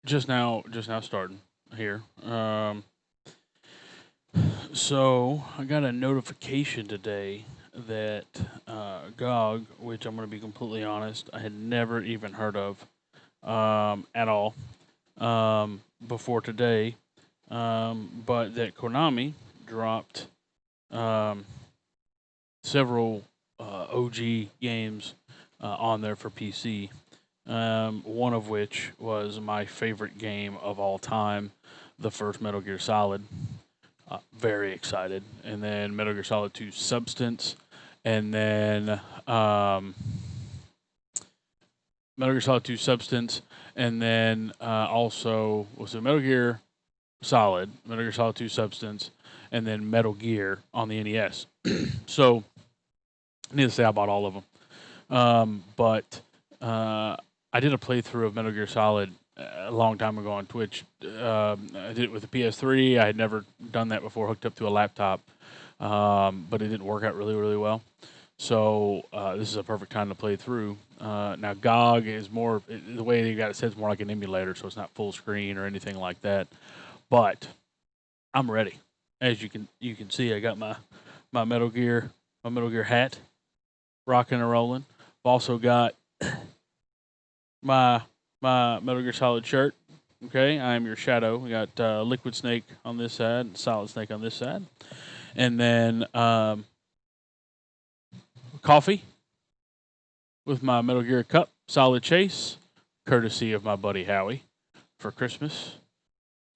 just now starting here. So I got a notification today that GOG, which I'm going to be completely honest, I had never even heard of at all before today, but that Konami dropped um, several OG games on there for PC. One of which was my favorite game of all time, the first Metal Gear Solid. Very excited. And then Metal Gear Solid 2 Substance. And then Metal Gear Solid 2 Substance. And then also, was it Metal Gear Solid, Metal Gear Solid 2 Substance, and then Metal Gear on the NES. So, needless to say, I bought all of them. But I did a playthrough of Metal Gear Solid a long time ago on Twitch. I did it with the PS3. I had never done that before, hooked up to a laptop, but it didn't work out really, really well. So this is a perfect time to play through. Now GOG is more, the way they got it set is more like an emulator, so it's not full screen or anything like that. But I'm ready. As you can see, I got my Metal Gear hat, rocking and rolling. I've also got my Metal Gear Solid shirt. Okay, I am your shadow. We got Liquid Snake on this side, and Solid Snake on this side, and then coffee with my Metal Gear cup, Solid Chase, courtesy of my buddy Howie for Christmas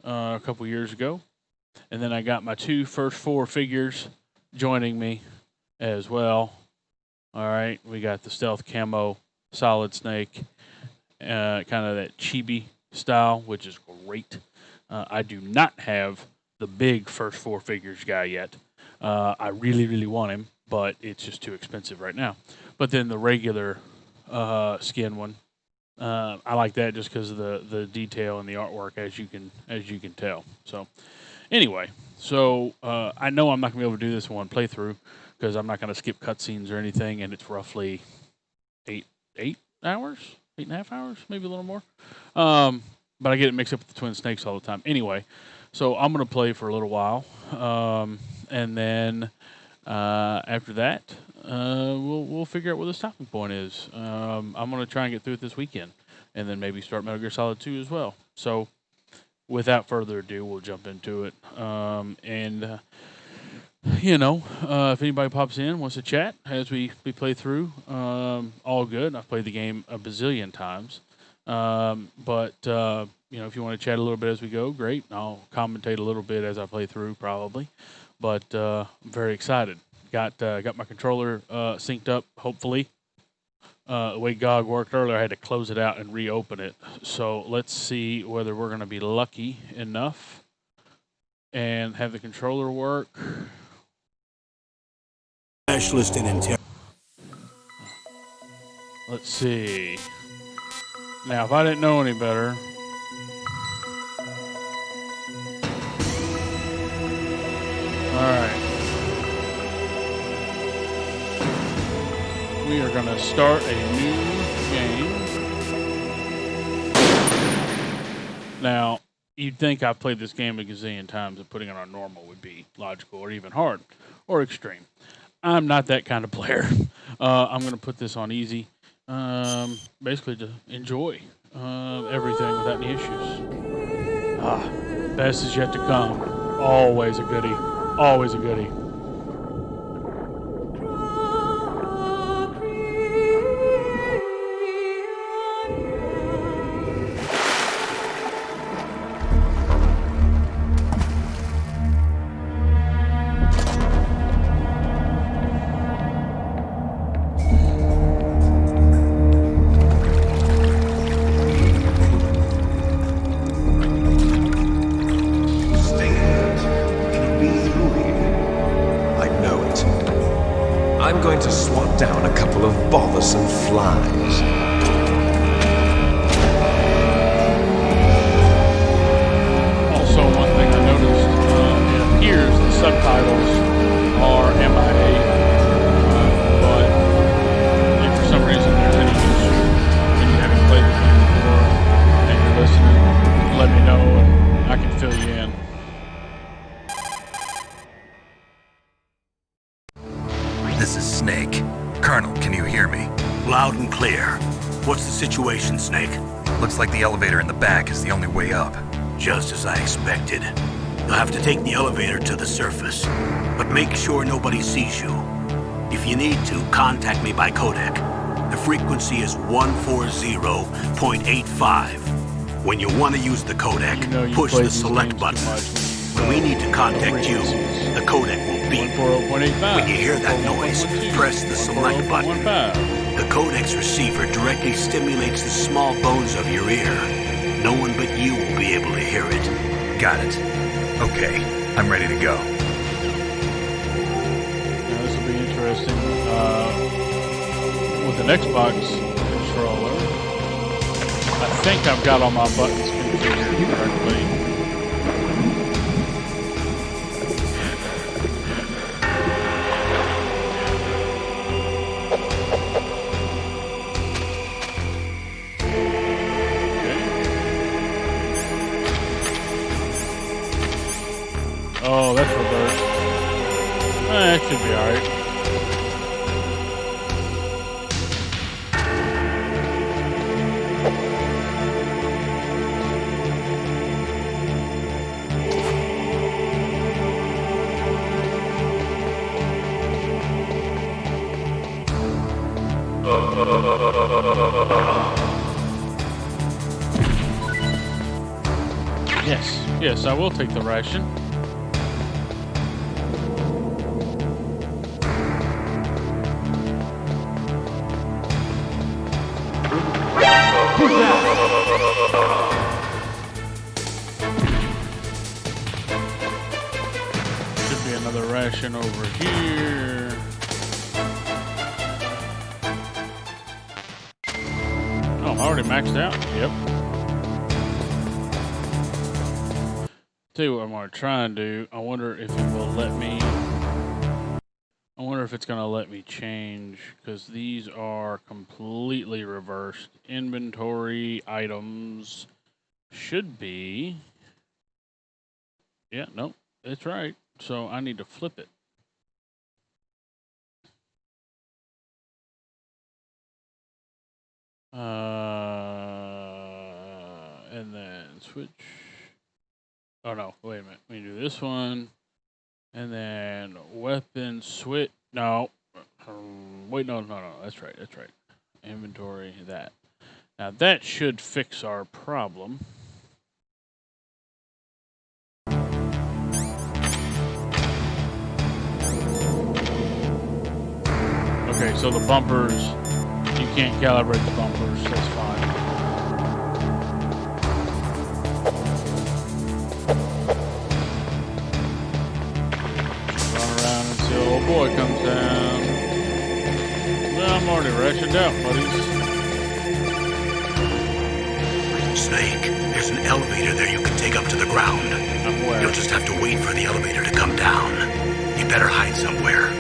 a couple years ago. And then I got my two first four figures joining me as well. All right, we got the stealth camo Solid Snake, kind of that chibi style, which is great. I do not have the big first four figures guy yet. I really, really want him, but it's just too expensive right now. But then the regular skin one, I like that just because of the detail and the artwork, as you can tell. So anyway, I know I'm not gonna be able to do this in one playthrough because I'm not gonna skip cutscenes or anything, and it's roughly 8 hours, 8.5 hours, maybe a little more. But I get it mixed up with the Twin Snakes all the time. Anyway, so I'm gonna play for a little while, and then after that, we'll figure out what the stopping point is. I'm gonna try and get through it this weekend, and then maybe start Metal Gear Solid 2 as well. So, without further ado, we'll jump into it. If anybody pops in, wants to chat as we play through, all good. I've played the game a bazillion times. But if you want to chat a little bit as we go, great. I'll commentate a little bit as I play through, probably. But I'm very excited. Got my controller synced up, hopefully. The way GOG worked earlier, I had to close it out and reopen it. So let's see whether we're going to be lucky enough and have the controller work. Specialist in interior. Let's see. Now, if I didn't know any better, all right. We are going to start a new game. Now, you'd think I've played this game a gazillion times and putting it on normal would be logical or even hard or extreme. I'm not that kind of player. I'm going to put this on easy, basically to enjoy everything without any issues. Best is yet to come. Always a goodie. Always a goodie. I'm going to swat down a couple of bothersome flies. Also, one thing I noticed, it appears the subtitles are MIA, but if for some reason there's any issue and you haven't played the game before and you're listening, Loud and clear. What's the situation, Snake? Looks like the elevator in the back is the only way up. Just as I expected. You'll have to take the elevator to the surface, but make sure nobody sees you. If you need to, contact me by codec. The frequency is 140.85. When you want to use the codec, push the select button. When we need to contact you, the codec will beep. 140.85. When you hear that noise, press the select button. The codec's receiver directly stimulates the small bones of your ear. No one but you will be able to hear it. Got it. Okay, I'm ready to go. Now, this will be interesting. With an Xbox controller, I think I've got all my buttons configured correctly. Oh, that's reversed. That should be alright. Yes, I will take the ration. Should be another ration over here. Oh, I'm already maxed out. Yep. Tell you what I'm going to try and do. I wonder if it will let me. I wonder if it's going to let me change, because these are completely reversed. Inventory items should be. Yeah, nope, that's right. So I need to flip it. And then switch. Oh no, wait a minute. We do this one. And then weapon switch. No. Wait, no. That's right. Inventory, that. Now that should fix our problem. Okay, so the bumpers, you can't calibrate the bumpers. That's fine. Old boy comes down. Well, I'm already rationed out, buddies. Snake, there's an elevator there you can take up to the ground. I'm where? You'll just have to wait for the elevator to come down. You better hide somewhere.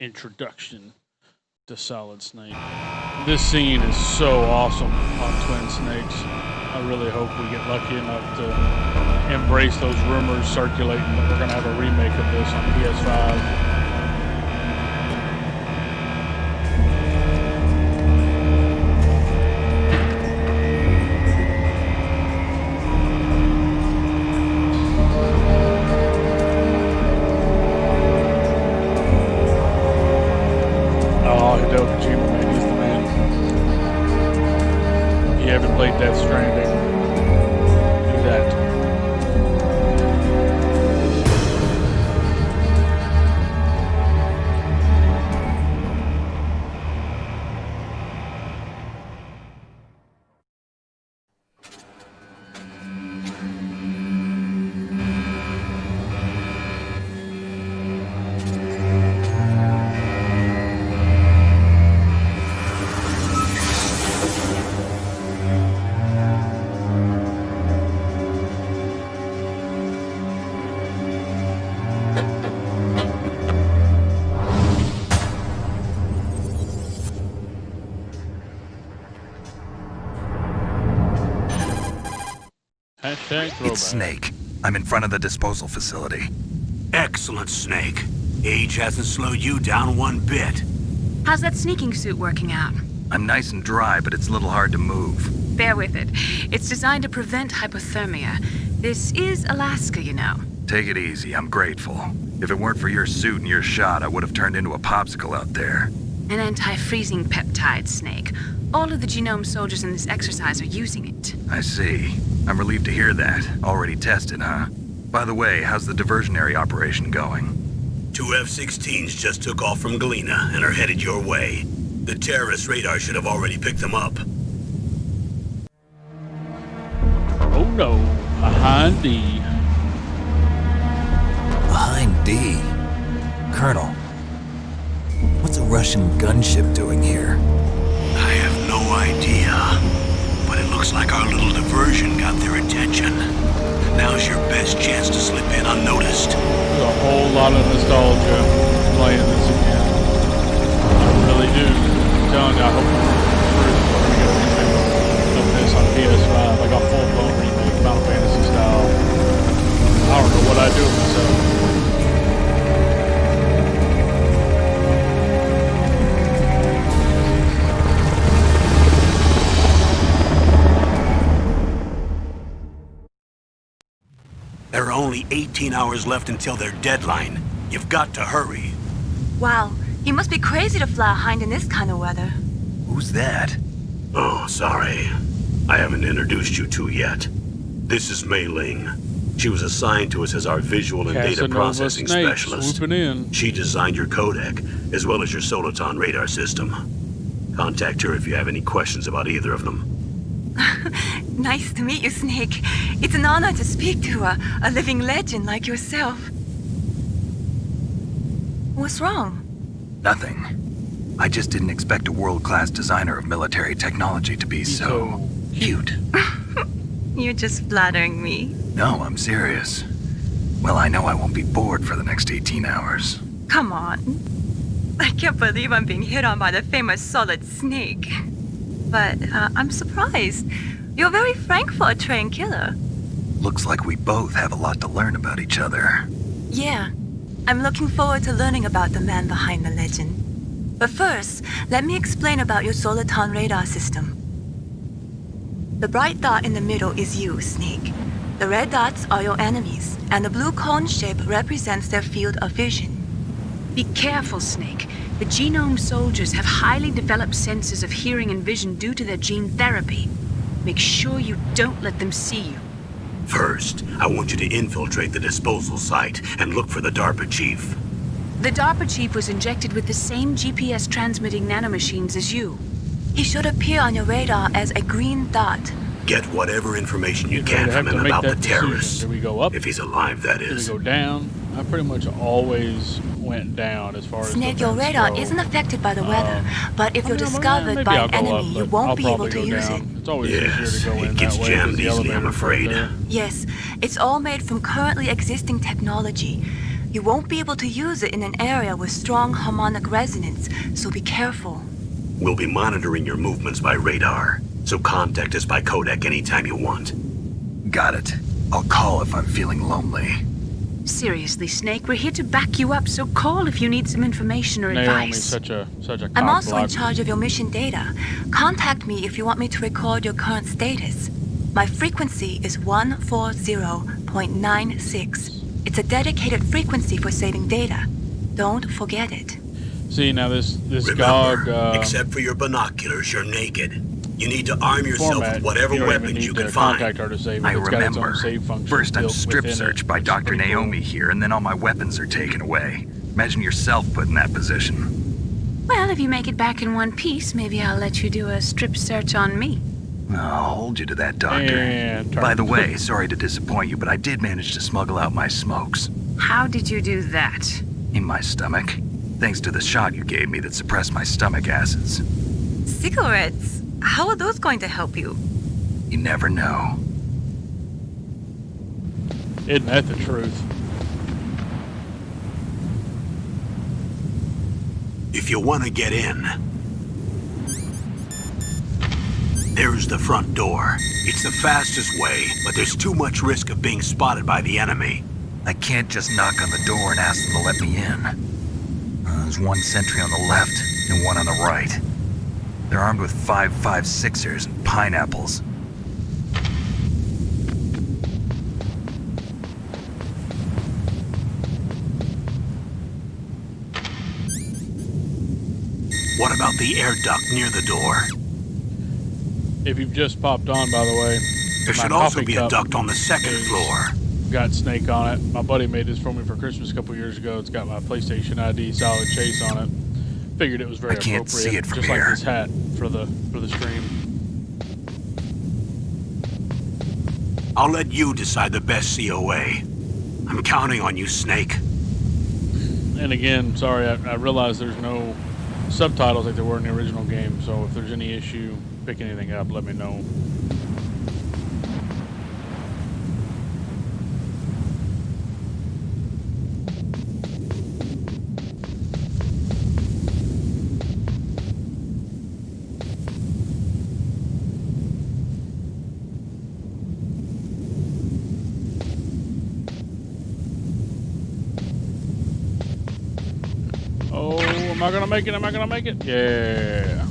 Introduction to Solid Snake. This scene is so awesome on Twin Snakes. I really hope we get lucky enough to embrace those rumors circulating that we're going to have a remake of this on PS5. Death Stranding. Do that. Okay, throwback. It's Snake. I'm in front of the disposal facility. Excellent, Snake. Age hasn't slowed you down one bit. How's that sneaking suit working out? I'm nice and dry, but it's a little hard to move. Bear with it. It's designed to prevent hypothermia. This is Alaska, you know. Take it easy, I'm grateful. If it weren't for your suit and your shot, I would have turned into a popsicle out there. An anti-freezing peptide, Snake. All of the genome soldiers in this exercise are using it. I see. I'm relieved to hear that. Already tested, huh? By the way, how's the diversionary operation going? 2 F-16s just took off from Galena and are headed your way. The terrorist radar should have already picked them up. Oh no, behind D. Behind D? Colonel, what's a Russian gunship doing here? I have no idea, but it looks like our little diversion got their attention. Now's your best chance to slip in unnoticed. There's a whole lot of nostalgia playing this again. I really do. I'm telling you, I hope we're going to get a remake of this on PS5, like a full-blown remake, Final Fantasy style. I don't know what I'd do with myself. There are only 18 hours left until their deadline. You've got to hurry. Wow, you must be crazy to fly a hind in this kind of weather. Who's that? Oh, sorry. I haven't introduced you to yet. This is Mei Ling. She was assigned to us as our visual and data Casanova processing Snake specialist. swooping in. She designed your codec, as well as your Soliton radar system. Contact her if you have any questions about either of them. Nice to meet you, Snake. It's an honor to speak to a living legend like yourself. What's wrong? Nothing. I just didn't expect a world-class designer of military technology to be so cute. You're just flattering me. No, I'm serious. Well, I know I won't be bored for the next 18 hours. Come on. I can't believe I'm being hit on by the famous Solid Snake. But I'm surprised. You're very frank for a trained killer. Looks like we both have a lot to learn about each other. Yeah. I'm looking forward to learning about the man behind the legend. But first, let me explain about your Soliton radar system. The bright dot in the middle is you, Snake. The red dots are your enemies, and the blue cone shape represents their field of vision. Be careful, Snake. The genome soldiers have highly developed senses of hearing and vision due to their gene therapy. Make sure you don't let them see you. First, I want you to infiltrate the disposal site and look for the DARPA chief. The DARPA chief was injected with the same GPS transmitting nanomachines as you. He should appear on your radar as a green dot. Get whatever information you You'd can really have from to him make about the that decision. terrorists. Do we go up? If he's alive, that Do we is. go down? I pretty much always went down as far as Snake, the your vents radar go. isn't affected by the weather, but if you're I mean, discovered maybe by I'll an go up, enemy, you but won't I'll be able probably to go use down. it. It's always Yes, easier to go in it gets that way, 'cause jammed the easily, I'm elevator's right afraid. there. Yes, it's all made from currently existing technology. You won't be able to use it in an area with strong harmonic resonance, so be careful. We'll be monitoring your movements by radar, so contact us by codec anytime you want. Got it. I'll call if I'm feeling lonely. Seriously, Snake, we're here to back you up, so call if you need some information or Naomi's advice. such a I'm cock also in block. charge of your mission data. Contact me if you want me to record your current status. My frequency is 140.96. It's a dedicated frequency for saving data. Don't forget it. See, now this Remember, GOG except for your binoculars, you're naked. You need to arm yourself format, with whatever you don't even weapons need you to can find. contact her to save it. I It's got its remember. own save function First I'm built strip within searched it, by which is Dr. pretty cool. Naomi here, and then all my weapons are taken away. Imagine yourself put in that position. Well, if you make it back in one piece, maybe I'll let you do a strip search on me. I'll hold you to that, Doctor. And turn. By the way, sorry to disappoint you, but I did manage to smuggle out my smokes. How did you do that? In my stomach. Thanks to the shot you gave me that suppressed my stomach acids. Cigarettes? How are those going to help you? You never know. Isn't that the truth? If you want to get in, There's the front door. It's the fastest way, but there's too much risk of being spotted by the enemy. I can't just knock on the door and ask them to let me in. There's one sentry on the left and one on the right. They're armed with 5.56ers and pineapples. What about the air duct near the door? If you've just popped on, by the way, There my should also coffee be a cup duct on the second is- floor. got Snake on it. My buddy made this for me for Christmas a couple years ago. It's got my PlayStation ID, Solid Chase on it. Figured it was very I can't appropriate, see it from just here. like this hat for the stream. I'll let you decide the best COA. I'm counting on you, Snake. And again, sorry, I realize there's no subtitles like there were in the original game. So if there's any issue picking anything up, let me know. Oh, am I gonna make it? Am I gonna make it? Yeah.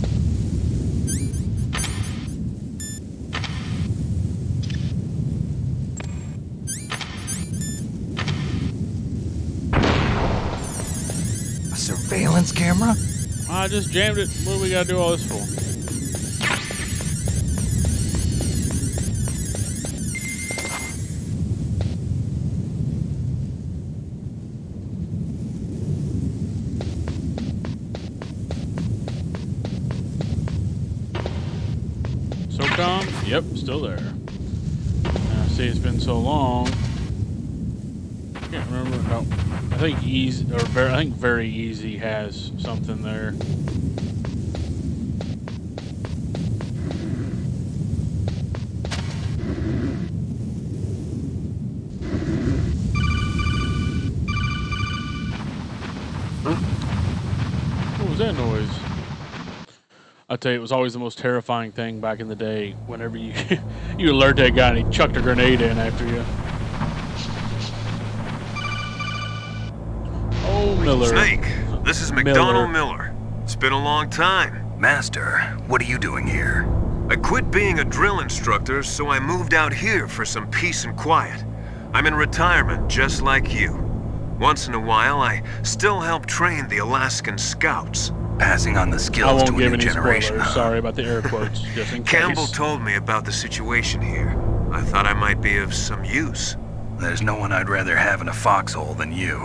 A surveillance camera? I just jammed it. What do we gotta do all this for? SOCOM? Yep, still there. Now, see, it's been so long. Can't remember. No, I think easy or very. I think very easy has something there. What was that noise? I tell you, it was always the most terrifying thing back in the day. Whenever you you alert that guy and he chucked a grenade in after you. Oh, Miller. Snake, this is McDonald Miller. It's been a long time. Master, what are you doing here? I quit being a drill instructor, so I moved out here for some peace and quiet. I'm in retirement, just like you. Once in a while, I still help train the Alaskan Scouts. Passing on the I skills to won't a give new any generation. spoilers. huh? Sorry about the air quotes, just in Campbell case. told me about the situation here. I thought I might be of some use. There's no one I'd rather have in a foxhole than you.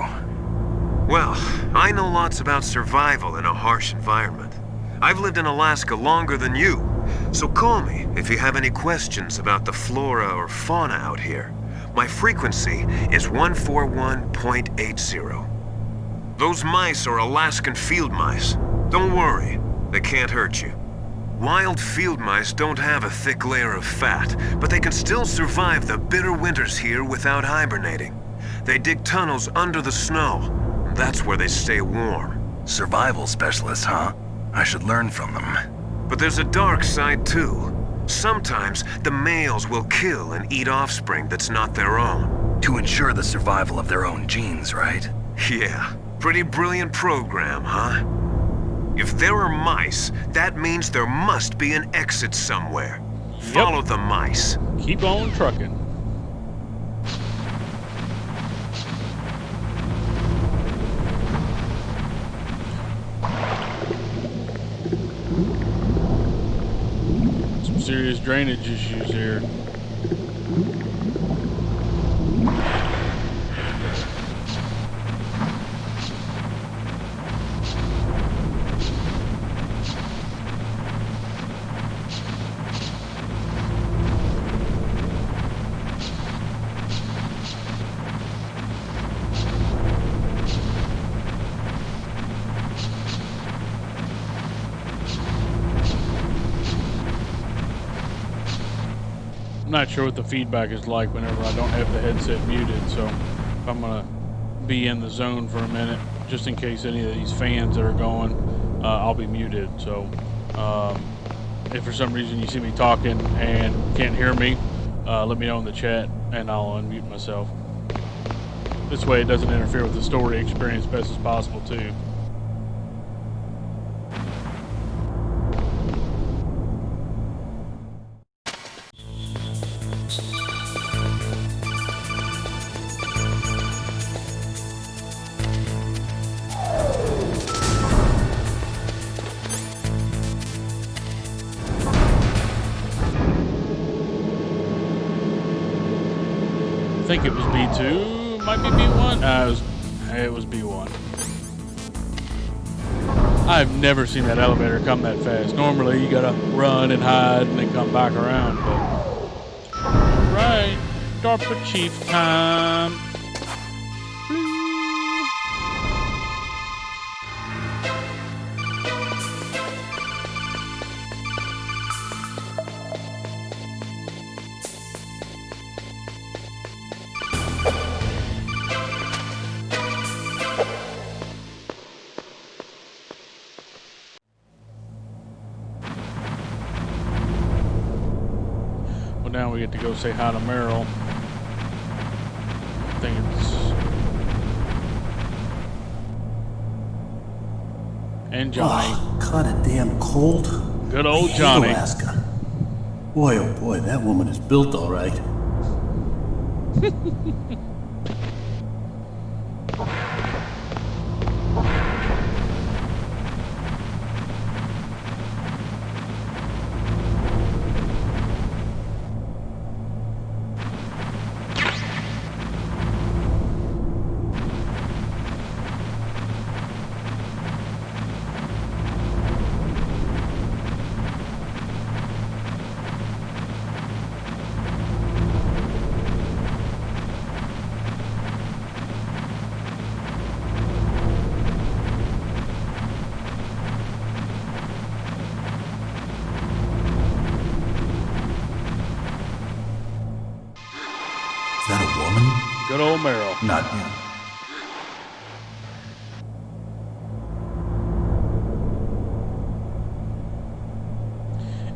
Well, I know lots about survival in a harsh environment. I've lived in Alaska longer than you, so call me if you have any questions about the flora or fauna out here. My frequency is 141.80. Those mice are Alaskan field mice. Don't worry, they can't hurt you. Wild field mice don't have a thick layer of fat, but they can still survive the bitter winters here without hibernating. They dig tunnels under the snow. That's where they stay warm. Survival specialists, huh? I should learn from them. But there's a dark side too. Sometimes the males will kill and eat offspring that's not their own. To ensure the survival of their own genes, right? Yeah, pretty brilliant program, huh? If there are mice, that means there must be an exit somewhere. Follow the mice. Keep on trucking. Some serious drainage issues here. I'm not sure what the feedback is like whenever I don't have the headset muted, so if I'm gonna be in the zone for a minute, just in case any of these fans that are going, I'll be muted. So if for some reason you see me talking and can't hear me, let me know in the chat and I'll unmute myself. This way it doesn't interfere with the story experience best as possible too. I think it was B2, might be B1. It was B1. I've never seen that elevator come that fast. Normally you gotta run and hide and then come back around, but... Right, DARPA Chief time. Now we get to go say hi to Meryl. I think it's... And Johnny. Oh, kinda damn cold. Good old I hate Johnny. Alaska. Boy, oh boy, that woman is built all right. Is that a woman? Good old Meryl. Not him.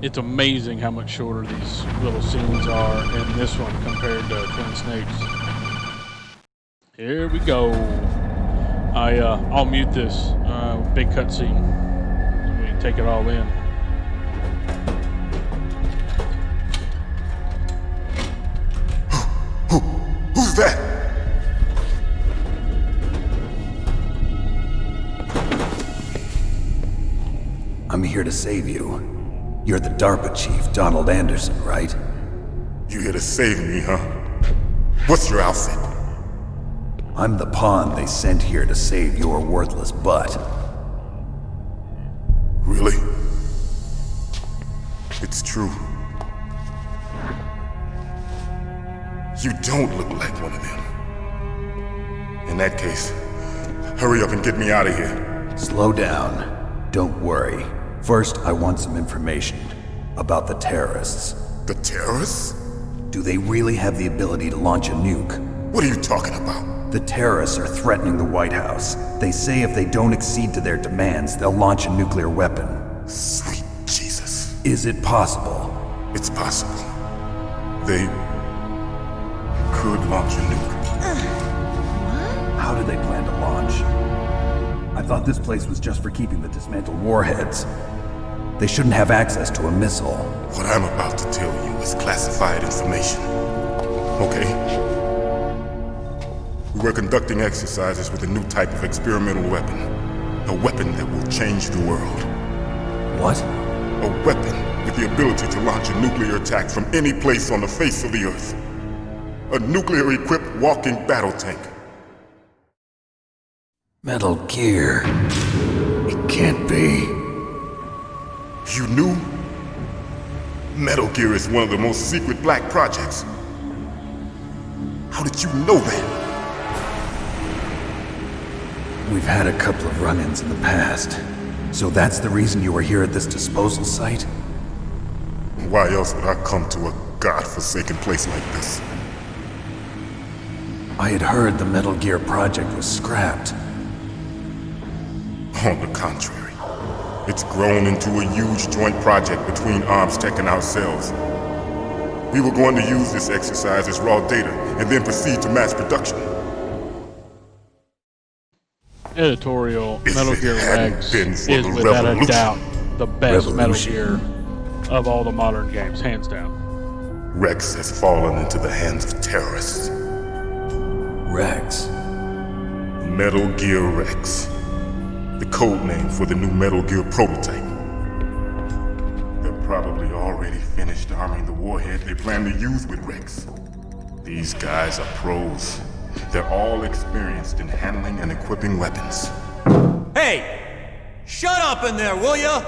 It's amazing how much shorter these little scenes are in this one compared to Twin Snakes. Here we go. I'll mute this big cutscene so we can take it all in. Who's that? I'm here to save you. You're the DARPA chief, Donald Anderson, right? You here to save me, huh? What's your outfit? I'm the pawn they sent here to save your worthless butt. Really? It's true. You don't look like one of them. In that case, hurry up and get me out of here. Slow down. Don't worry. First, I want some information about the terrorists. The terrorists? Do they really have the ability to launch a nuke? What are you talking about? The terrorists are threatening the White House. They say if they don't accede to their demands, they'll launch a nuclear weapon. Sweet Jesus. Is it possible? It's possible. They could launch a nuke. How do they plan to launch? I thought this place was just for keeping the dismantled warheads. They shouldn't have access to a missile. What I'm about to tell you is classified information. Okay? We're conducting exercises with a new type of experimental weapon. A weapon that will change the world. What? A weapon with the ability to launch a nuclear attack from any place on the face of the Earth. A nuclear-equipped walking battle tank. Metal Gear. It can't be. You knew? Metal Gear is one of the most secret black projects. How did you know that? We've had a couple of run-ins in the past. So that's the reason you were here at this disposal site? Why else would I come to a godforsaken place like this? I had heard the Metal Gear project was scrapped. On the contrary, It's grown into a huge joint project between Arms Tech and ourselves. We were going to use this exercise as raw data and then proceed to mass production. Editorial If Metal it Gear hadn't Rex been is for the without a revolution. doubt the best Metal Revolution. Gear of all the modern games, hands down. Rex has fallen into the hands of terrorists. Rex. Metal Gear Rex. The code name for the new Metal Gear prototype. They're probably already finished arming the warhead they plan to use with Rex. These guys are pros. They're all experienced in handling and equipping weapons. Hey! Shut up in there, will ya?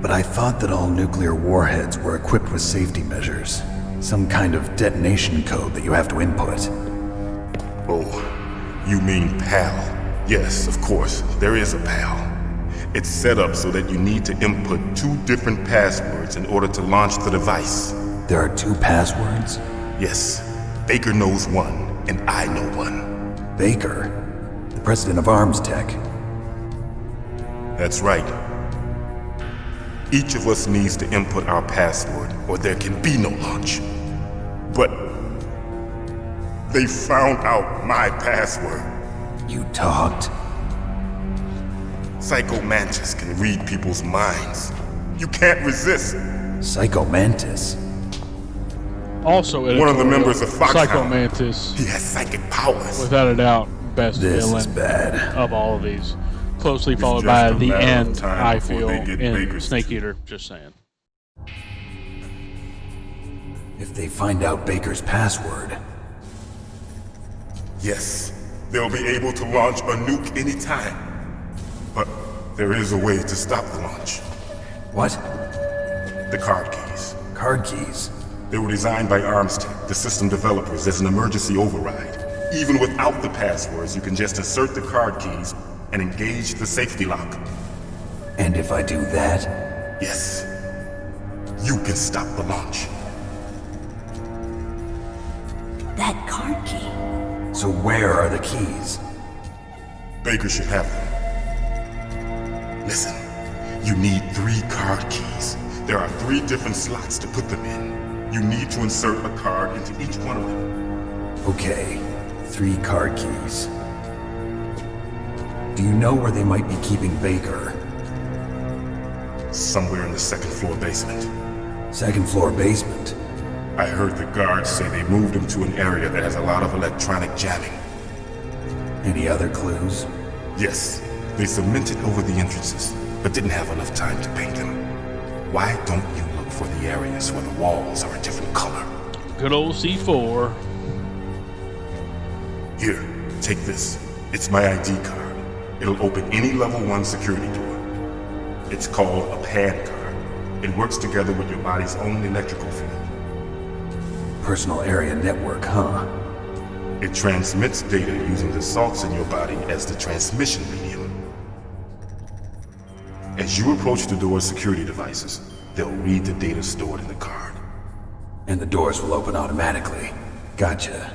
But I thought that all nuclear warheads were equipped with safety measures. Some kind of detonation code that you have to input. Oh, you mean PAL? Yes, of course, there is a PAL. It's set up so that you need to input 2 different passwords in order to launch the device. There are 2 passwords? Yes, Baker knows one, and I know one. Baker, the president of Arms Tech. That's right. Each of us needs to input our password, or there can be no launch. But they found out my password. You talked? Psycho Mantis can read people's minds. You can't resist. Psycho Mantis? Also, One of the editorial, members of Foxhound. Psycho Mantis, He has psychic powers. without a doubt, best This is villain bad. of all of these. Closely It's followed just by a the matter of end, time I before feel, they get in Baker's Snake truth. Eater. Just saying. If they find out Baker's password, Yes, they'll be able to launch a nuke anytime. But there is a way to stop the launch. what? The card keys. Card keys? They were designed by Arms Tech, the system developers, as an emergency override. Even without the passwords, you can just insert the card keys and engage the safety lock. And if I do that? Yes, you can stop the launch. That card key. So where are the keys? Baker should have them. Listen, you need 3 card keys. There are 3 different slots to put them in. You need to insert a card into each one of them. Okay, 3 card keys. Do you know where they might be keeping Baker? Somewhere in the 2nd floor basement. 2nd floor basement? I heard the guards say they moved him to an area that has a lot of electronic jamming. Any other clues? Yes, they cemented over the entrances, but didn't have enough time to paint them. Why don't you look for the areas where the walls are a different color? Good old C4. Here, take this. It's my ID card. It'll open any level 1 security door. It's called a PAN card. It works together with your body's own electrical field. Personal area network, huh? It transmits data using the salts in your body as the transmission medium. As you approach the door's security devices, they'll read the data stored in the card. And the doors will open automatically. Gotcha.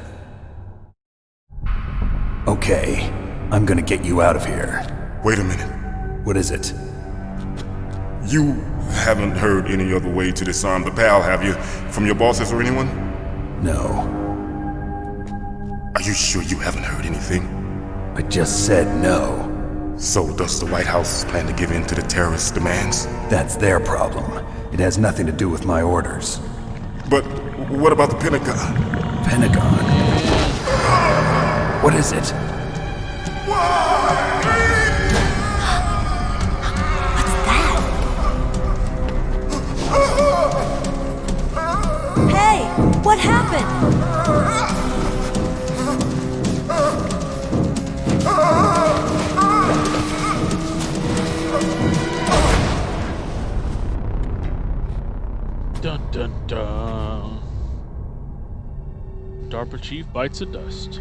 Okay, I'm gonna get you out of here. Wait a minute. What is it? You haven't heard any other way to disarm the PAL, have you? From your bosses or anyone? No, Are you sure you haven't heard anything? I just said no. So does the White House plan to give in to the terrorists' demands? That's their problem. It has nothing to do with my orders. But what about the Pentagon? Pentagon? What is it? Hey, what happened? Dun dun dun. DARPA chief bites the dust.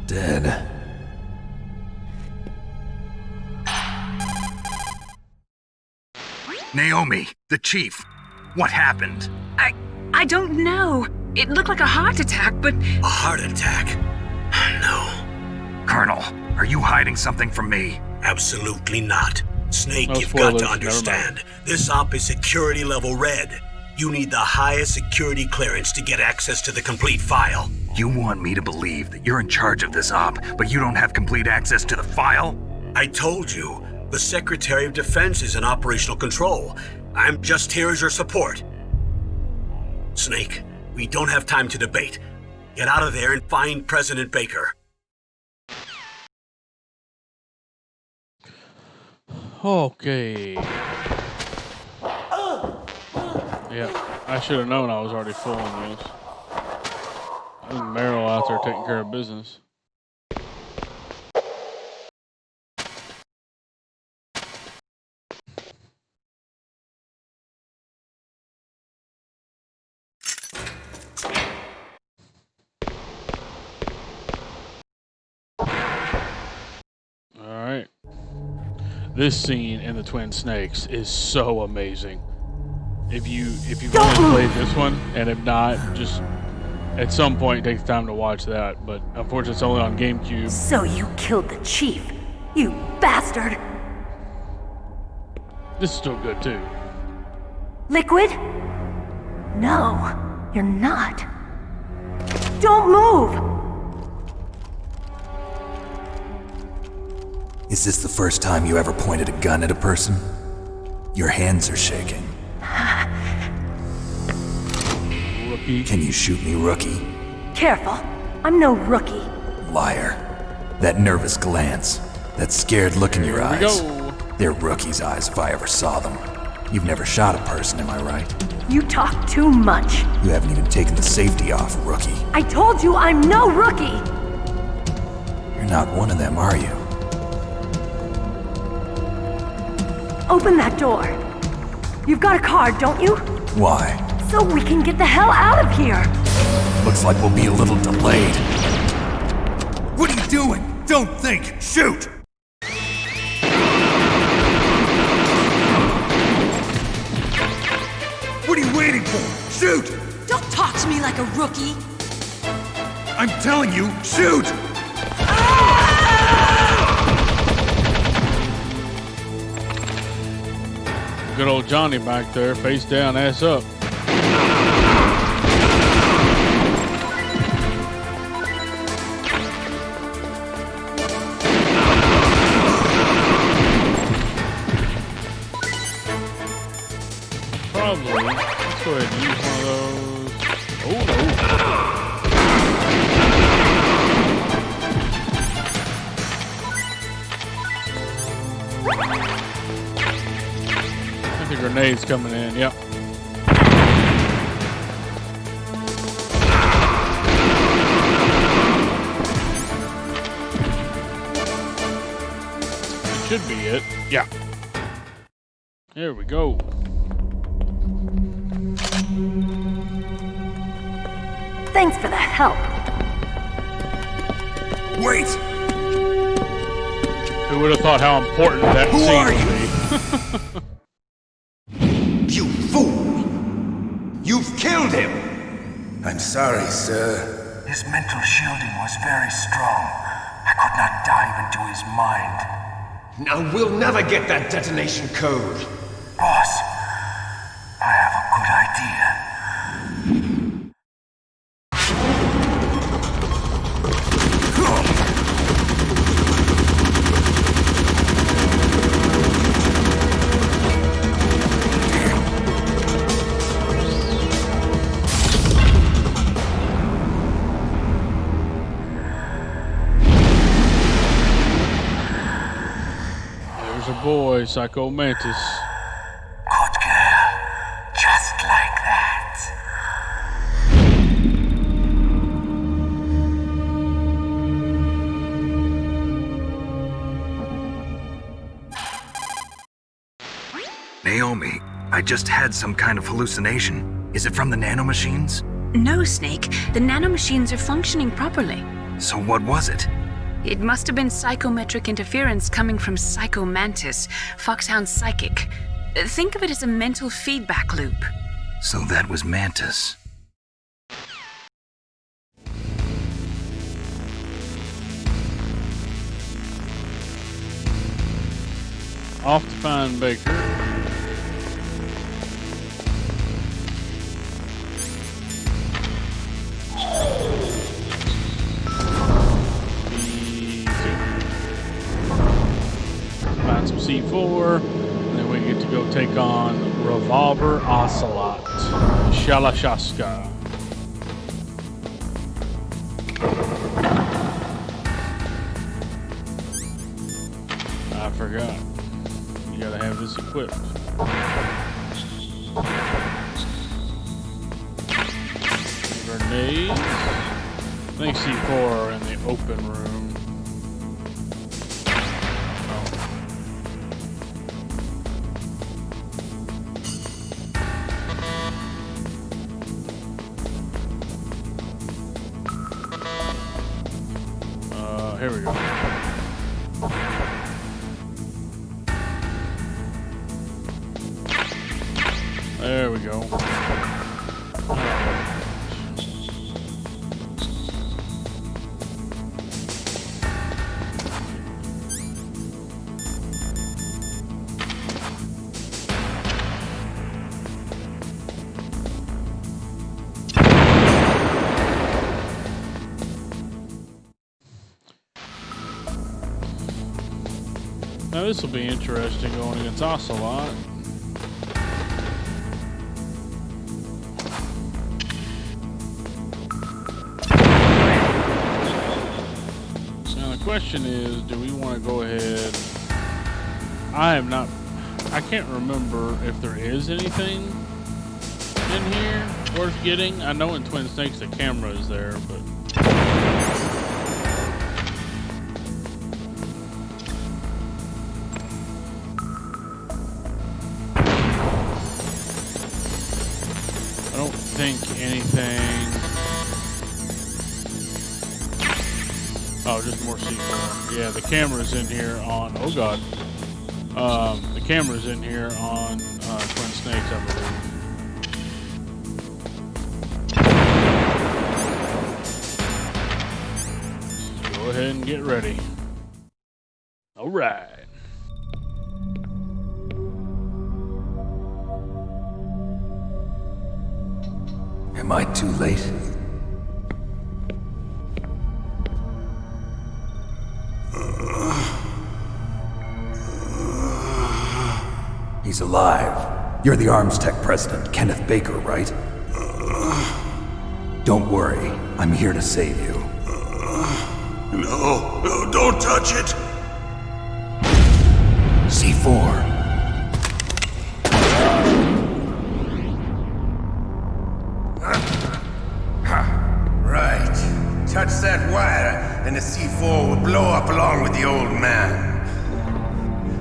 Dead. Naomi, the chief. What happened? I don't know. It looked like a heart attack, but... A heart attack? No. Colonel, are you hiding something from me? Absolutely not. Snake, No you've got spoilers, to never understand. This op is security level red. You need the highest security clearance to get access to the complete file. You want me to believe that you're in charge of this op, but you don't have complete access to the file? I told you, the Secretary of Defense is in operational control. I'm just here as your support. Snake, we don't have time to debate. Get out of there and find President Baker. Okay. Yeah, I should have known I was already full on this. I think Meryl out there taking care of business. Alright. This scene in the Twin Snakes is so amazing. If you've only played this one, and if not, just at some point take the time to watch that. But unfortunately, it's only on GameCube. So you killed the chief, you bastard! This is still good too. Liquid? No, you're not. Don't move! Is this the first time you ever pointed a gun at a person? Your hands are shaking. Rookie. Can you shoot me, rookie? Careful, I'm no rookie. Liar. That nervous glance, that scared look in your Here we eyes. go. They're rookie's eyes if I ever saw them. You've never shot a person, am I right? You talk too much. You haven't even taken the safety off, rookie. I told you I'm no rookie! You're not one of them, are you? Open that door. You've got a card, don't you? Why? So we can get the hell out of here! Looks like we'll be a little delayed. What are you doing? Don't think! Shoot! What are you waiting for? Shoot! Don't talk to me like a rookie. I'm telling you, shoot! Good old Johnny back there, face down, ass up. Probably. Let's go ahead and use one of those. Oh no. The grenade's coming in, yep. Should be it. Yeah. There we go. Thanks for the help. Wait! Who would have thought how important that Who scene are would be? You fool! You've killed him! I'm sorry, sir. His mental shielding was very strong. I could not dive into his mind. Now we'll never get that detonation code. Boss, I have a good idea. There's a boy, Psycho Mantis. Good girl. Just like that. Naomi, I just had some kind of hallucination. Is it from the nanomachines? No, Snake. The nanomachines are functioning properly. So what was it? It must have been psychometric interference coming from Psycho Mantis, Foxhound's psychic. Think of it as a mental feedback loop. So that was Mantis. Off to find Baker. Find some C4, and then we get to go take on Revolver Ocelot. Shalashaska. I forgot. You gotta have this equipped. Grenades. I think C4 are in the open room. Oh. Here we go. There we go. Now this will be interesting going against Ocelot. The question is, do we want to go ahead? I can't remember if there is anything in here worth getting. I know in Twin Snakes the camera is there, but I don't think anything. Oh, just more C4. Yeah, the camera's in here on. Oh God. The camera's in here on Twin Snakes, I believe. Go ahead and get ready. All right. Am I too late? He's alive. You're the Arms Tech president, Kenneth Baker, right? Don't worry. I'm here to save you. No, don't touch it! C4. Right. Touch that wire, and the C4 will blow up along with the old man.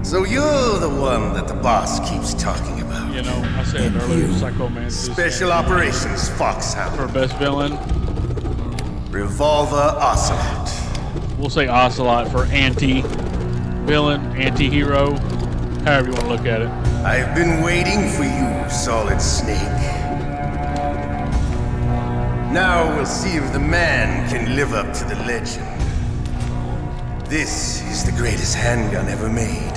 So you're the one that the boss keeps talking about. You know, I said it earlier, Psycho Mantis. Special Operations Foxhound. For best villain. Revolver Ocelot. We'll say Ocelot for anti-villain, anti-hero, however you want to look at it. I've been waiting for you, Solid Snake. Now we'll see if the man can live up to the legend. This is the greatest handgun ever made.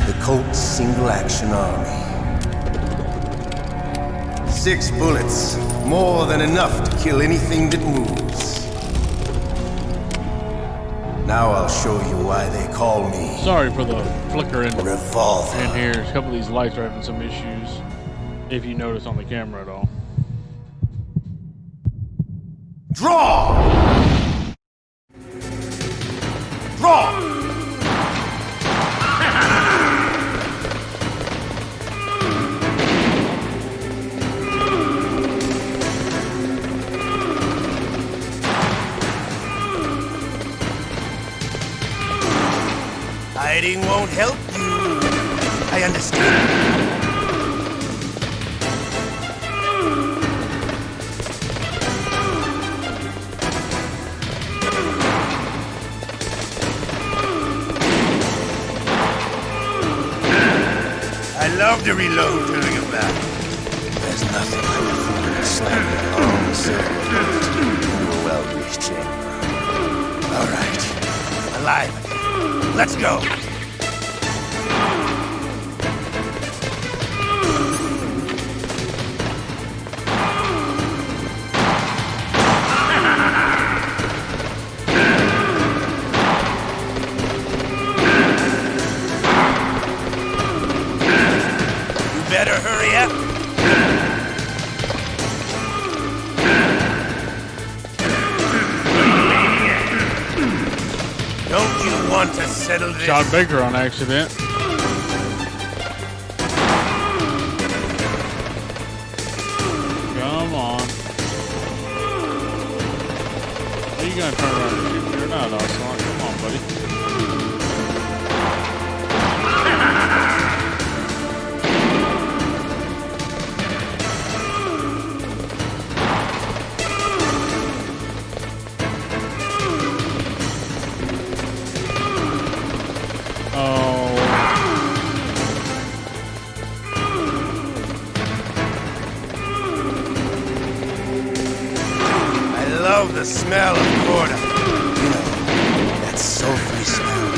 The Colt's Single Action Army. 6 bullets, more than enough to kill anything that moves. Now I'll show you why they call me. Sorry for the flickering Revolver. in here. A couple of these lights are having some issues, if you notice on the camera at all. Draw! Draw! Hiding won't help you. I understand. I love to reload during a battle. There's nothing like a fool slamming a long silver bullet into a well-greased chamber. All right. Alive. Let's go. Better hurry up. Don't you want to settle this? Shot Baker on accident. Come on. Are you gonna turn around and shoot me or not, Ocelot? Come on, buddy. The smell of Corda. You know, that sulphur smell.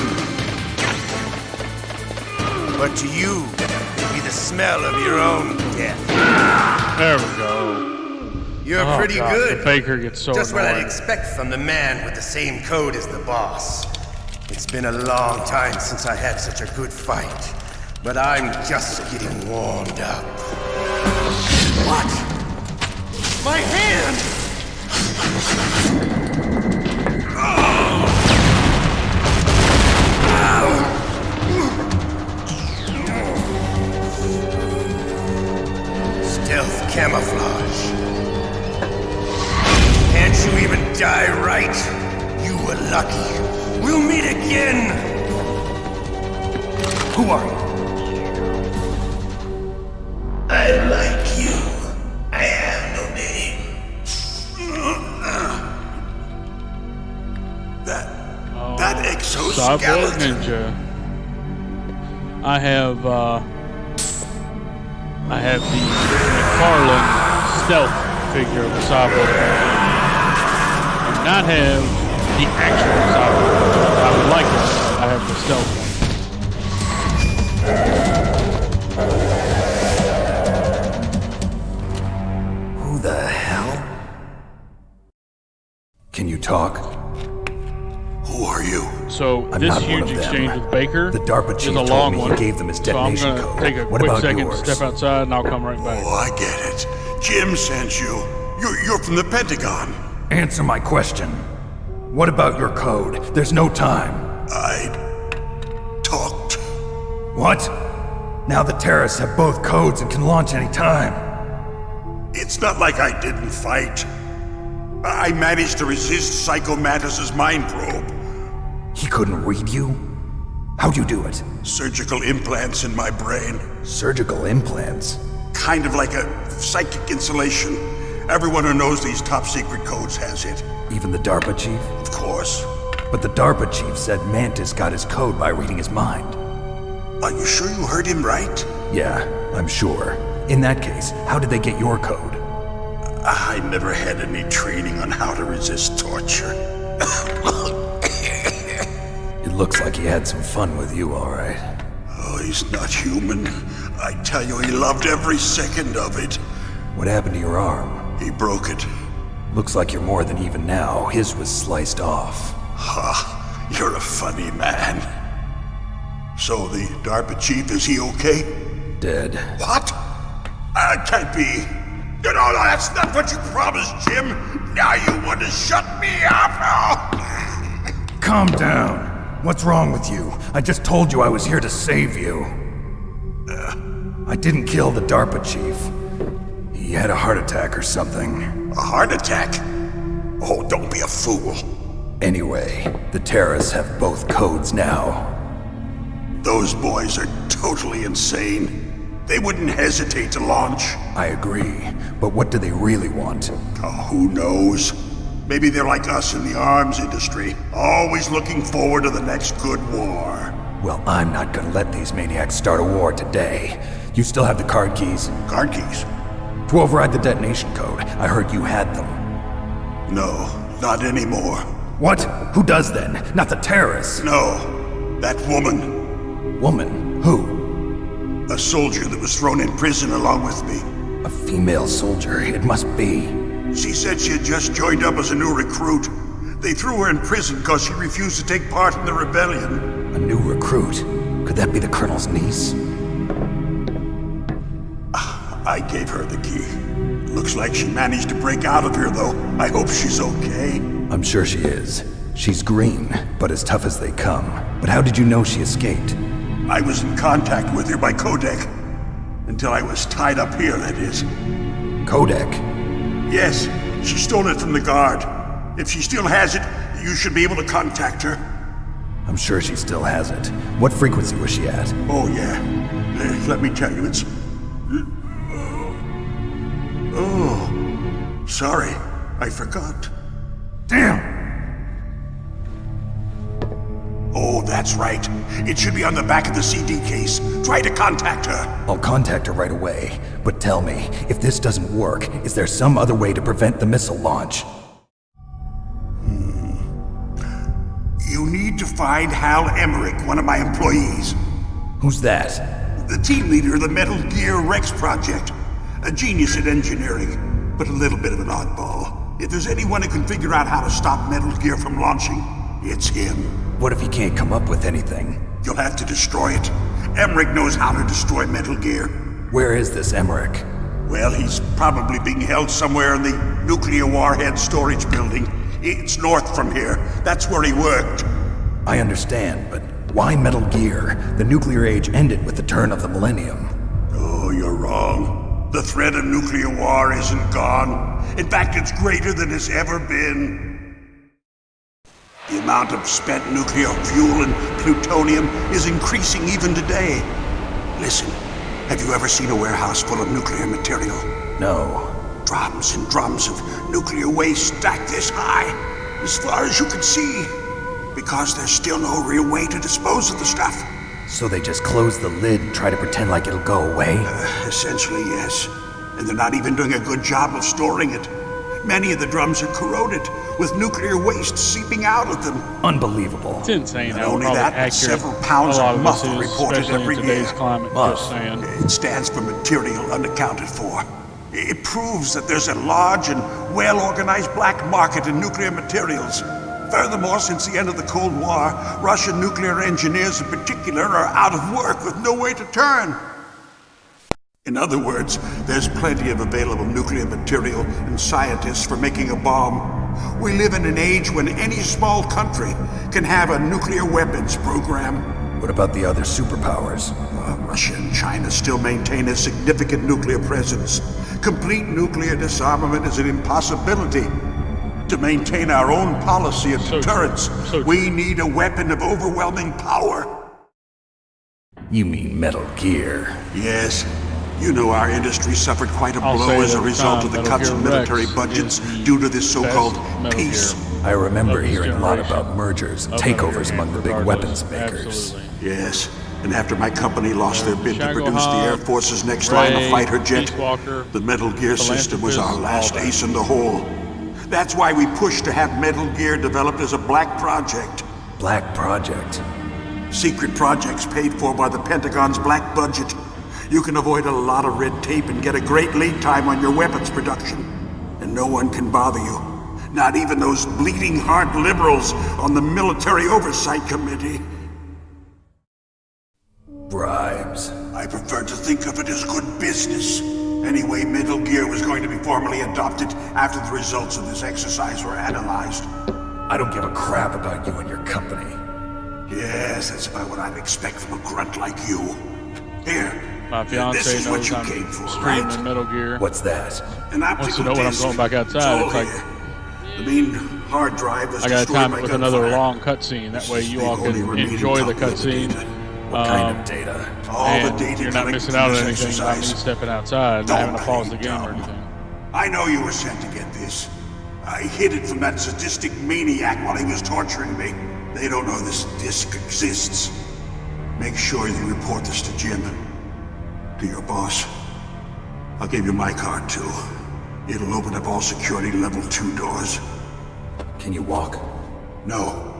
But to you, it'd be the smell of your own death. There we go. You're pretty God, good. The Baker gets so Just annoying. what I'd expect from the man with the same code as the boss. It's been a long time since I had such a good fight, but I'm just getting warmed up. What? My hand! Stealth camouflage. Can't you even die right? You were lucky. We'll meet again! Who are you? I like you. I have no name. That Cyborg exoskeleton. Ninja. I have the McFarlane stealth figure of the Cyborg Ninja. I do not have the actual Cyborg Ninja. I would like it. I have the stealth one. Who the hell? Can you talk? Who are you? So I'm this not one huge of them. exchange with Baker The DARPA is chief a told long me one. he gave them his detonation so I'm code. gonna take a What quick about second yours? to step outside, and I'll come right back. Oh, I get it. Jim sent you. You're from the Pentagon. Answer my question. What about your code? There's no time. I talked. What? Now the terrorists have both codes and can launch any time. It's not like I didn't fight. I managed to resist Psycho Mantis's mind probe. He couldn't read you? How'd you do it? Surgical implants in my brain. Surgical implants? Kind of like a psychic insulation. Everyone who knows these top secret codes has it. Even the DARPA chief? Of course. But the DARPA chief said Mantis got his code by reading his mind. Are you sure you heard him right? Yeah, I'm sure. In that case, how did they get your code? I never had any training on how to resist torture. It looks like he had some fun with you, all right. Oh, he's not human. I tell you, he loved every second of it. What happened to your arm? He broke it. Looks like you're more than even now. His was sliced off. Ha, you're a funny man. So the DARPA chief, is he okay? Dead. What? Can't be. No, that's not what you promised, Jim. Now you want to shut me up? Calm down. What's wrong with you? I just told you I was here to save you. I didn't kill the DARPA chief. He had a heart attack or something. A heart attack? Oh, don't be a fool. Anyway, the terrorists have both codes now. Those boys are totally insane. They wouldn't hesitate to launch. I agree, but what do they really want? Oh, who knows? Maybe they're like us in the arms industry, always looking forward to the next good war. Well, I'm not gonna let these maniacs start a war today. You still have the card keys? Card keys? To override the detonation code. I heard you had them. No, not anymore. What? Who does then? Not the terrorists? No, that woman. Woman? Who? A soldier that was thrown in prison along with me. A female soldier, it must be. She said she had just joined up as a new recruit. They threw her in prison because she refused to take part in the rebellion. A new recruit? Could that be the Colonel's niece? I gave her the key. Looks like she managed to break out of here, though. I hope she's okay. I'm sure she is. She's green, but as tough as they come. But how did you know she escaped? I was in contact with her by codec. Until I was tied up here, that is. Codec? Yes, she stole it from the guard. If she still has it, you should be able to contact her. I'm sure she still has it. What frequency was she at? Oh, yeah. Let me tell you, it's... Oh, sorry. I forgot. Damn! Oh, that's right. It should be on the back of the CD case. Try to contact her. I'll contact her right away. But tell me, if this doesn't work, is there some other way to prevent the missile launch? You need to find Hal Emmerich, one of my employees. Who's that? The team leader of the Metal Gear Rex project. A genius at engineering, but a little bit of an oddball. If there's anyone who can figure out how to stop Metal Gear from launching, it's him. What if he can't come up with anything? You'll have to destroy it. Emmerich knows how to destroy Metal Gear. Where is this Emmerich? Well, he's probably being held somewhere in the nuclear warhead storage building. It's north from here. That's where he worked. I understand, but why Metal Gear? The nuclear age ended with the turn of the millennium. Oh, you're wrong. The threat of nuclear war isn't gone. In fact, it's greater than it's ever been. The amount of spent nuclear fuel and plutonium is increasing even today. Listen, have you ever seen a warehouse full of nuclear material? No. Drums and drums of nuclear waste stacked this high, as far as you can see, because there's still no real way to dispose of the stuff. So they just close the lid and try to pretend like it'll go away? Essentially, yes. And they're not even doing a good job of storing it. Many of the drums are corroded, with nuclear waste seeping out of them. Unbelievable. It's insane Not how only probably that, accurate several pounds a lot of of muff this are is, reported especially every in today's year. climate. Just saying. It stands for material unaccounted for. It proves that there's a large and well-organized black market in nuclear materials. Furthermore, since the end of the Cold War, Russian nuclear engineers in particular are out of work with no way to turn. In other words, there's plenty of available nuclear material and scientists for making a bomb. We live in an age when any small country can have a nuclear weapons program. What about the other superpowers? Russia and China still maintain a significant nuclear presence. Complete nuclear disarmament is an impossibility. To maintain our own policy of deterrence, we need a weapon of overwhelming power. You mean Metal Gear? Yes. You know our industry suffered quite a blow as a result of the cuts in military budgets due to this so-called peace. I remember hearing a lot about mergers and takeovers among the big weapons makers. Yes, and after my company lost their bid to produce the Air Force's next line of fighter jet, the Metal Gear system was our last ace in the hole. That's why we pushed to have Metal Gear developed as a black project. Black project? Secret projects paid for by the Pentagon's black budget. You can avoid a lot of red tape and get a great lead time on your weapons production. And no one can bother you. Not even those bleeding heart liberals on the Military Oversight Committee. Bribes. I prefer to think of it as good business. Anyway, Metal Gear was going to be formally adopted after the results of this exercise were analyzed. I don't give a crap about you and your company. Yes, that's about what I'd expect from a grunt like you. Here. My fiance this is knows what you I'm came for, streaming right? Metal Gear. What's that? An Wants to know optical when I'm disc. going back outside. It's like the main hard drive was I gotta destroyed time by it with gunfire. another long cutscene. That way you all can enjoy the cutscene. What kind of data? All the data you're not missing out on anything without me stepping outside and having to pause the game or anything. I know you were sent to get this. I hid it from that sadistic maniac while he was torturing me. They don't know this disc exists. Make sure you report this to Jim. To your boss. I'll give you my card, too. It'll open up all security level 2 doors. Can you walk? No.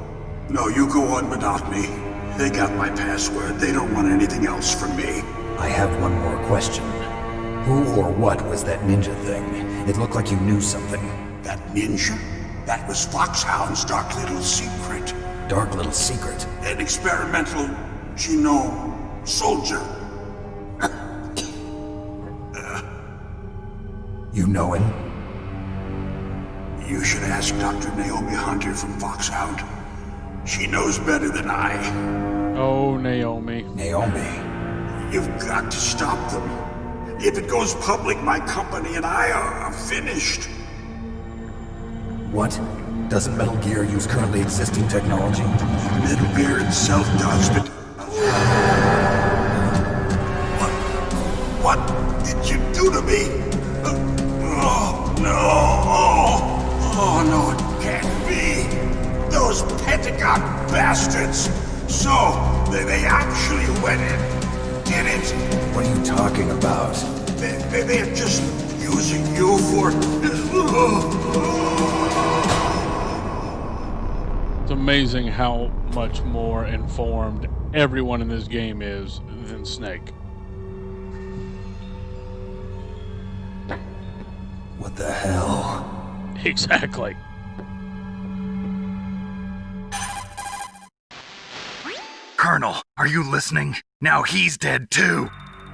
No, you go on without me. They got my password. They don't want anything else from me. I have one more question. Who or what was that ninja thing? It looked like you knew something. That ninja? That was Foxhound's dark little secret. Dark little secret? An experimental genome soldier. You know him? You should ask Dr. Naomi Hunter from Foxhound. She knows better than I. Oh, Naomi. Naomi? You've got to stop them. If it goes public, my company and I are finished. What? Doesn't Metal Gear use currently existing technology? Metal Gear itself does, but... What did you do to me? Oh, no! Oh, no, it can't be! Those Pentagon bastards! So, they actually went in, did it? What are you talking about? They're just using you for... It's amazing how much more informed everyone in this game is than Snake. What the hell? Exactly. Colonel, are you listening? Now he's dead too.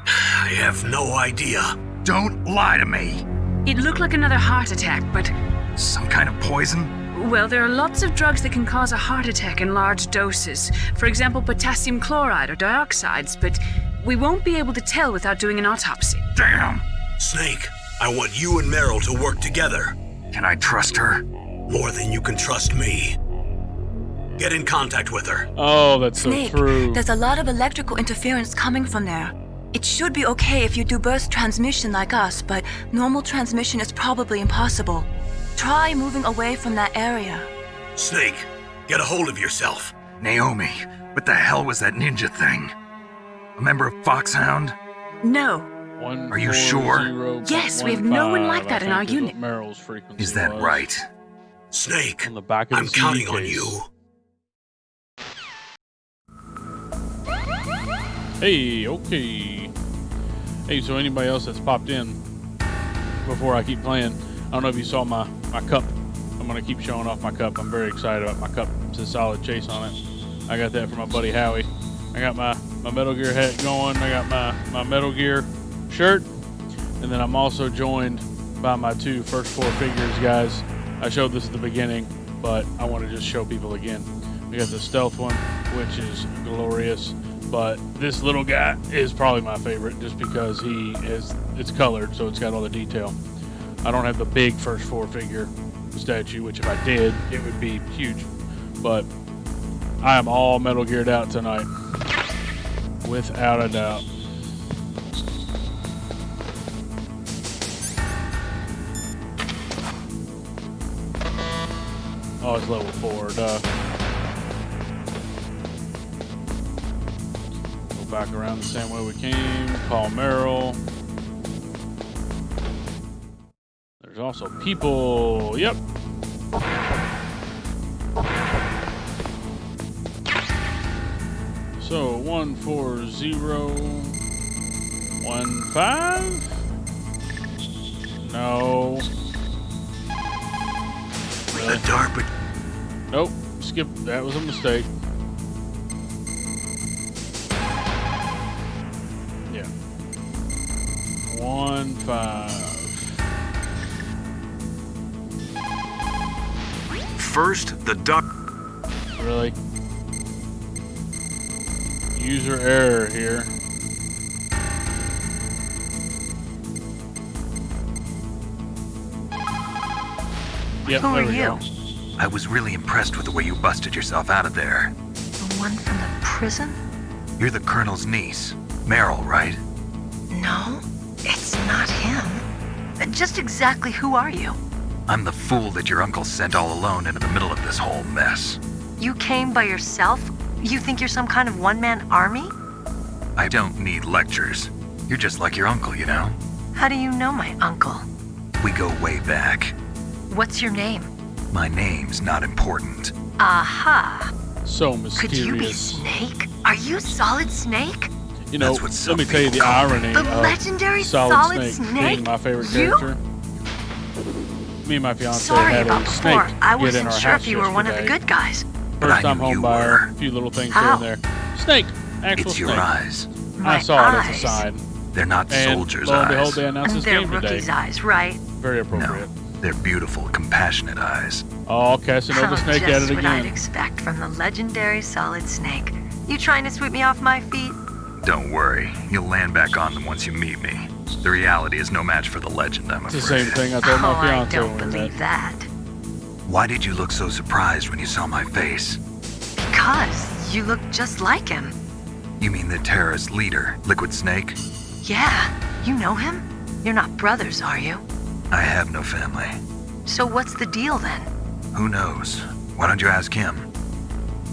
I have no idea. Don't lie to me. It looked like another heart attack, but... Some kind of poison? Well, there are lots of drugs that can cause a heart attack in large doses. For example, potassium chloride or dioxides, but we won't be able to tell without doing an autopsy. Damn! Snake, I want you and Meryl to work together. Can I trust her? More than you can trust me. Get in contact with her. Oh, that's Snake, so true. There's a lot of electrical interference coming from there. It should be okay if you do burst transmission like us, but normal transmission is probably impossible. Try moving away from that area. Snake, get a hold of yourself. Naomi, what the hell was that ninja thing? A member of Foxhound? No. Are you sure? Yes, we have no one like that in our unit. Meryl's frequency Is that was. right? Snake, On the back of I'm the CD counting on case. you. Hey, okay. Hey, so anybody else that's popped in before I keep playing, I don't know if you saw my cup. I'm going to keep showing off my cup. I'm very excited about my cup. It says Solid Chase on it. I got that from my buddy Howie. I got my Metal Gear hat going. I got my Metal Gear shirt. And then I'm also joined by my 2 first 4 figures, guys. I showed this at the beginning, but I want to just show people again. We got the stealth one, which is glorious. But this little guy is probably my favorite just because it's colored, so it's got all the detail. I don't have the big first 4 figure statue, which if I did, it would be huge. But I am all Metal Geared out tonight, without a doubt. Oh, it's level 4, duh. Back around the same way we came. Call Meryl. There's also people. Yep. So 14015. No. The DARPA. Nope. Skip. That was a mistake. Yeah. 15. First, the duck. Really? User error here. Yep, Who there are we you? go. I was really impressed with the way you busted yourself out of there. The one from the prison? You're the Colonel's niece, Meryl, right? No, it's not him. Just exactly who are you? I'm the fool that your uncle sent all alone into the middle of this whole mess. You came by yourself? You think you're some kind of one-man army? I don't need lectures. You're just like your uncle, you know? How do you know my uncle? We go way back. What's your name? My name's not important. Aha. So Could mysterious. you be Snake? Are you Solid Snake? You know, That's what some let me tell you the people call irony The of legendary Solid Snake? being my favorite You? character. Me and my fiance Sorry had about a before. snake I get in wasn't our sure house if you were one of the yesterday. good guys. First time knew home you buyer, were. a few little things How? here and there. Snake, actual It's snake. your eyes. I My saw it as a eyes. sign. They're not And soldiers' lo and behold, eyes. they announced this They're game today. rookie's eyes, right? Very appropriate. No, they're beautiful, compassionate eyes. Oh, Casanova Snake at Just it what I'd again. expect from the legendary Solid Snake. You trying to sweep me off my feet? Don't worry, you'll land back on them once you meet me. The reality is no match for the legend, I'm It's the afraid. same thing I told my I fiance don't when we believe met. that. Why did you look so surprised when you saw my face? Because you look just like him. You mean the terrorist leader, Liquid Snake? Yeah, you know him? You're not brothers, are you? I have no family. So what's the deal then? Who knows? Why don't you ask him?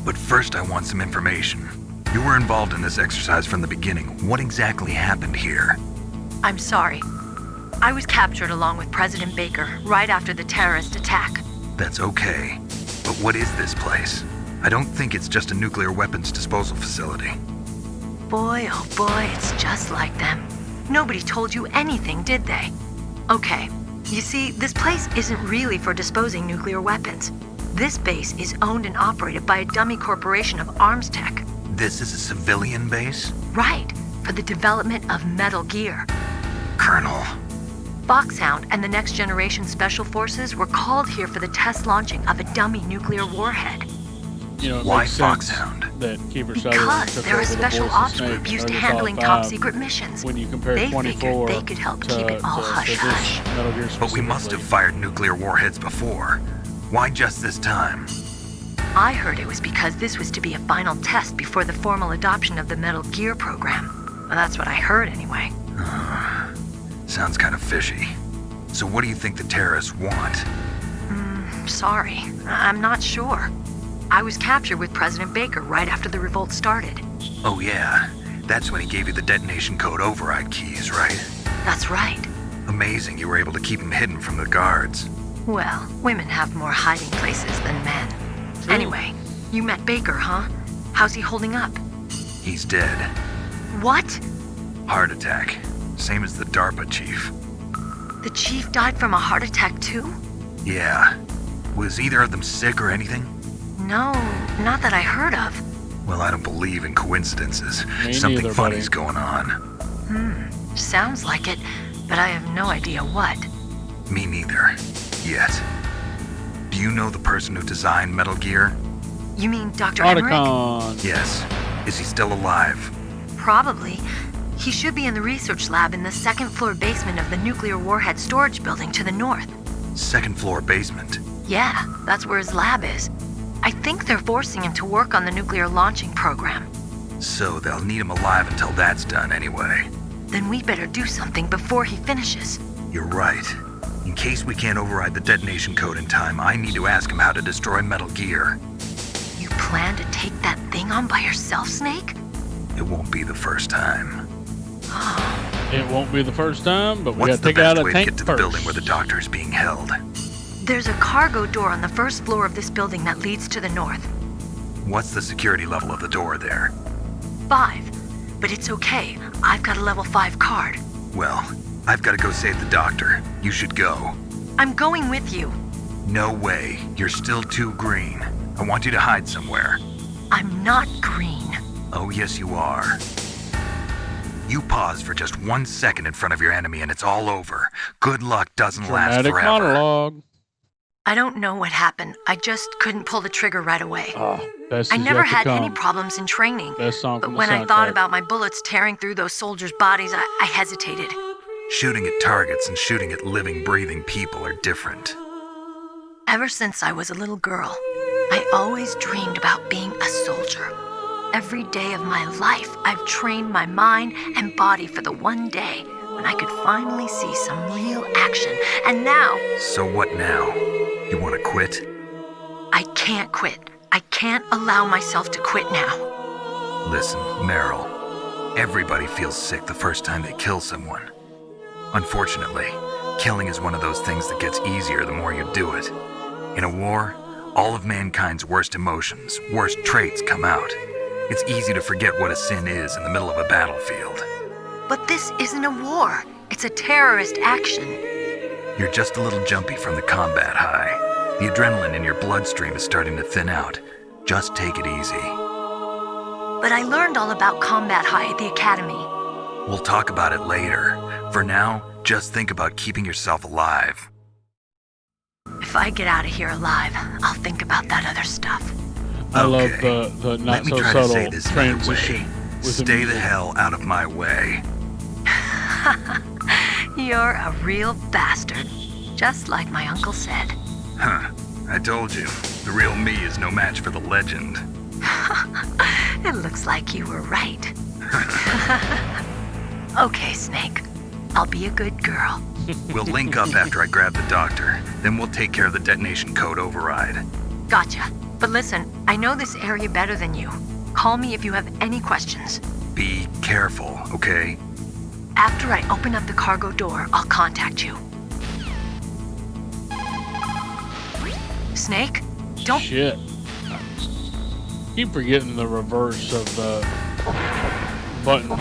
But first I want some information. You were involved in this exercise from the beginning. What exactly happened here? I'm sorry. I was captured along with President Baker right after the terrorist attack. That's okay. But what is this place? I don't think it's just a nuclear weapons disposal facility. Boy, oh boy, it's just like them. Nobody told you anything, did they? Okay, you see, this place isn't really for disposing nuclear weapons. This base is owned and operated by a dummy corporation of arms tech. This is a civilian base? Right, for the development of Metal Gear. Colonel. Foxhound and the Next Generation Special Forces were called here for the test launching of a dummy nuclear warhead. You know, it Why makes sense Foxhound? that Kiefer Sutherland Because took they're over a the special voice of ops Snake group in used to Early handling Solid top 5. secret missions. When you compare They 24 figured they could help keep it all to hush-hush. this Metal Gear But we must have specifically. fired nuclear warheads before. Why just this time? I heard it was because this was to be a final test before the formal adoption of the Metal Gear program. Well, that's what I heard anyway. Sounds kind of fishy. So what do you think the terrorists want? Sorry, I'm not sure. I was captured with President Baker right after the revolt started. Oh yeah, that's when he gave you the detonation code override keys, right? That's right. Amazing you were able to keep him hidden from the guards. Well, women have more hiding places than men. Anyway, you met Baker, huh? How's he holding up? He's dead. What? Heart attack. Same as the DARPA chief. The chief died from a heart attack too? Yeah. Was either of them sick or anything? No, not that I heard of. Well, I don't believe in coincidences. Me Something neither, funny's buddy. going on. Sounds like it, but I have no idea what. Me neither. Yet. Do you know the person who designed Metal Gear? You mean Dr. Emmerich? Otacon. Yes. Is he still alive? Probably. He should be in the research lab in the second floor basement of the nuclear warhead storage building to the north. Second floor basement. Yeah, that's where his lab is. I think they're forcing him to work on the nuclear launching program. So they'll need him alive until that's done anyway. Then we better do something before he finishes. You're right. In case we can't override the detonation code in time, I need to ask him how to destroy Metal Gear. You plan to take that thing on by yourself, Snake? It won't be the first time. It won't be the first time, but we What's got to the take out best a way to tank get to the first. building where the doctor is being held? There's a cargo door on the first floor of this building that leads to the north. What's the security level of the door there? 5. But it's okay. I've got a level 5 card. Well, I've got to go save the doctor. You should go. I'm going with you. No way. You're still too green. I want you to hide somewhere. I'm not green. Oh, yes, you are. You pause for just 1 second in front of your enemy and it's all over. Good luck doesn't last Dramatic forever. monologue. I don't know what happened. I just couldn't pull the trigger right away. Best I is never yet to had come. any problems in training. Best song But from the when I thought soundtrack. about my bullets tearing through those soldiers' bodies, I hesitated. Shooting at targets and shooting at living, breathing people are different. Ever since I was a little girl, I always dreamed about being a soldier. Every day of my life, I've trained my mind and body for the one day when I could finally see some real action. And now, So what now? You want to quit? I can't quit. I can't allow myself to quit now. Listen, Meryl. Everybody feels sick the first time they kill someone. Unfortunately, killing is one of those things that gets easier the more you do it. In a war, all of mankind's worst emotions, worst traits come out. It's easy to forget what a sin is in the middle of a battlefield. But this isn't a war. It's a terrorist action. You're just a little jumpy from the combat high. The adrenaline in your bloodstream is starting to thin out. Just take it easy. But I learned all about combat high at the academy. We'll talk about it later. For now, just think about keeping yourself alive. If I get out of here alive, I'll think about that other stuff. I love the not so subtle transition. Stay the hell out of my way. You're a real bastard, just like my uncle said. Huh. I told you, the real me is no match for the legend. It looks like you were right. Okay, Snake. I'll be a good girl. We'll link up after I grab the doctor. Then we'll take care of the detonation code override. Gotcha. But listen, I know this area better than you. Call me if you have any questions. Be careful, okay? After I open up the cargo door, I'll contact you. Snake? Don't... Shit. Keep forgetting the reverse of the buttons.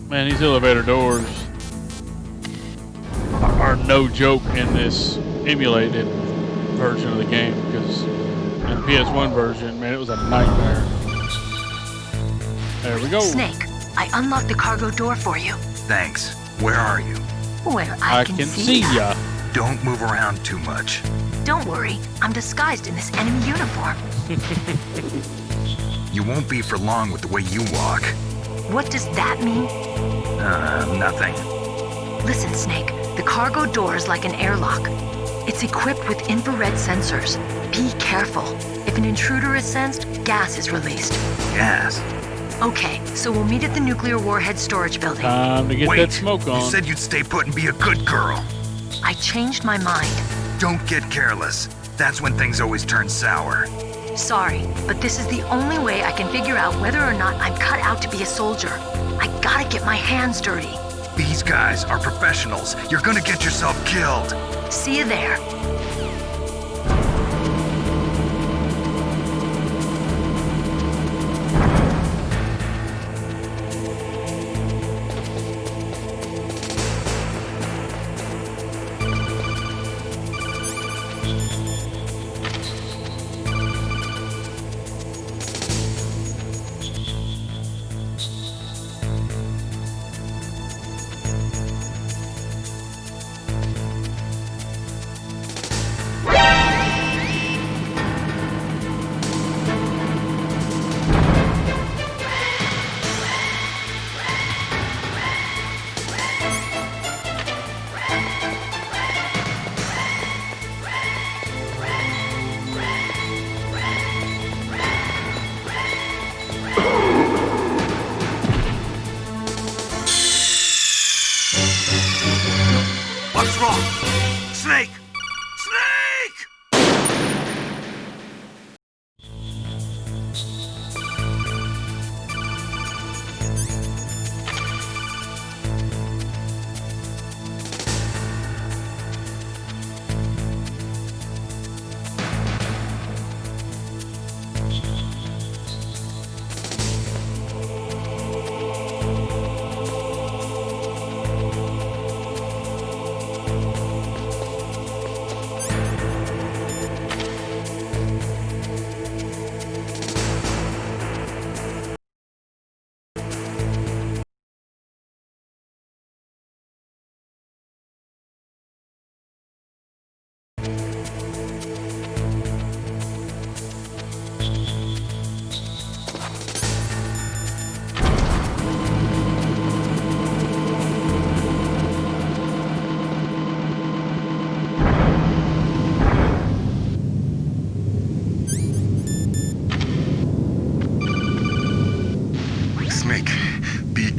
Man, these elevator doors are no joke in this emulated version of the game, because in the PS1 version, man, it was a nightmare. There we go. Snake, I unlocked the cargo door for you. Thanks. Where are you? Where I can see ya. Don't move around too much. Don't worry, I'm disguised in this enemy uniform. You won't be for long with the way you walk. What does that mean? Nothing. Listen, Snake, the cargo door is like an airlock. It's equipped with infrared sensors. Be careful. If an intruder is sensed, gas is released. Gas? Okay, so we'll meet at the nuclear warhead storage building. Time to get Wait, that smoke on. You said you'd stay put and be a good girl. I changed my mind. Don't get careless. That's when things always turn sour. Sorry, but this is the only way I can figure out whether or not I'm cut out to be a soldier. I gotta get my hands dirty. These guys are professionals. You're gonna get yourself killed. See you there.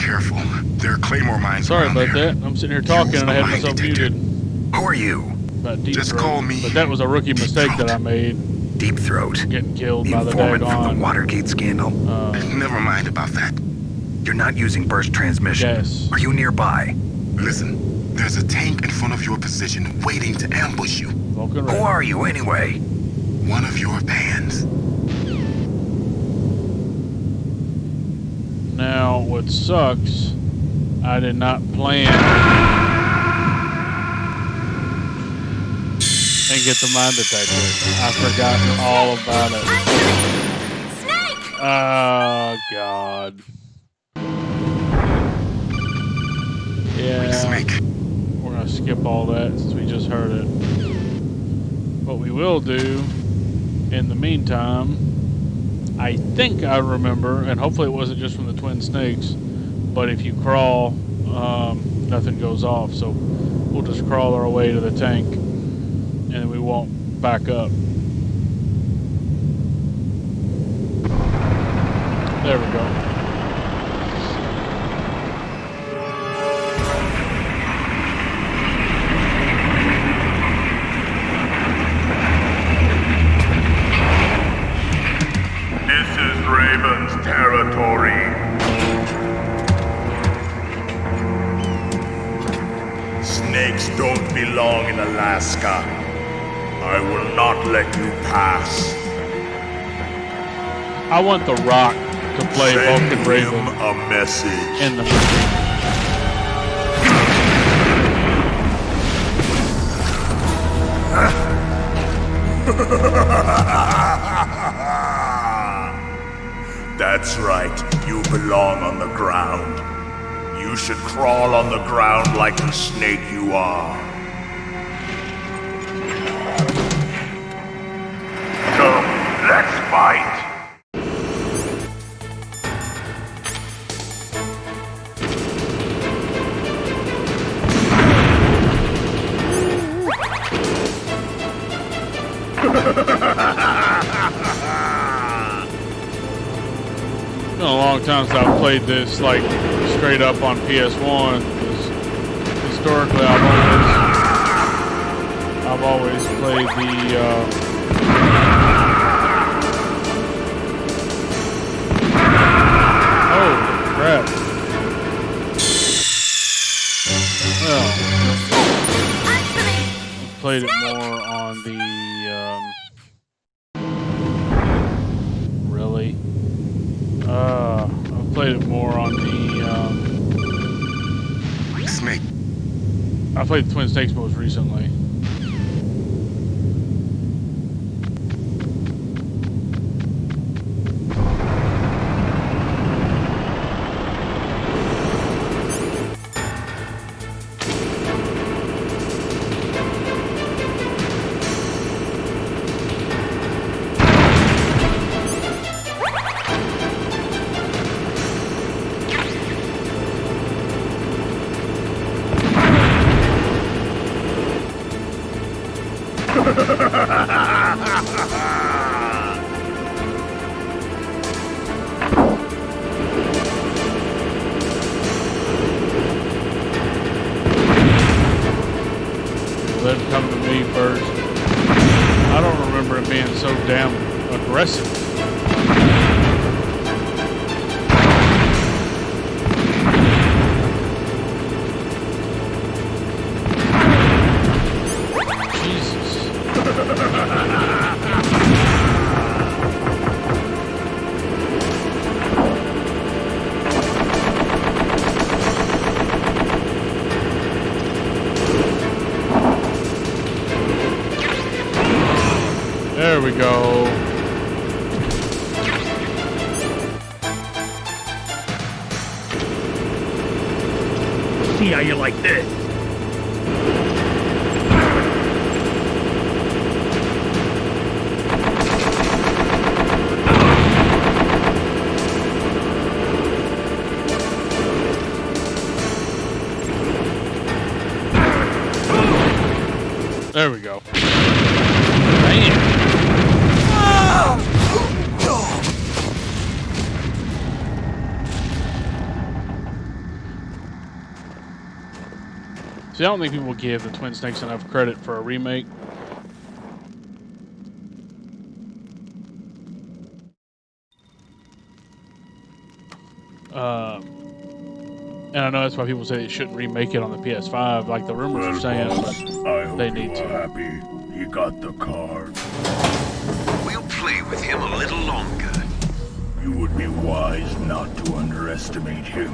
careful. There are claymore mines Sorry around about there. that. I'm sitting here talking and I had myself muted. Who are you? Just call me. But that was a rookie mistake that I made. Deep Throat. Getting killed by the informant from the daggone Watergate scandal. Never mind about that. You're not using burst transmission. Yes. Are you nearby? Listen, there's a tank in front of your position waiting to ambush you. Who are you anyway? One of your bands. Now, what sucks, I did not plan and get the mine detector. I forgot all about it. Snake! Oh, God. Yeah. Snake. We're going to skip all that since we just heard it. What we will do in the meantime, I think I remember, and hopefully it wasn't just from the Twin Snakes, but if you crawl, nothing goes off. So we'll just crawl our way to the tank, and then we won't back up. There we go. Raven's territory. Snakes don't belong in Alaska. I will not let you pass. I want The Rock to play Vulcan Raven a message in the movie. That's right, you belong on the ground. You should crawl on the ground like the snake you are. Come, let's fight! It's been a long time since I've played this like straight up on PS1. Historically, I've always played the oh crap! Well, I've played it more on the really. I've played it more on the Snake. I played the Twin Snakes most recently. Let him come to me first. I don't remember it being so damn aggressive. There we go. See how you like this. There we go. Man. See, I don't think people give the Twin Snakes enough credit for a remake. And I know that's why people say they shouldn't remake it on the PS5, like the rumors are saying, but they need to. Happy he got the card. We'll play with him a little longer. You would be wise not to underestimate him.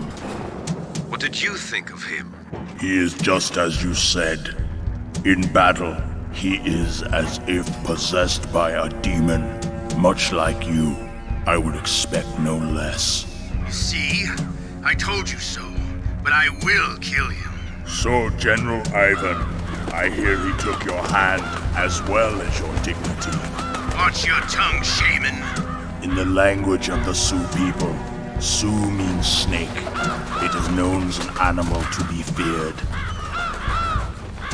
What did you think of him? He is just as you said. In battle, he is as if possessed by a demon. Much like you, I would expect no less. See? I told you so. But I will kill him. So, General Ivan, I hear he took your hand as well as your dignity. Watch your tongue, shaman. In the language of the Sioux people, Sioux means snake. It is known as an animal to be feared.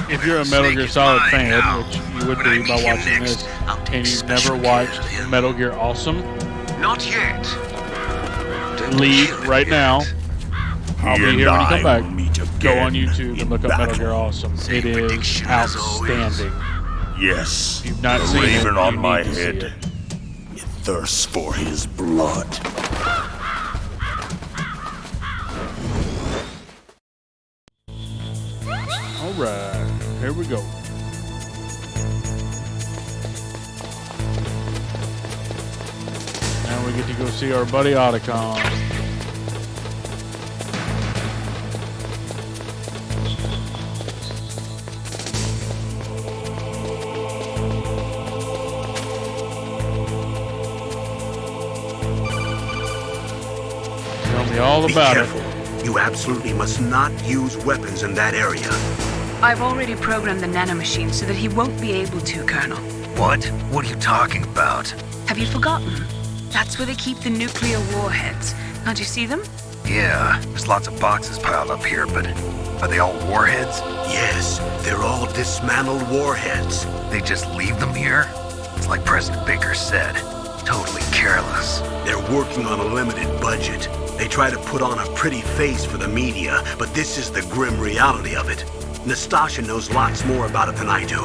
If you're a Metal Gear Solid fan, which you would be by watching this, and you've never watched Metal Gear Awesome, not yet. Leave right now. I'll be here when you come back. Go on YouTube and look up Metal Gear Awesome. It is outstanding. Yes, if you've not the seen raven it, on you my need to see head. It thirsts for his blood. Alright, here we go. Now we get to go see our buddy Otacon. All about it. Be careful. You absolutely must not use weapons in that area. I've already programmed the nanomachine so that he won't be able to, Colonel. What? What are you talking about? Have you forgotten? That's where they keep the nuclear warheads. Can't you see them? Yeah, there's lots of boxes piled up here, but are they all warheads? Yes, they're all dismantled warheads. They just leave them here? It's like President Baker said. Totally careless. They're working on a limited budget. They try to put on a pretty face for the media, but this is the grim reality of it. Nastasha knows lots more about it than I do.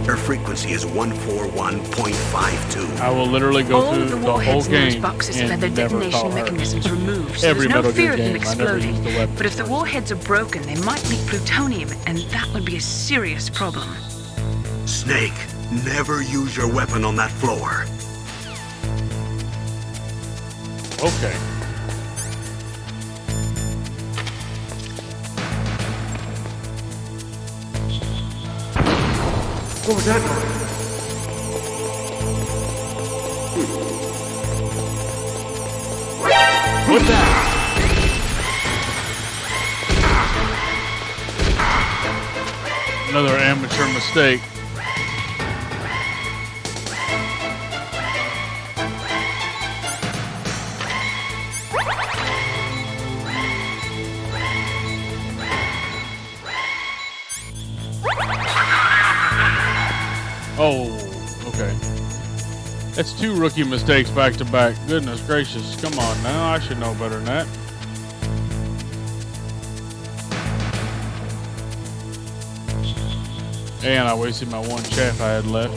Her frequency is 141.52. I will literally go through the whole warheads in those game boxes and have had their never detonation call her. mechanisms removed, so Every there's no Metal fear Gear of them game, I never exploding. used the weapon. But if the warheads are broken, they might leak plutonium, and that would be a serious problem. Snake, never use your weapon on that floor. Okay. What was that noise? What's that? Another amateur mistake. Oh, okay. That's two rookie mistakes back to back. Goodness gracious. Come on now. I should know better than that. And I wasted my one chaff I had left.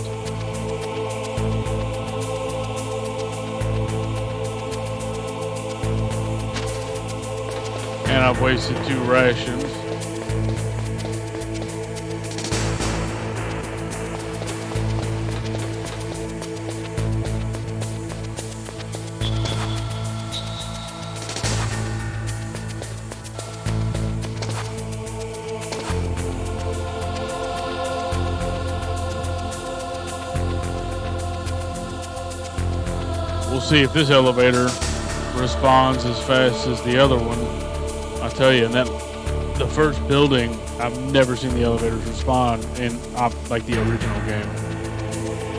And I've wasted 2 rations. We'll see if this elevator responds as fast as the other one. I'll tell you, and that the first building, I've never seen the elevators respond in like the original game.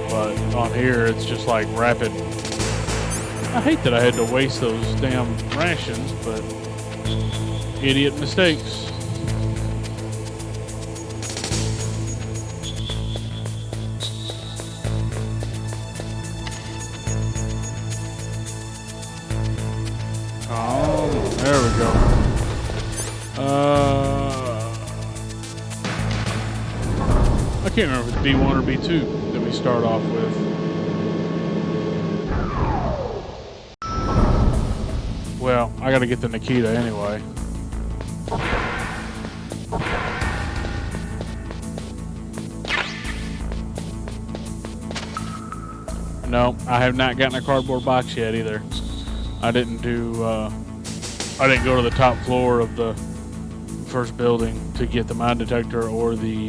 But on here, it's just like rapid. I hate that I had to waste those damn rations, but idiot mistakes. There we go. can't remember if it's B1 or B2 that we start off with. Well, I gotta get the Nikita anyway. No, I have not gotten a cardboard box yet either. I didn't go to the top floor of the first building to get the mine detector or the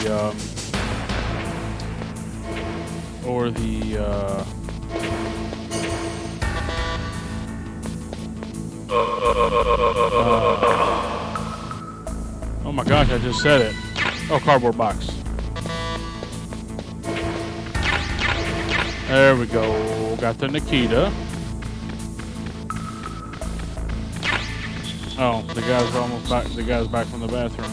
oh my gosh, I just said it. Oh, cardboard box. There we go. Got the Nikita. Oh, the guy's almost back. The guy's back from the bathroom.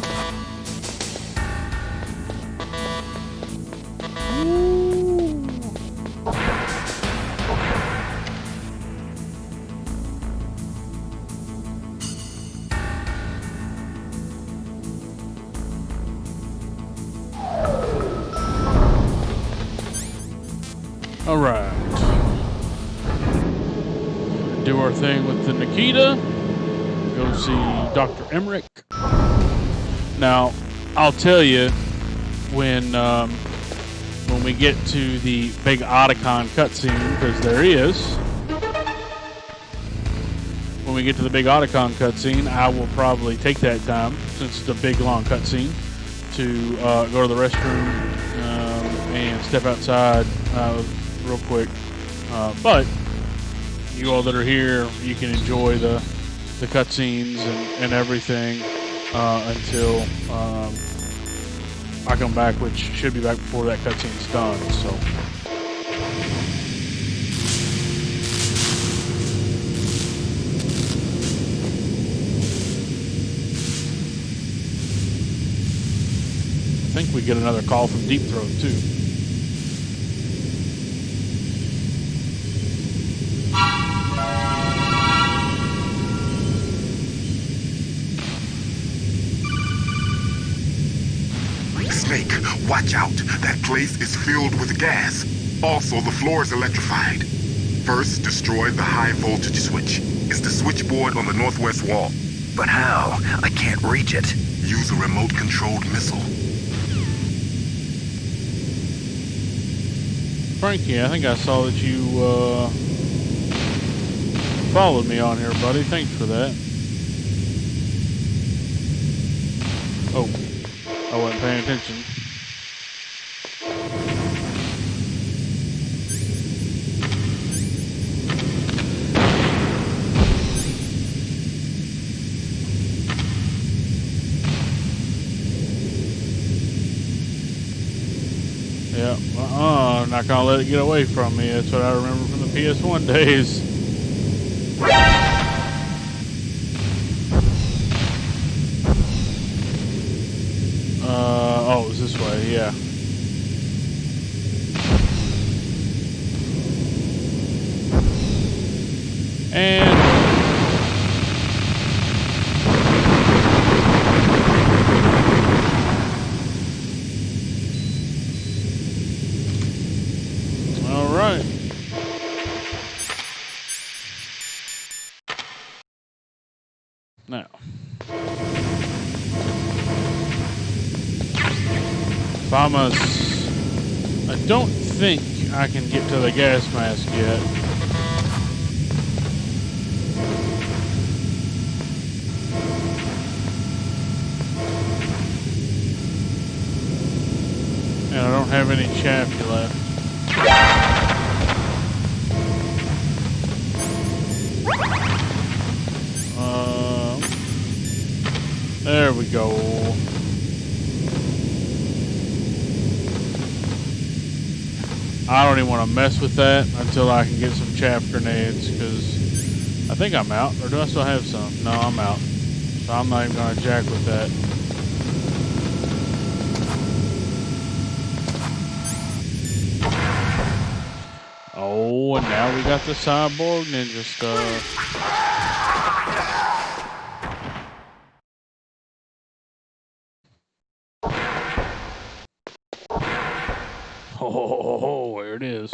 All right. Do our thing with the Nikita. Go see Dr. Emmerich. Now, I'll tell you when we get to the big Otacon cutscene, because there is. When we get to the big Otacon cutscene, I will probably take that time, since it's a big long cutscene, to go to the restroom and step outside real quick. But you all that are here, you can enjoy the cutscenes and everything until I come back, which should be back before that cutscene's done. So. I think we get another call from Deep Throat too. Snake, watch out. That place is filled with gas. Also, the floor is electrified. First, destroy the high voltage switch. It's the switchboard on the northwest wall. But how? I can't reach it. Use a remote-controlled missile. Frankie, I think I saw that you followed me on here, buddy. Thanks for that. Oh, I wasn't paying attention. Yeah, I'm not gonna let it get away from me. That's what I remember from the PS1 days. Oh, it was this way, yeah. And all right. Now, I don't think I can get to the gas mask yet. And I don't have any chaff left. There we go. I don't even want to mess with that until I can get some chaff grenades, because I think I'm out. Or do I still have some? No, I'm out. So I'm not even going to jack with that. Oh, and now we got the cyborg ninja stuff. Oh, there it is.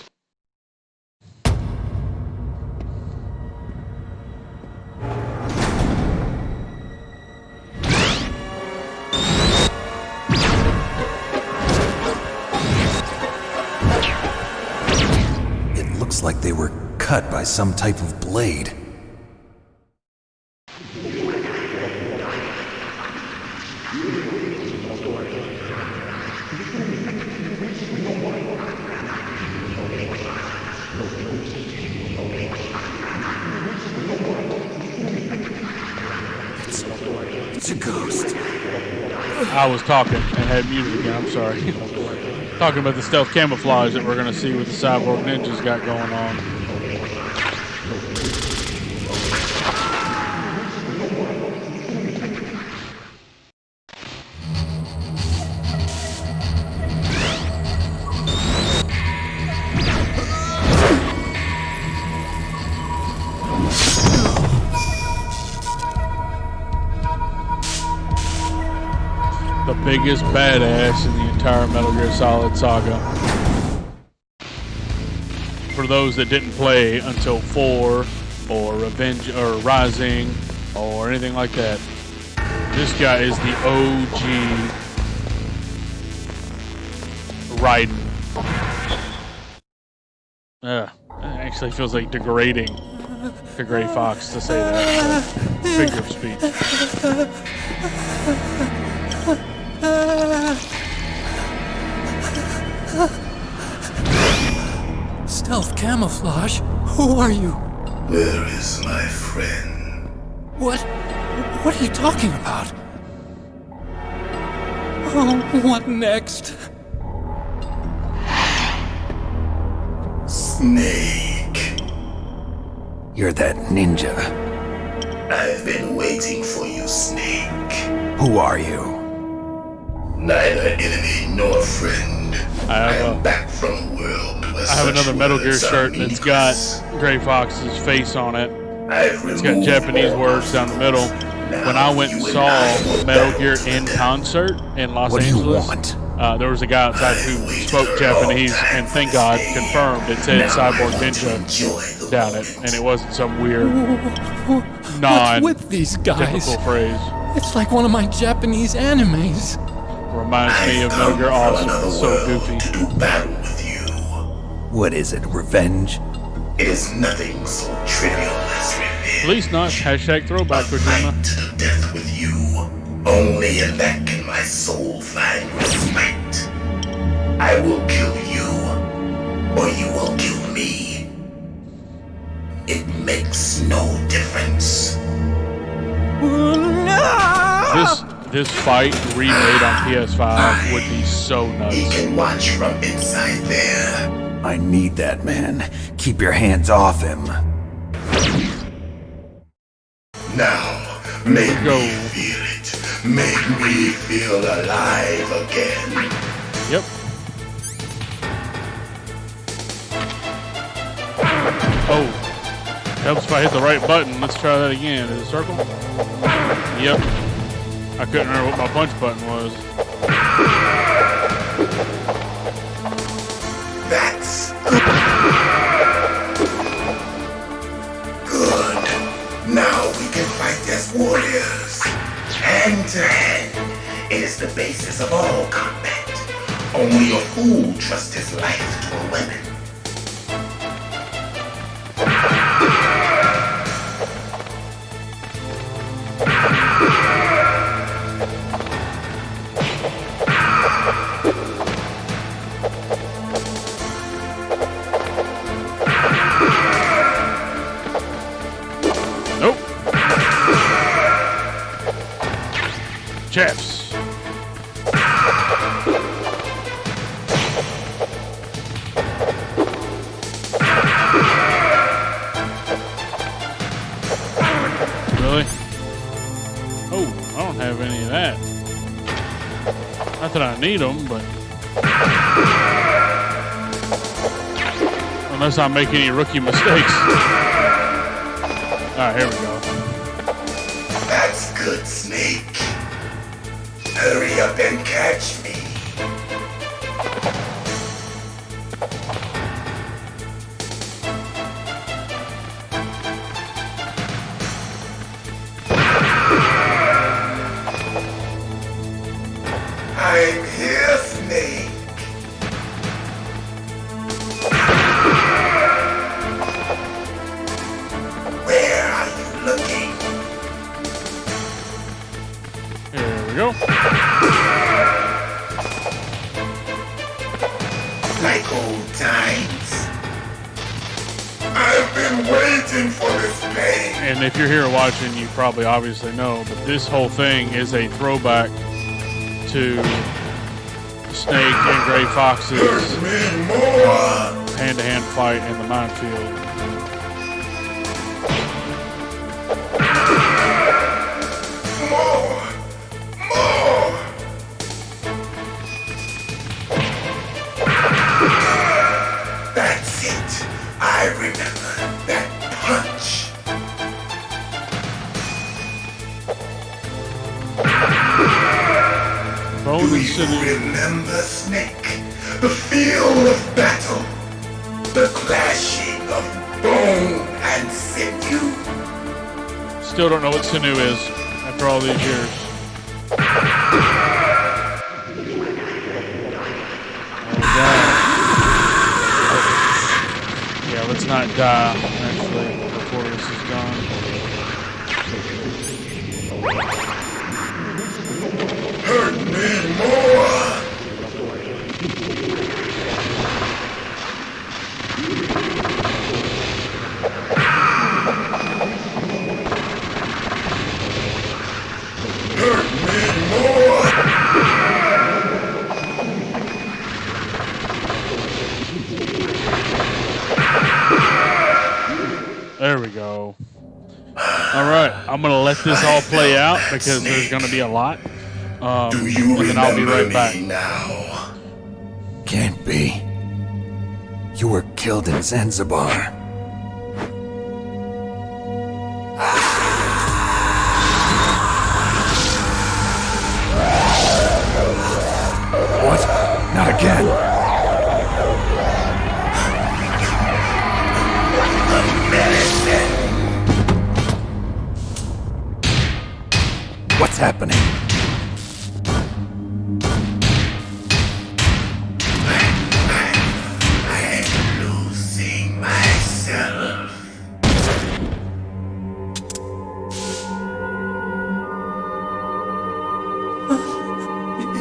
It looks like they were cut by some type of blade. It's a ghost. I was talking and had muted again. I'm sorry. Talking about the stealth camouflage that we're going to see with the cyborg ninjas got going on. The biggest badass in the entire Metal Gear Solid saga. For those that didn't play until 4 or Revenge or Rising or anything like that, this guy is the OG Raiden. It actually feels like degrading to Gray Fox to say that. Figure of speech. Stealth camouflage? Who are you? Where is my friend? What are you talking about? Oh, what next? Snake. You're that ninja. I've been waiting for you, Snake. Who are you? Neither enemy nor friend. I am back from a world where I have another Metal Gear shirt that's got Gray Fox's face on it. It's got Japanese words down the middle. When I went and saw Metal Gear in concert in Los Angeles, there was a guy outside who spoke Japanese, and thank God, confirmed it said Cyborg Ninja down it, and it wasn't some weird What's with these guys? typical phrase. It's like one of my Japanese animes. Reminds me of Metal Gear Awesome. It's so goofy. To do battle with you. What is it, revenge? It is nothing so trivial as revenge. At least not hashtag throwback, Kojima. To the death with you. Only in that can my soul find respite. I will kill you, or you will kill me. It makes no difference. This fight remade on PS5 would be so nuts. You can watch from inside there. I need that man. Keep your hands off him. Now, make me feel it. Make me feel alive again. Yep. Oh. Helps if I hit the right button. Let's try that again. Is it circle? Yep. I couldn't remember what my punch button was. That's good. Now we can fight as warriors. Hand to hand. It is the basis of all combat. Only a fool trusts his life to a weapon. Chaps. Really? Oh, I don't have any of that. Not that I need them, but unless I make any rookie mistakes. All right, here we go. That's good, Snake. Hurry up and catch me. Like old times. I've been waiting for this day. And if you're here watching, you probably obviously know, but this whole thing is a throwback to Snake and Gray Fox's hand-to-hand fight in the minefield. That's it. I remember that punch. Bone and sinew. Remember, Snake? The feel of battle. The clashing of bone and sinew. Still don't know what sinew is after all these years. Yeah, let's not die, actually, before this is done. Hurt me more! Hurt me more! There we go. All right, I'm going to let this all play out because there's going to be a lot. And then I'll be right back. Now? Can't be. You were killed in Zanzibar. What? Not again. What's happening? I'm losing myself.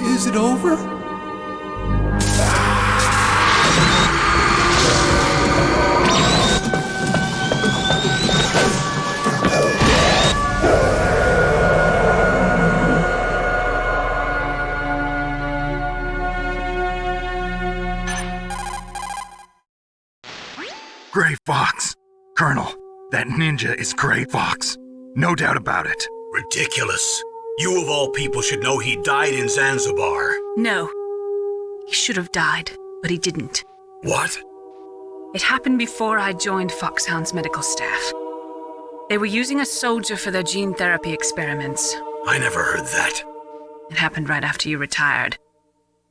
Is it over? Gray Fox. Colonel, that ninja is Gray Fox. No doubt about it. Ridiculous. You of all people should know he died in Zanzibar. No. He should have died, but he didn't. What? It happened before I joined Foxhound's medical staff. They were using a soldier for their gene therapy experiments. I never heard that. It happened right after you retired.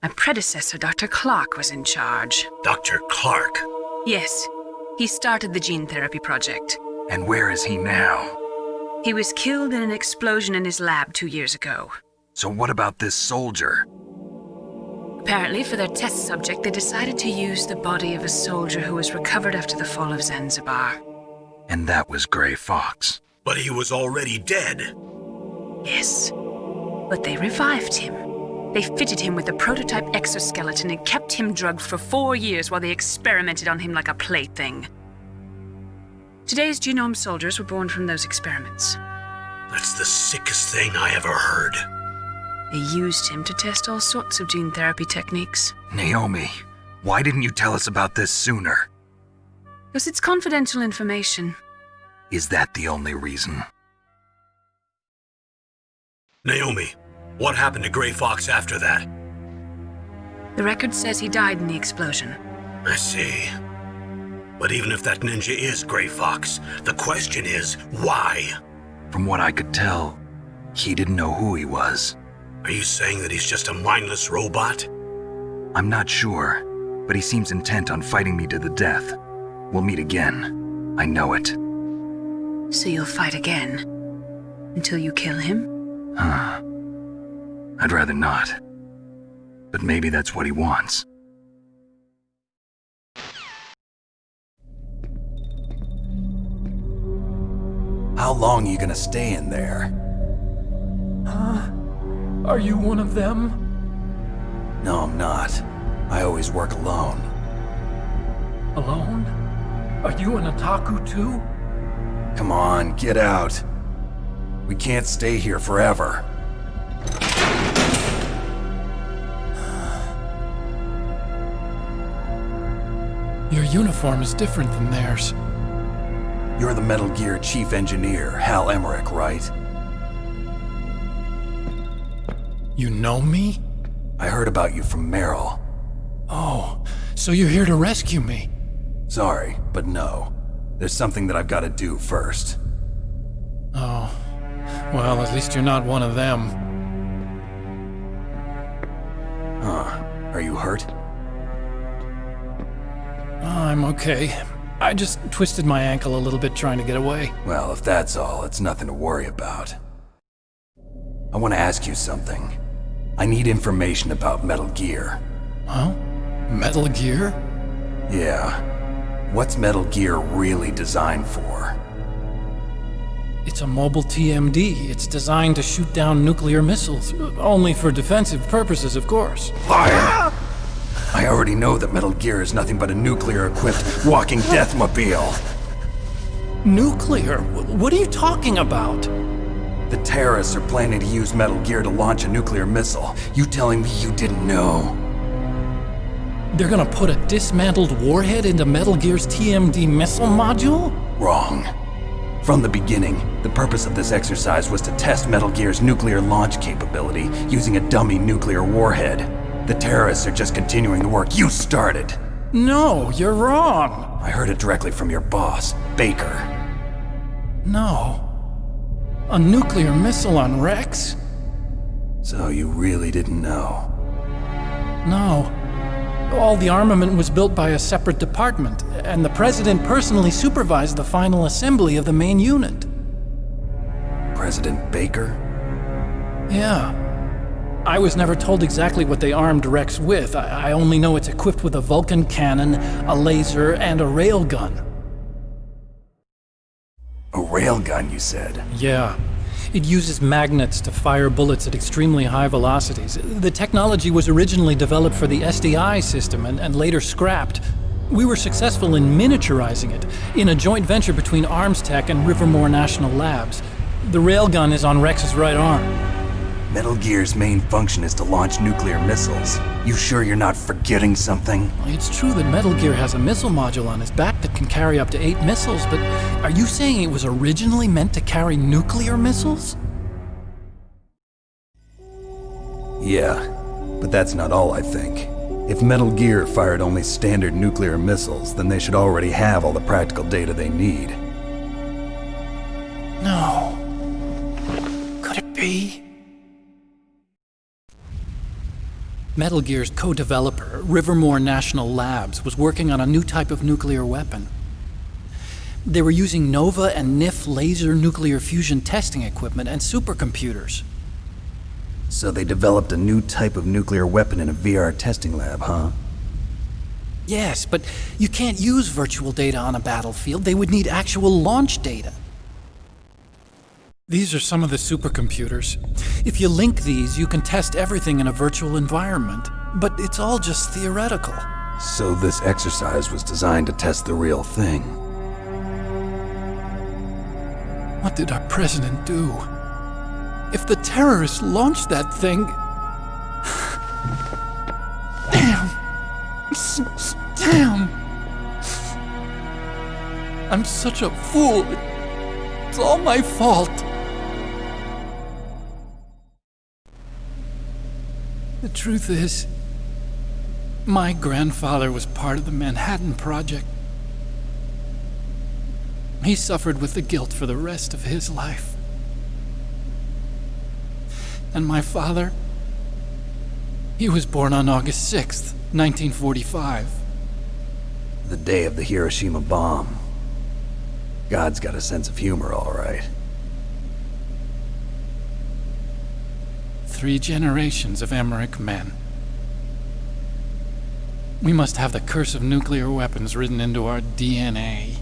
My predecessor, Dr. Clark, was in charge. Dr. Clark? Yes. He started the gene therapy project. And where is he now? He was killed in an explosion in his lab 2 years ago. So what about this soldier? Apparently, for their test subject, they decided to use the body of a soldier who was recovered after the fall of Zanzibar. And that was Gray Fox. But he was already dead. Yes. But they revived him. They fitted him with a prototype exoskeleton and kept him drugged for 4 years while they experimented on him like a plaything. Today's genome soldiers were born from those experiments. That's the sickest thing I ever heard. They used him to test all sorts of gene therapy techniques. Naomi, why didn't you tell us about this sooner? Because it's confidential information. Is that the only reason? Naomi, what happened to Gray Fox after that? The record says he died in the explosion. I see. But even if that ninja is Gray Fox, the question is, why? From what I could tell, he didn't know who he was. Are you saying that he's just a mindless robot? I'm not sure, but he seems intent on fighting me to the death. We'll meet again. I know it. So you'll fight again? Until you kill him? I'd rather not. But maybe that's what he wants. How long are you gonna stay in there? Are you one of them? No, I'm not. I always work alone. Alone? Are you an otaku too? Come on, get out. We can't stay here forever. Your uniform is different than theirs. You're the Metal Gear Chief Engineer, Hal Emmerich, right? You know me? I heard about you from Meryl. Oh, so you're here to rescue me? Sorry, but no. There's something that I've got to do first. Oh, well, at least you're not one of them. Huh. Are you hurt? I'm okay. I just twisted my ankle a little bit trying to get away. Well, if that's all, it's nothing to worry about. I want to ask you something. I need information about Metal Gear. Huh? Metal Gear? Yeah. What's Metal Gear really designed for? It's a mobile TMD. It's designed to shoot down nuclear missiles. Only for defensive purposes, of course. Fire! I already know that Metal Gear is nothing but a nuclear-equipped walking deathmobile. Nuclear? What are you talking about? The terrorists are planning to use Metal Gear to launch a nuclear missile. You telling me you didn't know? They're gonna put a dismantled warhead into Metal Gear's TMD missile module? Wrong. From the beginning, the purpose of this exercise was to test Metal Gear's nuclear launch capability using a dummy nuclear warhead. The terrorists are just continuing the work you started. No, you're wrong. I heard it directly from your boss, Baker. No. A nuclear missile on Rex? So you really didn't know? No. All the armament was built by a separate department, and the President personally supervised the final assembly of the main unit. President Baker? Yeah. I was never told exactly what they armed Rex with. I only know it's equipped with a Vulcan cannon, a laser, and a railgun. A railgun, you said? Yeah. It uses magnets to fire bullets at extremely high velocities. The technology was originally developed for the SDI system and later scrapped. We were successful in miniaturizing it in a joint venture between Arms Tech and Rivermore National Labs. The railgun is on Rex's right arm. Metal Gear's main function is to launch nuclear missiles. You sure you're not forgetting something? It's true that Metal Gear has a missile module on his back that can carry up to 8 missiles, but are you saying it was originally meant to carry nuclear missiles? Yeah, but that's not all I think. If Metal Gear fired only standard nuclear missiles, then they should already have all the practical data they need. No. Could it be? Metal Gear's co-developer, Rivermore National Labs, was working on a new type of nuclear weapon. They were using NOVA and NIF laser nuclear fusion testing equipment and supercomputers. So they developed a new type of nuclear weapon in a VR testing lab, huh? Yes, but you can't use virtual data on a battlefield. They would need actual launch data. These are some of the supercomputers. If you link these, you can test everything in a virtual environment. But it's all just theoretical. So this exercise was designed to test the real thing. What did our president do? If the terrorists launched that thing... Damn! Damn! I'm such a fool. It's all my fault. The truth is, my grandfather was part of the Manhattan Project. He suffered with the guilt for the rest of his life. And my father, he was born on August 6th, 1945. The day of the Hiroshima bomb. God's got a sense of humor, all right. 3 generations of Emmerich men. We must have the curse of nuclear weapons written into our DNA.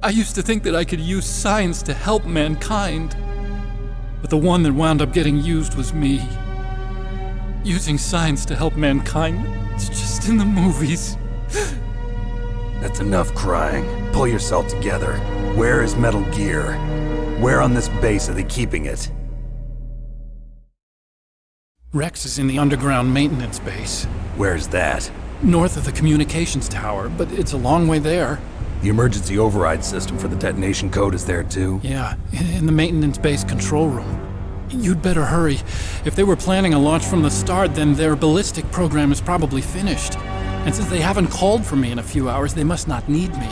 I used to think that I could use science to help mankind. But the one that wound up getting used was me. Using science to help mankind. It's just in the movies. That's enough crying. Pull yourself together. Where is Metal Gear? Where on this base are they keeping it? Rex is in the underground maintenance base. Where's that? North of the communications tower, but it's a long way there. The emergency override system for the detonation code is there too? Yeah, in the maintenance base control room. You'd better hurry. If they were planning a launch from the start, then their ballistic program is probably finished. And since they haven't called for me in a few hours, they must not need me.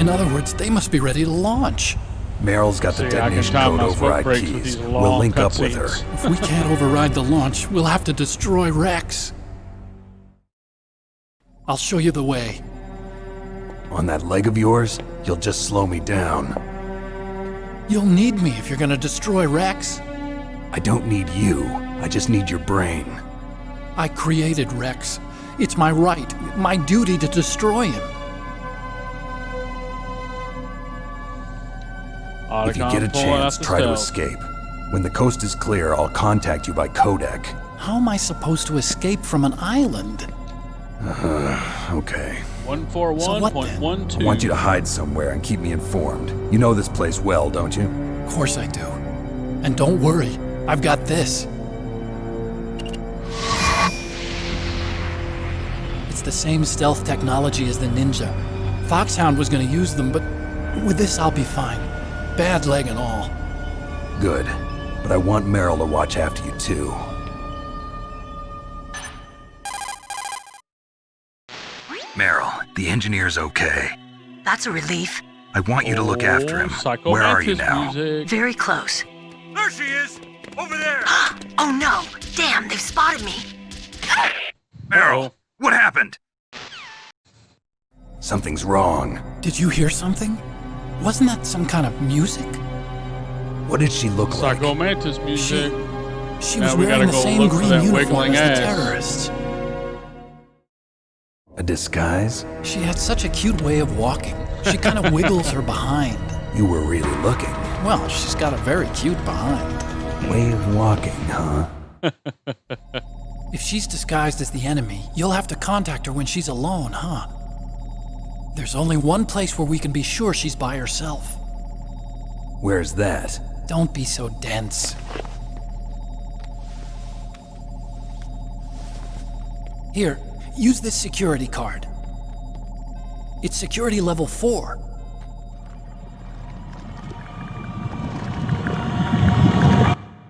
In other words, they must be ready to launch. Meryl's got the detonation code override keys. We'll link up with her. If we can't override the launch, we'll have to destroy Rex. I'll show you the way. On that leg of yours, you'll just slow me down. You'll need me if you're gonna destroy Rex. I don't need you. I just need your brain. I created Rex. It's my right, my duty to destroy him. If you get a chance, try to escape. When the coast is clear, I'll contact you by codec. How am I supposed to escape from an island? Okay. 141.12. I want you to hide somewhere and keep me informed. You know this place well, don't you? Of course I do. And don't worry, I've got this. It's the same stealth technology as the Ninja. Foxhound was going to use them, but with this I'll be fine. Bad leg and all. Good. But I want Meryl to watch after you too. Meryl, the engineer's okay. That's a relief. I want you to look after him. Where are you now? Very close. There she is! Over there! Oh no! Damn, they've spotted me! Meryl, what happened? Something's wrong. Did you hear something? Wasn't that some kind of music? What did she look like? Psycho Mantis music. She was wearing the same green uniform as the terrorists. A disguise? She had such a cute way of walking. She kind of wiggles her behind. You were really looking. Well, she's got a very cute behind. Way of walking, huh? If she's disguised as the enemy, you'll have to contact her when she's alone, huh? There's only one place where we can be sure she's by herself. Where's that? Don't be so dense. Here, use this security card. It's security level 4.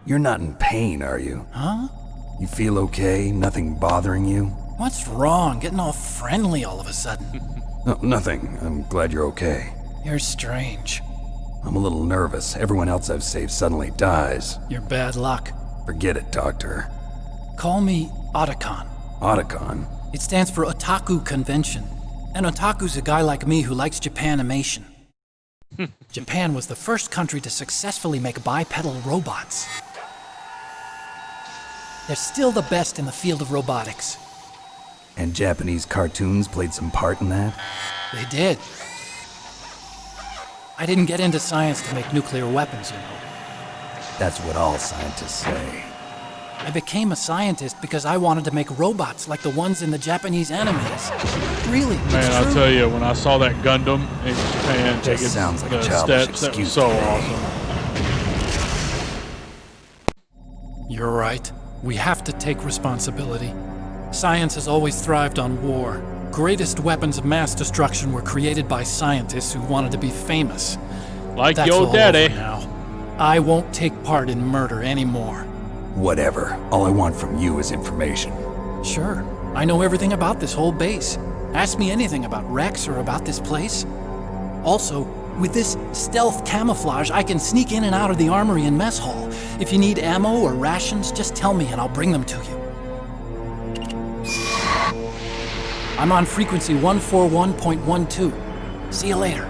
You're not in pain, are you? Huh? You feel okay? Nothing bothering you? What's wrong? Getting all friendly all of a sudden. No, nothing. I'm glad you're okay. You're strange. I'm a little nervous. Everyone else I've saved suddenly dies. You're bad luck. Forget it, Doctor. Call me Otacon. Otacon? It stands for Otaku Convention. An otaku's a guy like me who likes Japanimation. Japan was the first country to successfully make bipedal robots. They're still the best in the field of robotics. And Japanese cartoons played some part in that? They did. I didn't get into science to make nuclear weapons, you know. That's what all scientists say. I became a scientist because I wanted to make robots like the ones in the Japanese animes. Really, it's Man, true. I'll tell you, when I saw that Gundam in Japan Just taking sounds like the a childish steps, that was excuse so to me. awesome. You're right. We have to take responsibility. Science has always thrived on war. Greatest weapons of mass destruction were created by scientists who wanted to be famous. Like That's your all daddy. over now. I won't take part in murder anymore. Whatever. All I want from you is information. Sure. I know everything about this whole base. Ask me anything about Rex or about this place. Also, with this stealth camouflage, I can sneak in and out of the armory and mess hall. If you need ammo or rations, just tell me and I'll bring them to you. I'm on frequency 141.12. See you later.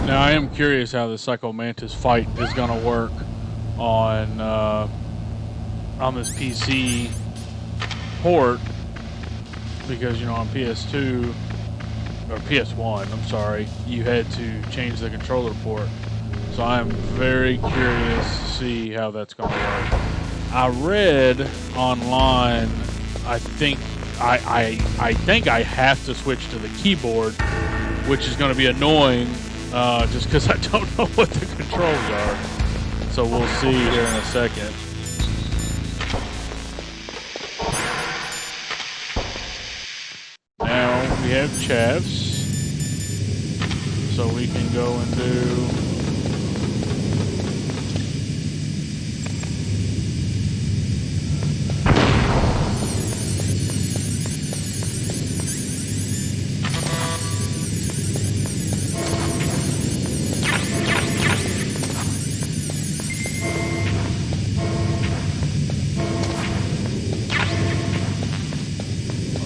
Now, I am curious how the Psycho Mantis fight is going to work on this PC port, because, you know, on PS2, or PS1, I'm sorry, you had to change the controller port. So I'm very curious to see how that's going to work. I read online, I think I have to switch to the keyboard, which is going to be annoying, just because I don't know what the controls are. So we'll see here in a second. Now we have chavs, so we can go and do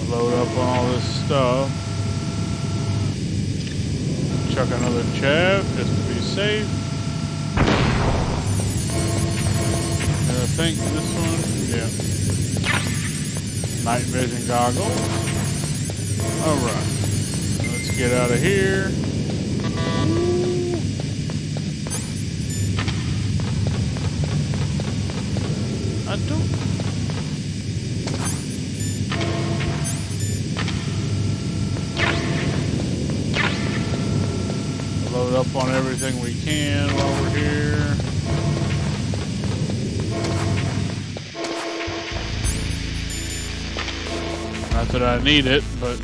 load up on all this stuff. Chuck another chav just to be safe. And I think this one, yeah. Night vision goggles. Alright. Let's get out of here. I don't. Load up on everything we can while we're here. Not that I need it, but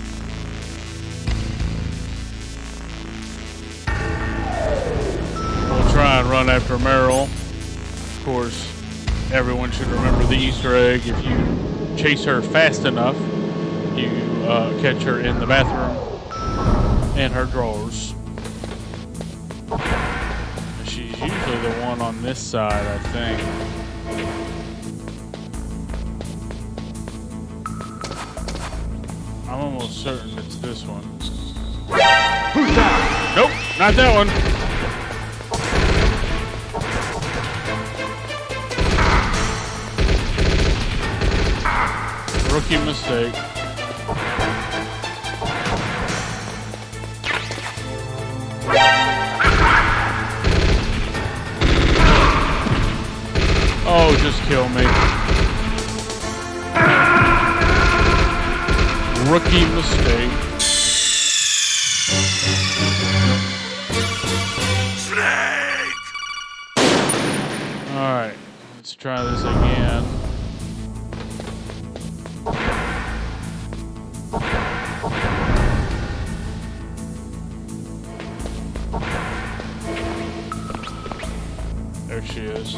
we'll try and run after Meryl. Of course, everyone should remember the Easter egg. If you chase her fast enough, you catch her in the bathroom in her drawers. She's usually the one on this side, I think. I'm almost certain it's this one. Who's that? Nope, not that one. Rookie mistake. Oh, just kill me. Rookie mistake. Snake! Alright, let's try this again. There she is.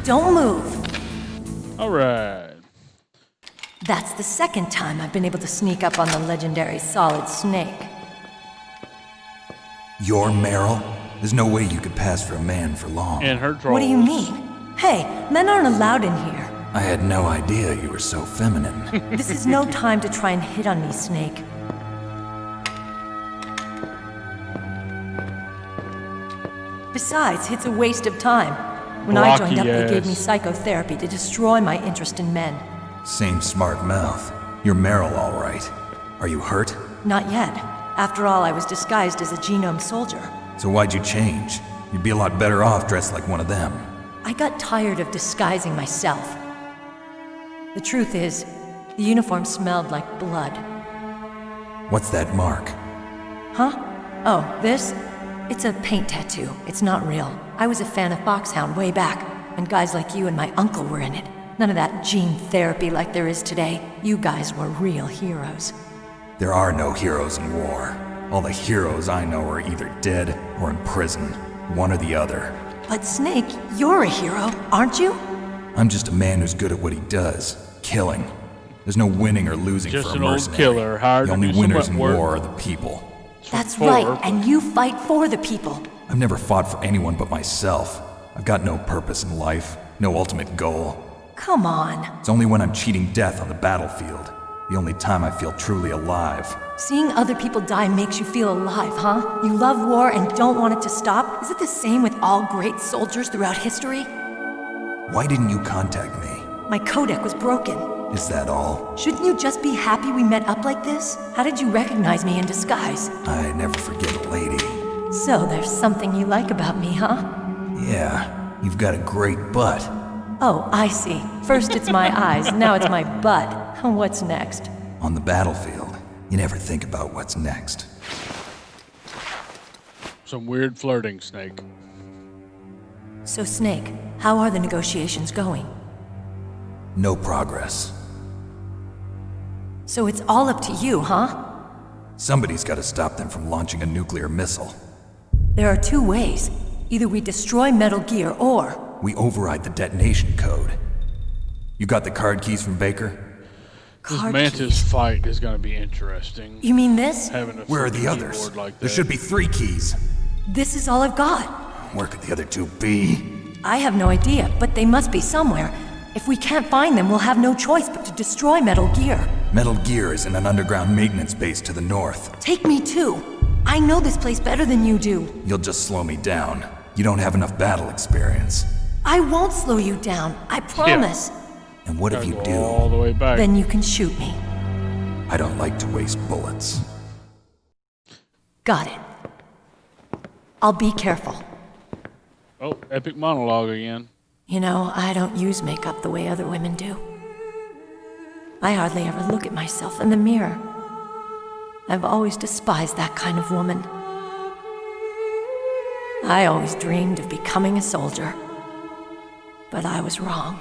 Don't move. All right. That's the second time I've been able to sneak up on the legendary Solid Snake. You're Meryl? There's no way you could pass for a man for long. In her drawers. What do you mean? Hey, men aren't allowed in here. I had no idea you were so feminine. This is no time to try and hit on me, Snake. Besides, it's a waste of time. When I joined up, they gave me psychotherapy to destroy my interest in men. Same smart mouth. You're Meryl, all right. Are you hurt? Not yet. After all, I was disguised as a genome soldier. So why'd you change? You'd be a lot better off dressed like one of them. I got tired of disguising myself. The truth is, the uniform smelled like blood. What's that mark? Huh? Oh, this? It's a paint tattoo. It's not real. I was a fan of Foxhound way back, and guys like you and my uncle were in it. None of that gene therapy like there is today. You guys were real heroes. There are no heroes in war. All the heroes I know are either dead or in prison. One or the other. But Snake, you're a hero, aren't you? I'm just a man who's good at what he does. Killing. There's no winning or losing just for a mercenary. Just an old killer, hired the only to do winners some in work. war are the people. That's right, and you fight for the people. I've never fought for anyone but myself. I've got no purpose in life, no ultimate goal. Come on. It's only when I'm cheating death on the battlefield. The only time I feel truly alive. Seeing other people die makes you feel alive, huh? You love war and don't want it to stop? Is it the same with all great soldiers throughout history? Why didn't you contact me? My codec was broken. Is that all? Shouldn't you just be happy we met up like this? How did you recognize me in disguise? I never forget a lady. So there's something you like about me, huh? Yeah, you've got a great butt. Oh, I see. First it's my eyes, now it's my butt. What's next? On the battlefield, you never think about what's next. Some weird flirting, Snake. So, Snake, how are the negotiations going? No progress. So it's all up to you, huh? Somebody's got to stop them from launching a nuclear missile. There are two ways. Either we destroy Metal Gear, or... we override the detonation code. You got the card keys from Baker? This Mantis fight is going to be interesting. You mean this? Where are the others? Like there should be 3 keys. This is all I've got. Where could the other 2 be? I have no idea, but they must be somewhere. If we can't find them, we'll have no choice but to destroy Metal Gear. Metal Gear is in an underground maintenance base to the north. Take me too. I know this place better than you do. You'll just slow me down. You don't have enough battle experience. I won't slow you down, I promise. Yeah. And what if you do? All the way back. Then you can shoot me. I don't like to waste bullets. Got it. I'll be careful. Oh, epic monologue again. You know, I don't use makeup the way other women do. I hardly ever look at myself in the mirror. I've always despised that kind of woman. I always dreamed of becoming a soldier. But I was wrong.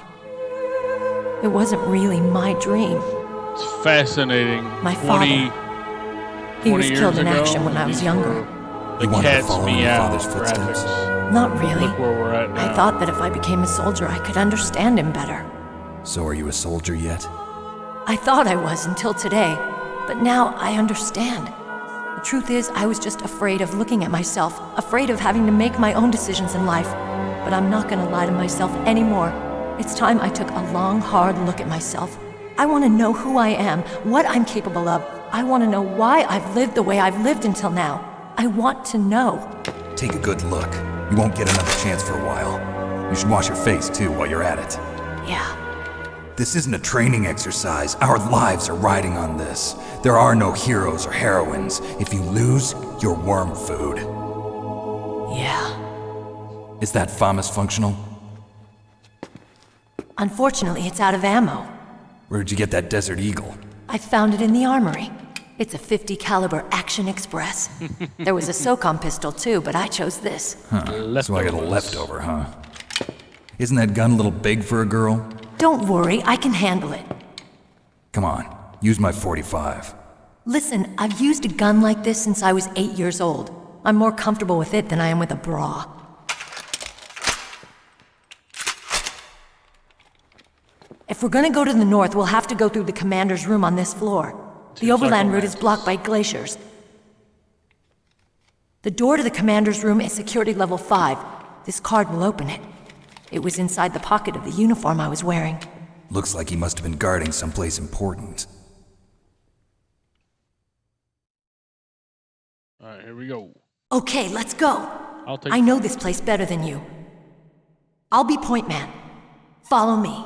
It wasn't really my dream. It's fascinating. My father. He was killed in action when I was younger. The cat's meow footsteps. Not really. Look where we're at now. I thought that if I became a soldier, I could understand him better. So are you a soldier yet? I thought I was until today, but now I understand. The truth is, I was just afraid of looking at myself, afraid of having to make my own decisions in life. But I'm not gonna lie to myself anymore. It's time I took a long, hard look at myself. I want to know who I am, what I'm capable of. I want to know why I've lived the way I've lived until now. I want to know. Take a good look. You won't get another chance for a while. You should wash your face, too, while you're at it. Yeah. This isn't a training exercise. Our lives are riding on this. There are no heroes or heroines. If you lose, you're worm food. Yeah. Is that FAMAS functional? Unfortunately, it's out of ammo. Where'd you get that Desert Eagle? I found it in the armory. It's a .50 caliber Action Express. There was a SOCOM pistol too, but I chose this. Huh. So I got a leftover, huh? Isn't that gun a little big for a girl? Don't worry, I can handle it. Come on, use my .45. Listen, I've used a gun like this since I was 8 years old. I'm more comfortable with it than I am with a bra. If we're gonna go to the north, we'll have to go through the commander's room on this floor. The overland route is blocked by glaciers. The door to the commander's room is security level 5. This card will open it. It was inside the pocket of the uniform I was wearing. Looks like he must have been guarding someplace important. Alright, here we go. Okay, let's go. I know this place better than you. I'll be point man. Follow me.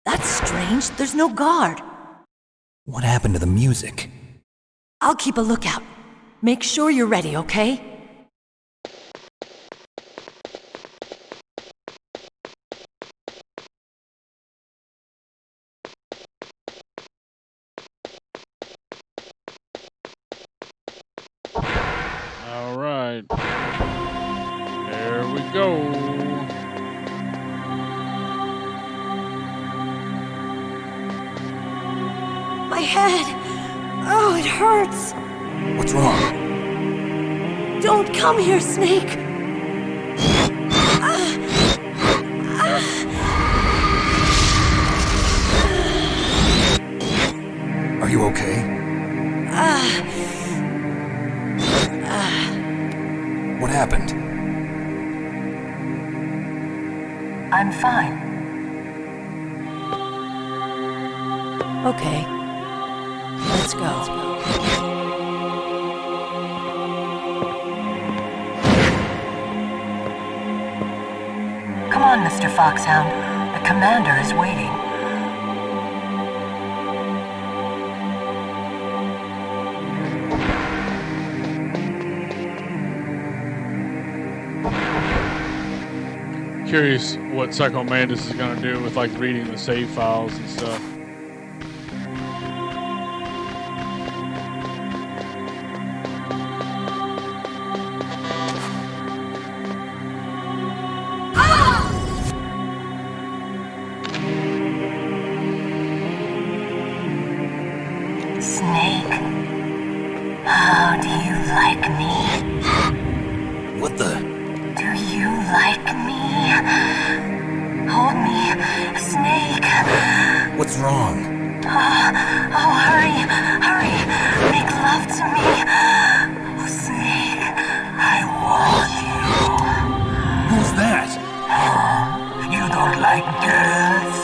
That's strange. There's no guard. What happened to the music? I'll keep a lookout. Make sure you're ready, okay? All right. There we go. My head! Oh, it hurts! What's wrong? Don't come here, Snake! Are you okay? What happened? I'm fine. Okay. Let's go. Come on, Mr. Foxhound. The commander is waiting. Curious what Psycho Mantis is going to do with like reading the save files and stuff. Snake, how do you like me? What the? Do you like me? Hold me, Snake. What's wrong? Oh, hurry, hurry. Make love to me. Oh, Snake, I want you. Who's that? You don't like girls?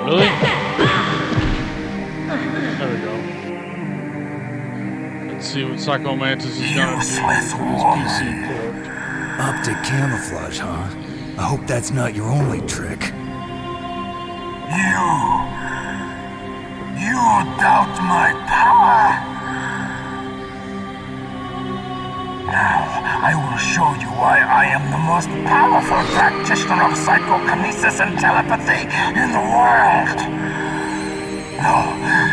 Really? There we go. Let's see what Psycho Mantis is going to do for his PC port. Optic camouflage, huh? I hope that's not your only trick. You doubt my power? Now, I will show you why I am the most powerful practitioner of psychokinesis and telepathy in the world. No,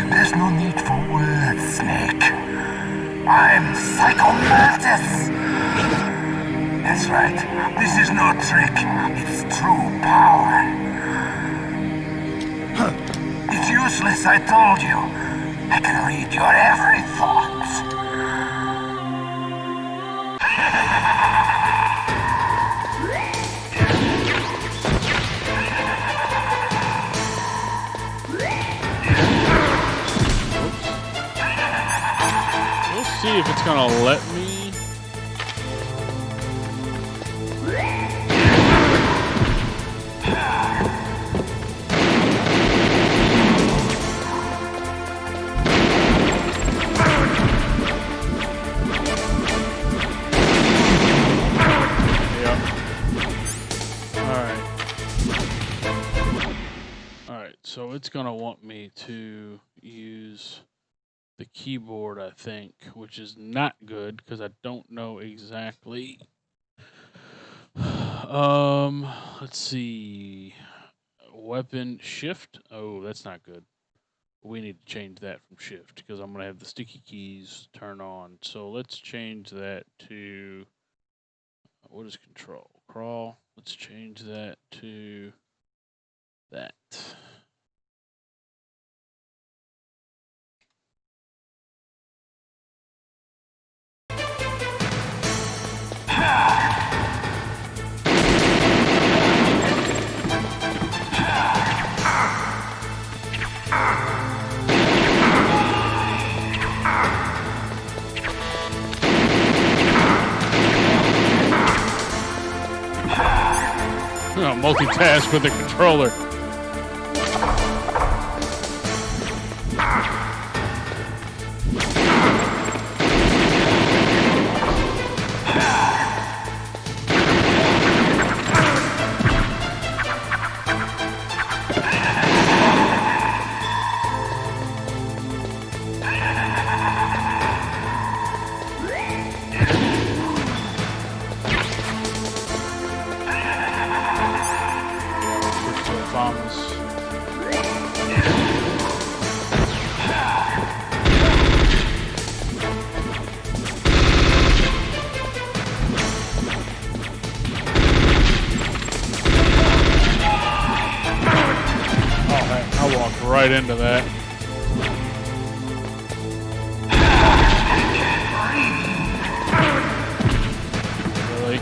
there's no need for words, Snake. I'm Psycho Mantis. That's right. This is no trick. It's true power. It's useless, I told you. I can read your every thought. We'll see if it's going to let me. So it's going to want me to use the keyboard, I think, which is not good because I don't know exactly. Let's see. Weapon shift. Oh, that's not good. We need to change that from shift because I'm going to have the sticky keys turn on. So let's change that to, what is control? Crawl. Let's change that to that. Multitask with the controller. Right into that. Really?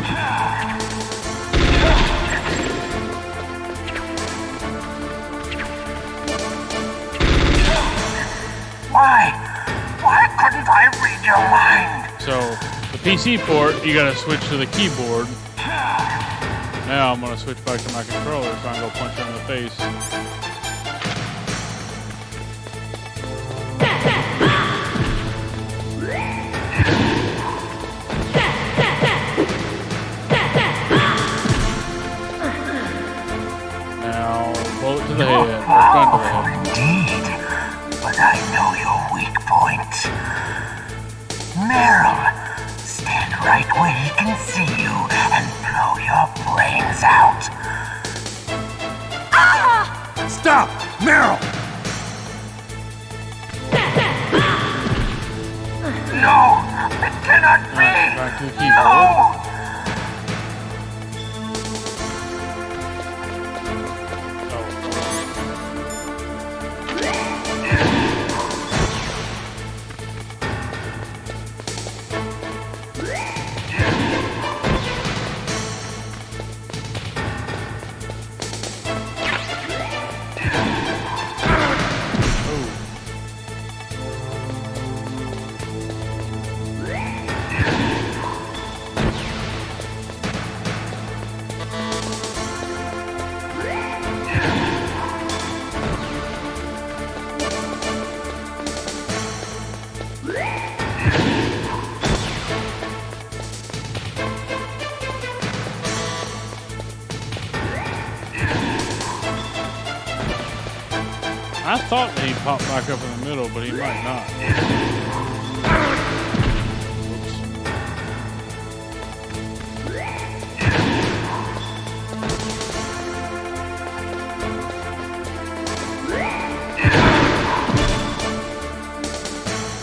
Why PC port, you gotta switch to the keyboard. Now I'm gonna switch back to my controller so I can go punch her in the face. Now, bullet to the head, or gun to the head. Indeed, but I know your weak point. Meryl, stand right where he can see you and blow your brains out. Ah! Stop! Meryl! No! It cannot be! Back to the keyboard. No! I thought he'd pop back up in the middle, but he might not.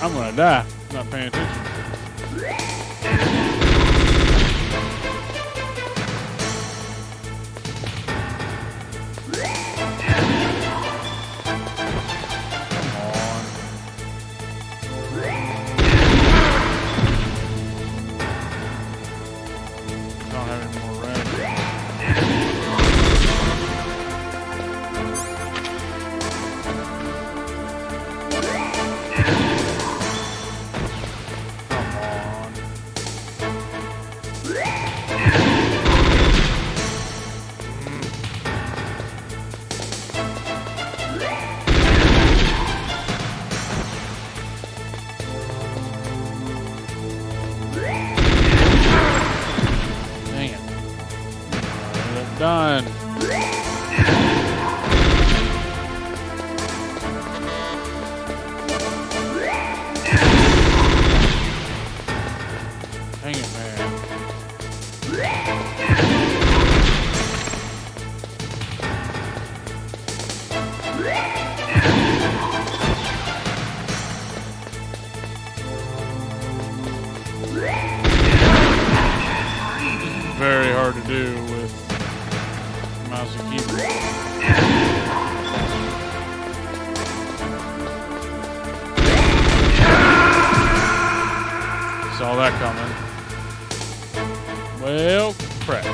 I'm gonna die, not paying attention. Done. Dang it, man. Very hard to do with mouse and keyboard. Saw that coming. Well, crap.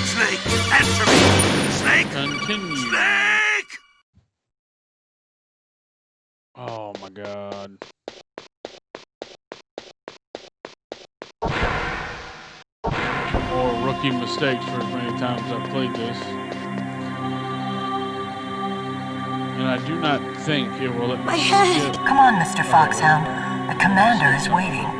Snake, answer me! Snake! Continue. Snake! Oh my god. Or rookie mistakes for as many times I've played this. And I do not think it will let me My head! skip. Come on, Mr. Foxhound. The commander is waiting.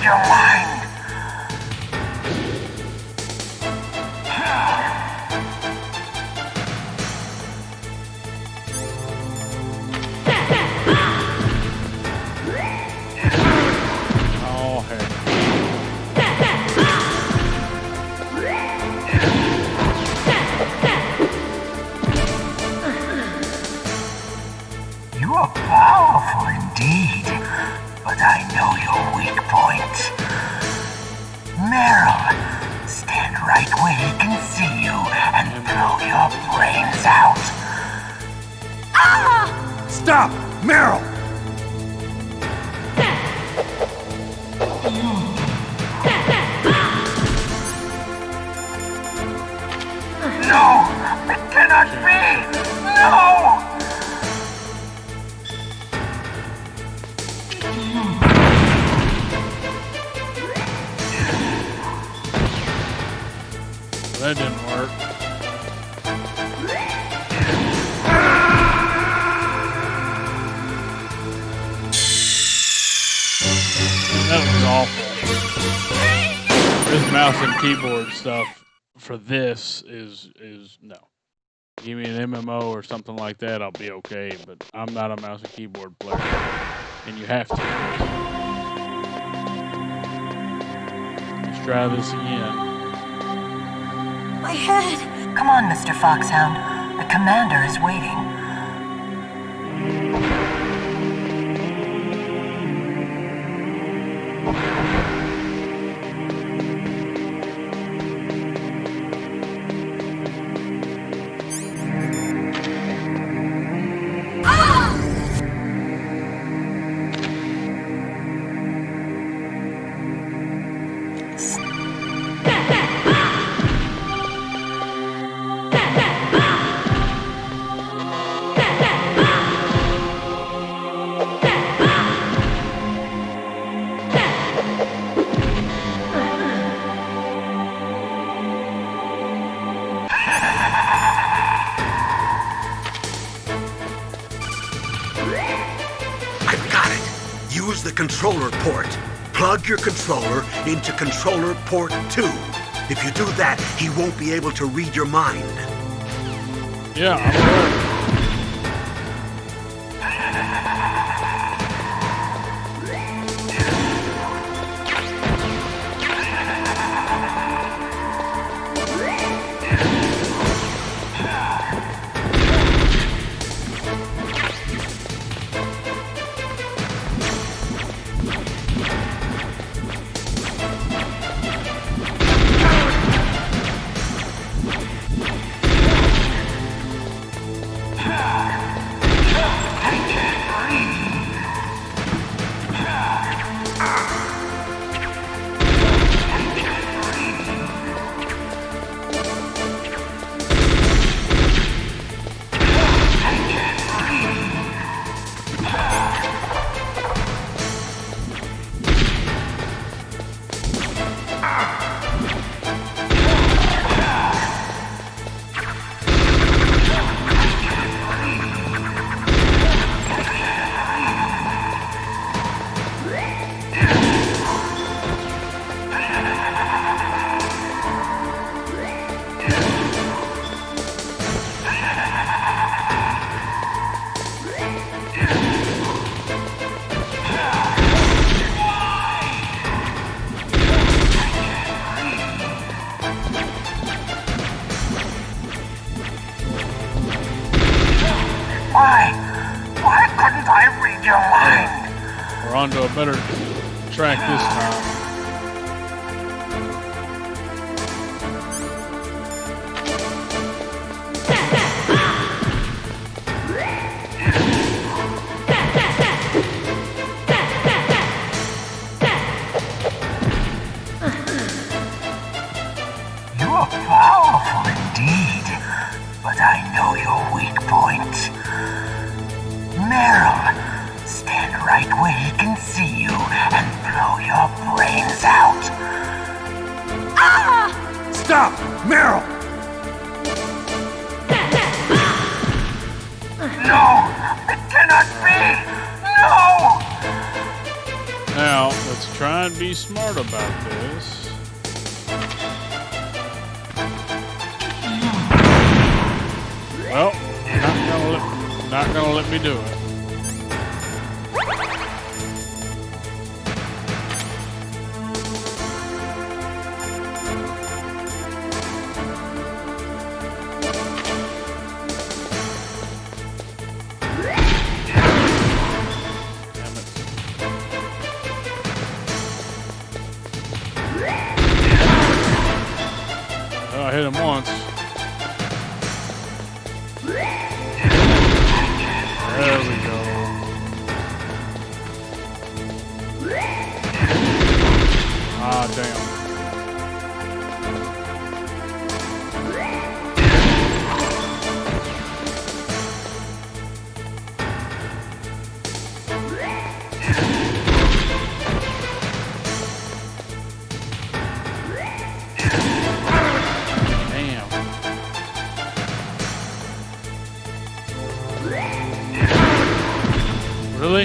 read your mind. Oh, heck. You are powerful indeed, but I know your weak point. Meryl, stand right where he can see you and blow your brains out. Ah! Stop! Meryl! No! It cannot be! No! That didn't work. That was awful. This mouse and keyboard stuff for this is no. Give me an MMO or something like that, I'll be okay, but I'm not a mouse and keyboard player. And you have to. Let's try this again. My head! Come on, Mr. Foxhound. The commander is waiting. Use the controller port. Plug your controller into controller port 2. If you do that, he won't be able to read your mind. Yeah, I'm aware. Why couldn't I read your mind? We're on to a better track this time. You're powerful indeed, but I know your weak point. Meryl, stand right where he can see you and blow your brains out. Ah! Stop! Meryl! No! It cannot be! No! Now, Now, let's try and be smart about this. Well, not gonna let me do it. I hit him once. There we go. Ah, damn. Really?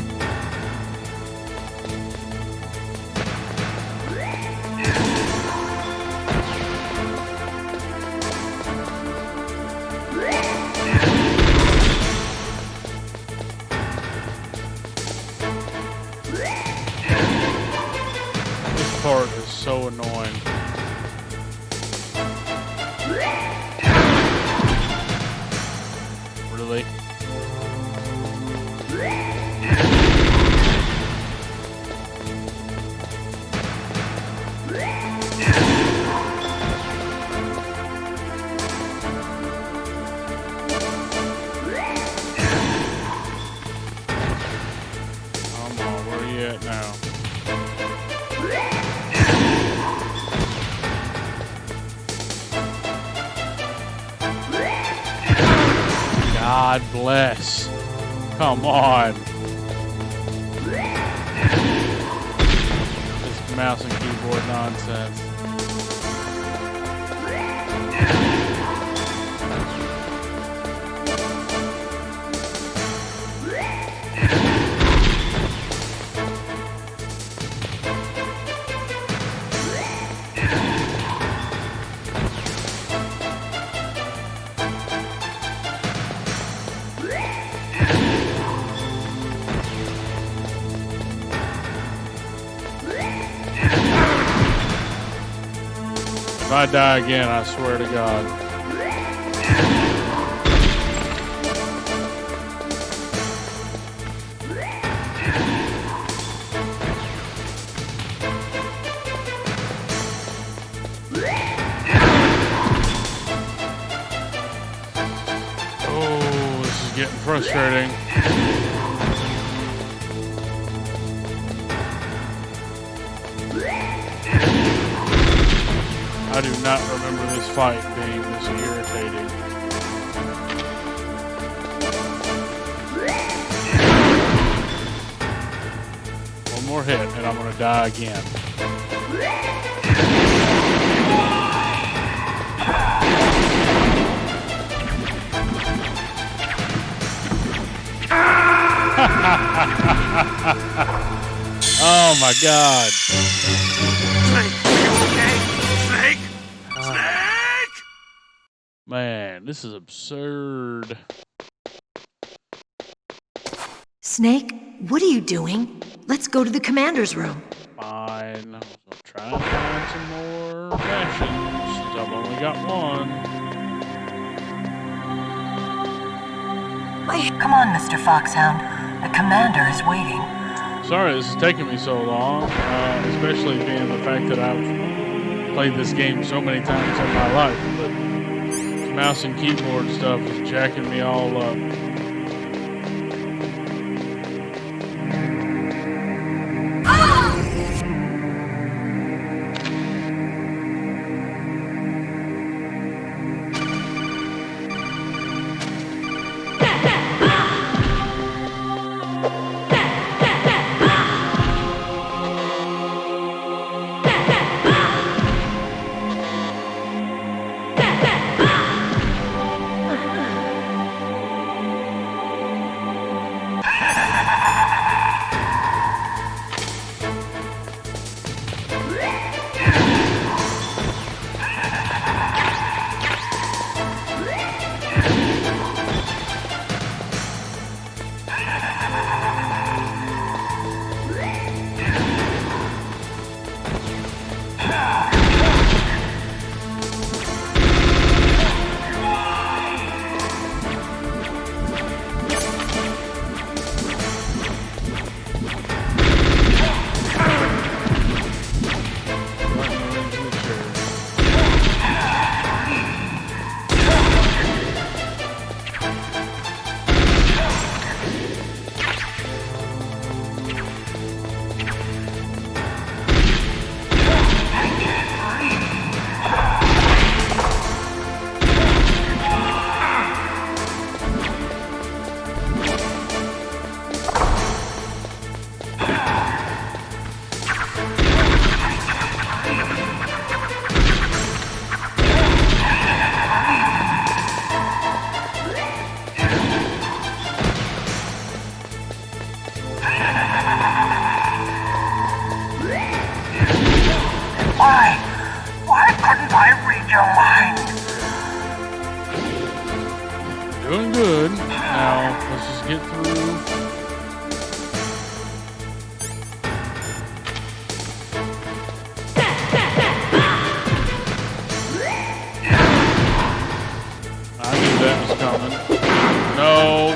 This part is so annoying. Really? Now. God bless. Come on. This mouse and keyboard nonsense. If I die again, I swear to God. Oh, this is getting frustrating. I do not remember this fight being this irritating. One more hit and I'm gonna die again. Oh my God. Man, this is absurd. Snake, what are you doing? Let's go to the commander's room. Fine. I'll try and find some more rations since I've only got one. Come on, Mr. Foxhound. The commander is waiting. Sorry this is taking me so long, especially being the fact that I've played this game so many times in my life, but mouse and keyboard stuff is jacking me all up. Why couldn't I read your mind? Doing good. Now, let's just get through. I knew that was coming. No.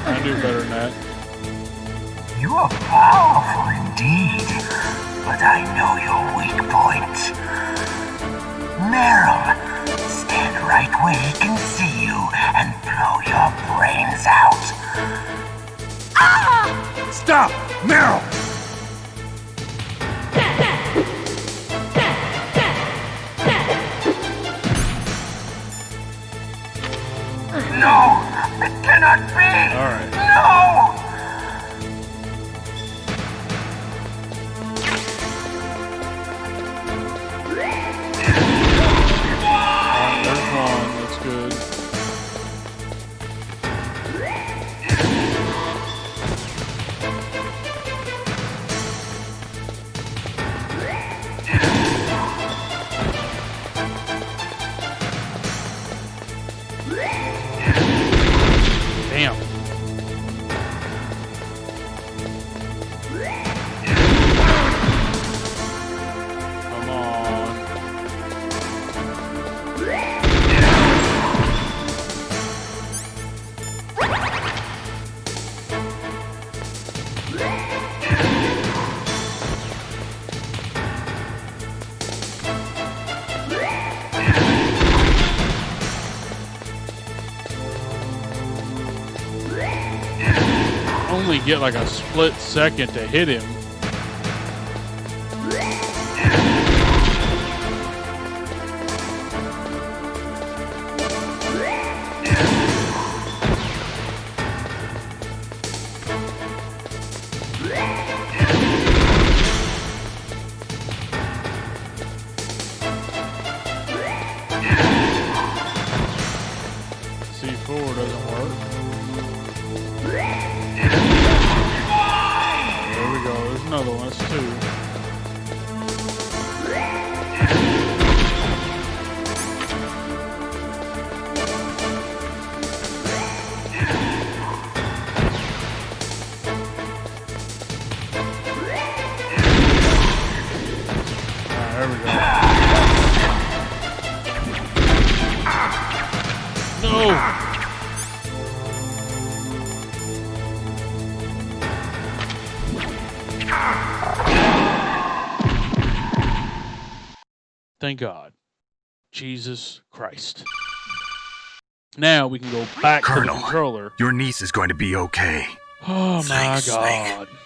I do better than that. You are powerful indeed, but I know your weak point. Meryl, stand right where he can see you and blow your brains out. Ah! Stop! Meryl! No! It cannot be! Alright. No! There's one. That's good. Damn. Come on. Only get like a split second to hit him. C4 doesn't work. There we go. There's another one. That's two. There we go. No! Thank God. Jesus Christ. Now we can go back to the controller. Your niece is going to be okay. Oh Thanks, my God. Snake.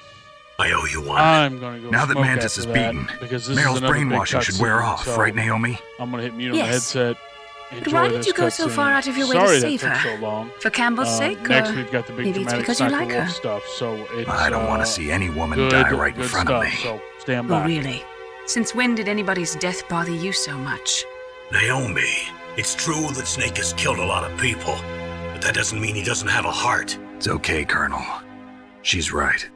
I owe you one. I'm gonna go Now that smoke Mantis is after that, beaten, because this Meryl's is another big brainwashing should wear cutscene, off, so right, Naomi? I'm gonna hit mute on the Yes. headset. But Enjoy why did this you go so cutscene. far out of your way Sorry to save that her? took so long. For Campbell's sake? Next or we've got the big maybe it's dramatic because you Sniper like Wolf her? stuff, so it's I don't want to see any woman good, die right in good front stuff, of me. so stand Oh, back. really? Since when did anybody's death bother you so much? Naomi, it's true that Snake has killed a lot of people, but that doesn't mean he doesn't have a heart. It's okay, Colonel. She's right.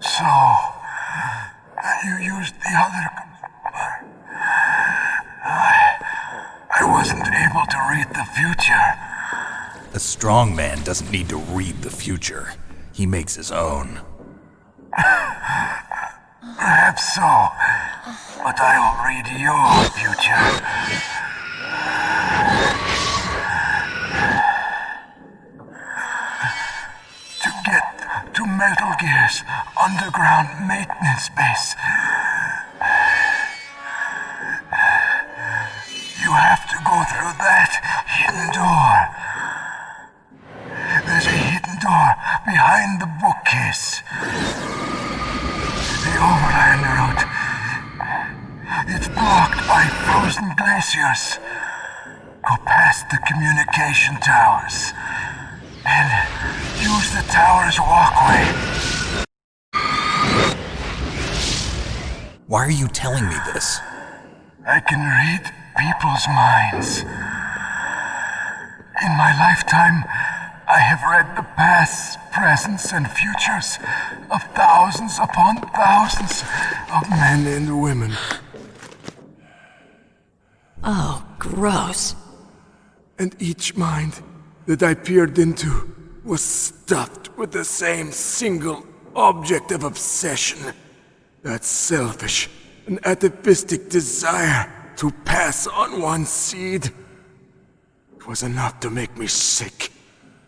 So, you used the other... I wasn't able to read the future. A strong man doesn't need to read the future. He makes his own. Perhaps so, but I will read your future. To get to Metal Gear's underground maintenance base, you have to go through that hidden door. There's a hidden door behind the bookcase. The overland route. It's blocked by frozen glaciers. Go past the communication towers and use the tower's walkway. Why are you telling me this? I can read people's minds. In my lifetime, I have read the pasts, presents, and futures of thousands upon thousands of men and women. Oh, gross. And each mind that I peered into was stuffed with the same single object of obsession. That selfish and atavistic desire to pass on one's seed. It was enough to make me sick.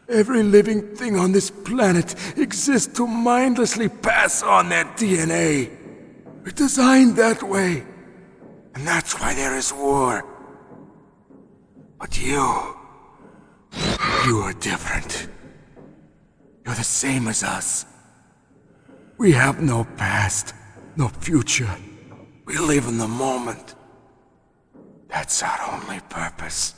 Every living thing on this planet exists to mindlessly pass on their DNA. We're designed that way. And that's why there is war. But you are different. You're the same as us. We have no past, no future. We live in the moment. That's our only purpose.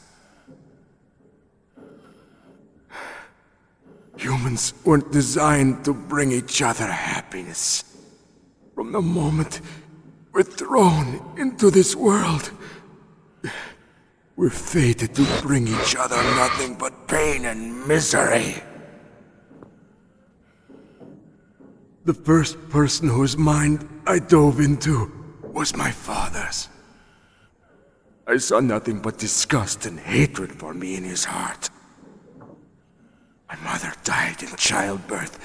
Humans weren't designed to bring each other happiness. From the moment we're thrown into this world, we're fated to bring each other nothing but pain and misery. The first person whose mind I dove into was my father's. I saw nothing but disgust and hatred for me in his heart. My mother died in childbirth,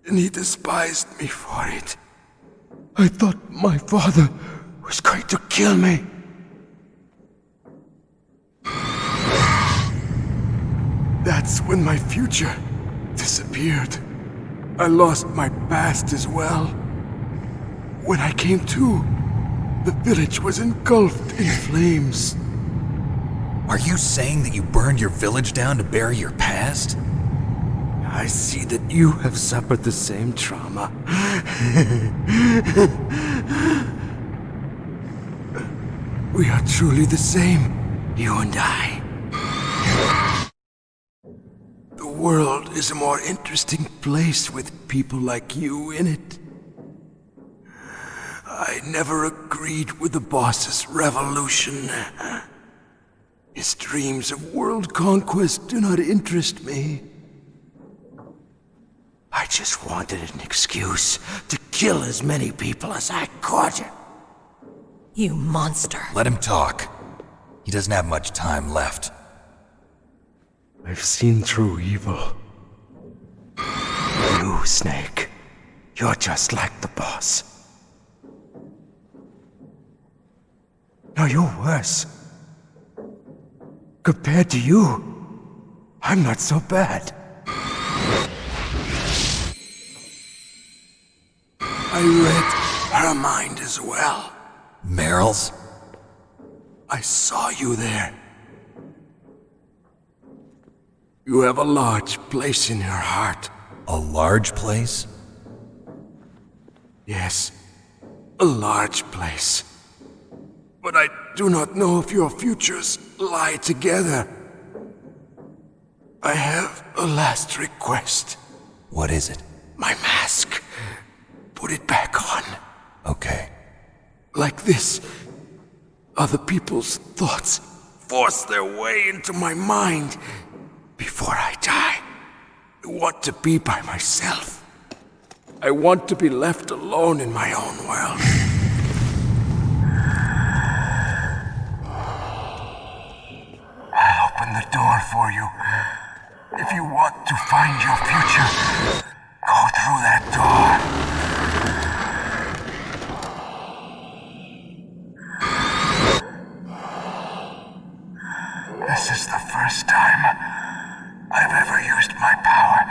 and he despised me for it. I thought my father was going to kill me. That's when my future disappeared. I lost my past as well. When I came to, the village was engulfed in flames. Are you saying that you burned your village down to bury your past? I see that you have suffered the same trauma. We are truly the same, you and I. The world is a more interesting place with people like you in it. I never agreed with the boss's revolution. His dreams of world conquest do not interest me. I just wanted an excuse to kill as many people as I could. You monster. Let him talk. He doesn't have much time left. I've seen through evil. You, Snake, you're just like the boss. No, you're worse. Compared to you, I'm not so bad. I read her mind as well. Meryl's? I saw you there. You have a large place in her heart. A large place? Yes, a large place. But I do not know if your futures lie together. I have a last request. What is it? My mask. Put it back on. Okay. Like this, other people's thoughts force their way into my mind. Before I die, I want to be by myself. I want to be left alone in my own world. I'll open the door for you. If you want to find your future, go through that door. This is the first time I've ever used my power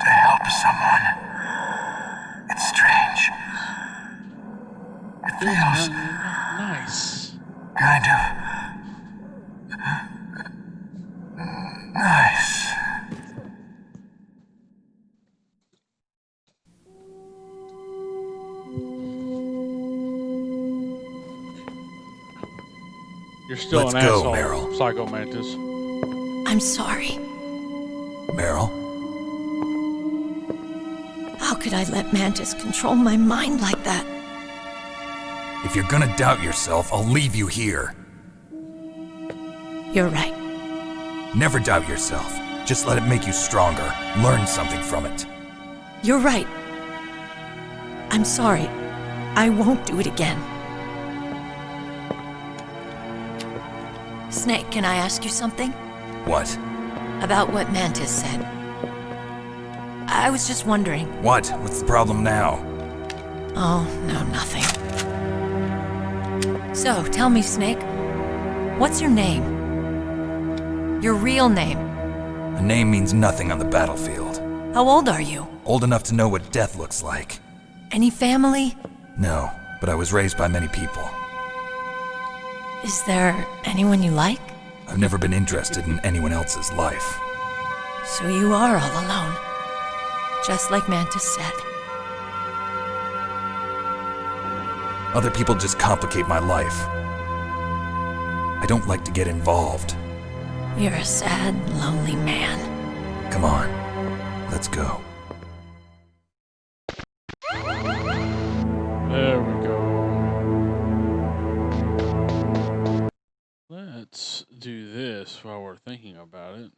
to help someone. It's strange. It feels nice. Kind of nice. You're still Let's an go, asshole, Meryl. Psycho Mantis. I'm sorry. Meryl? How could I let Mantis control my mind like that? If you're gonna doubt yourself, I'll leave you here. You're right. Never doubt yourself. Just let it make you stronger. Learn something from it. You're right. I'm sorry. I won't do it again. Snake, can I ask you something? What? About what Mantis said. I was just wondering. What? What's the problem now? Oh, no, nothing. So, tell me, Snake. What's your name? Your real name? A name means nothing on the battlefield. How old are you? Old enough to know what death looks like. Any family? No, but I was raised by many people. Is there anyone you like? I've never been interested in anyone else's life. So you are all alone. Just like Mantis said. Other people just complicate my life. I don't like to get involved. You're a sad, lonely man. Come on, let's go. There we go. Let's do this while we're thinking about it.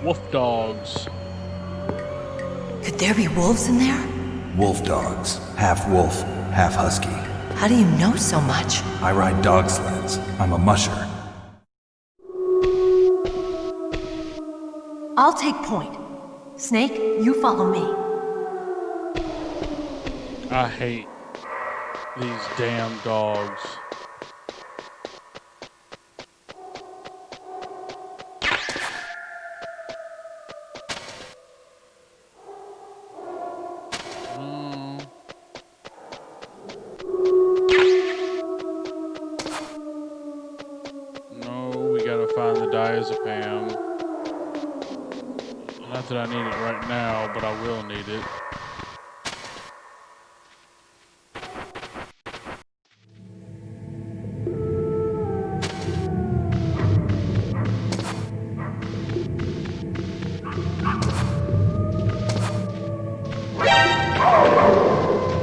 Wolf dogs. Could there be wolves in there? Wolf dogs. Half wolf, half husky. How do you know so much? I ride dog sleds. I'm a musher. I'll take point. Snake, you follow me. I hate these damn dogs. Diazepam. Not that I need it right now, but I will need it.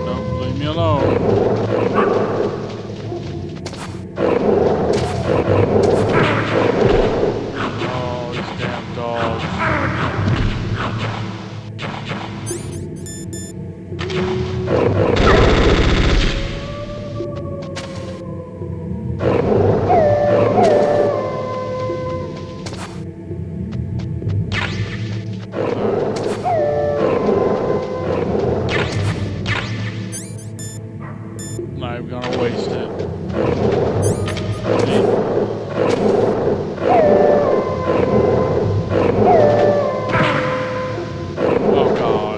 Nope, leave me alone. Not even gonna waste it. Oh God.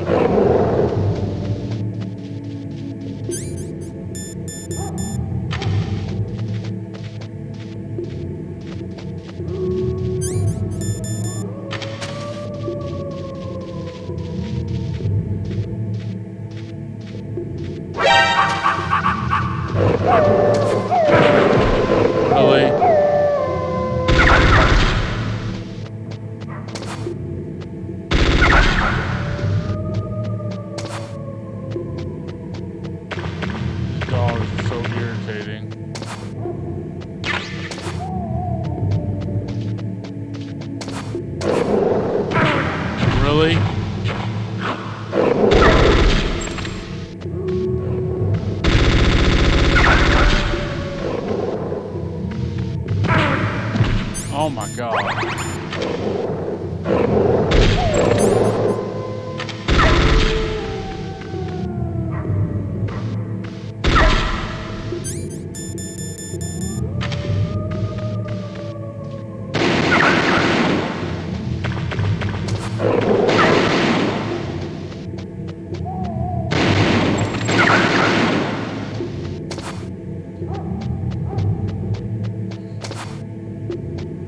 Really? These dogs are so irritating. Really? Oh my God.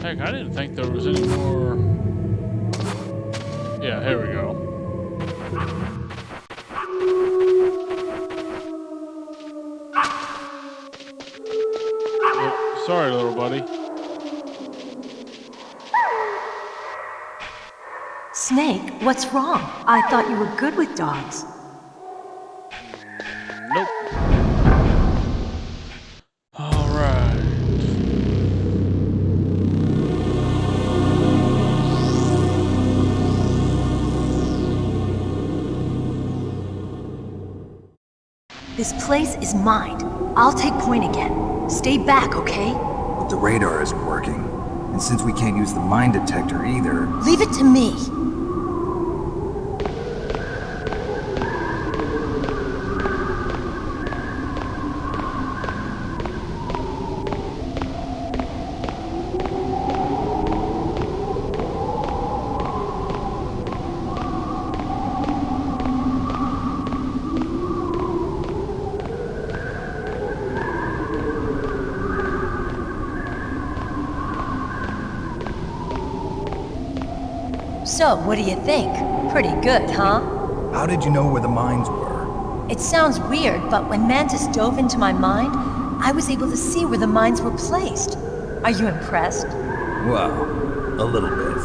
Heck, I didn't think there was any more. Yeah, here we go. Oh, sorry, little buddy. Snake, what's wrong? I thought you were good with dogs. Nope. All right. This place is mine. I'll take point again. Stay back, okay? But the radar isn't working. And since we can't use the mine detector either... Leave it to me. So, what do you think? Pretty good, huh? How did you know where the mines were? It sounds weird, but when Mantis dove into my mind, I was able to see where the mines were placed. Are you impressed? Well, a little bit.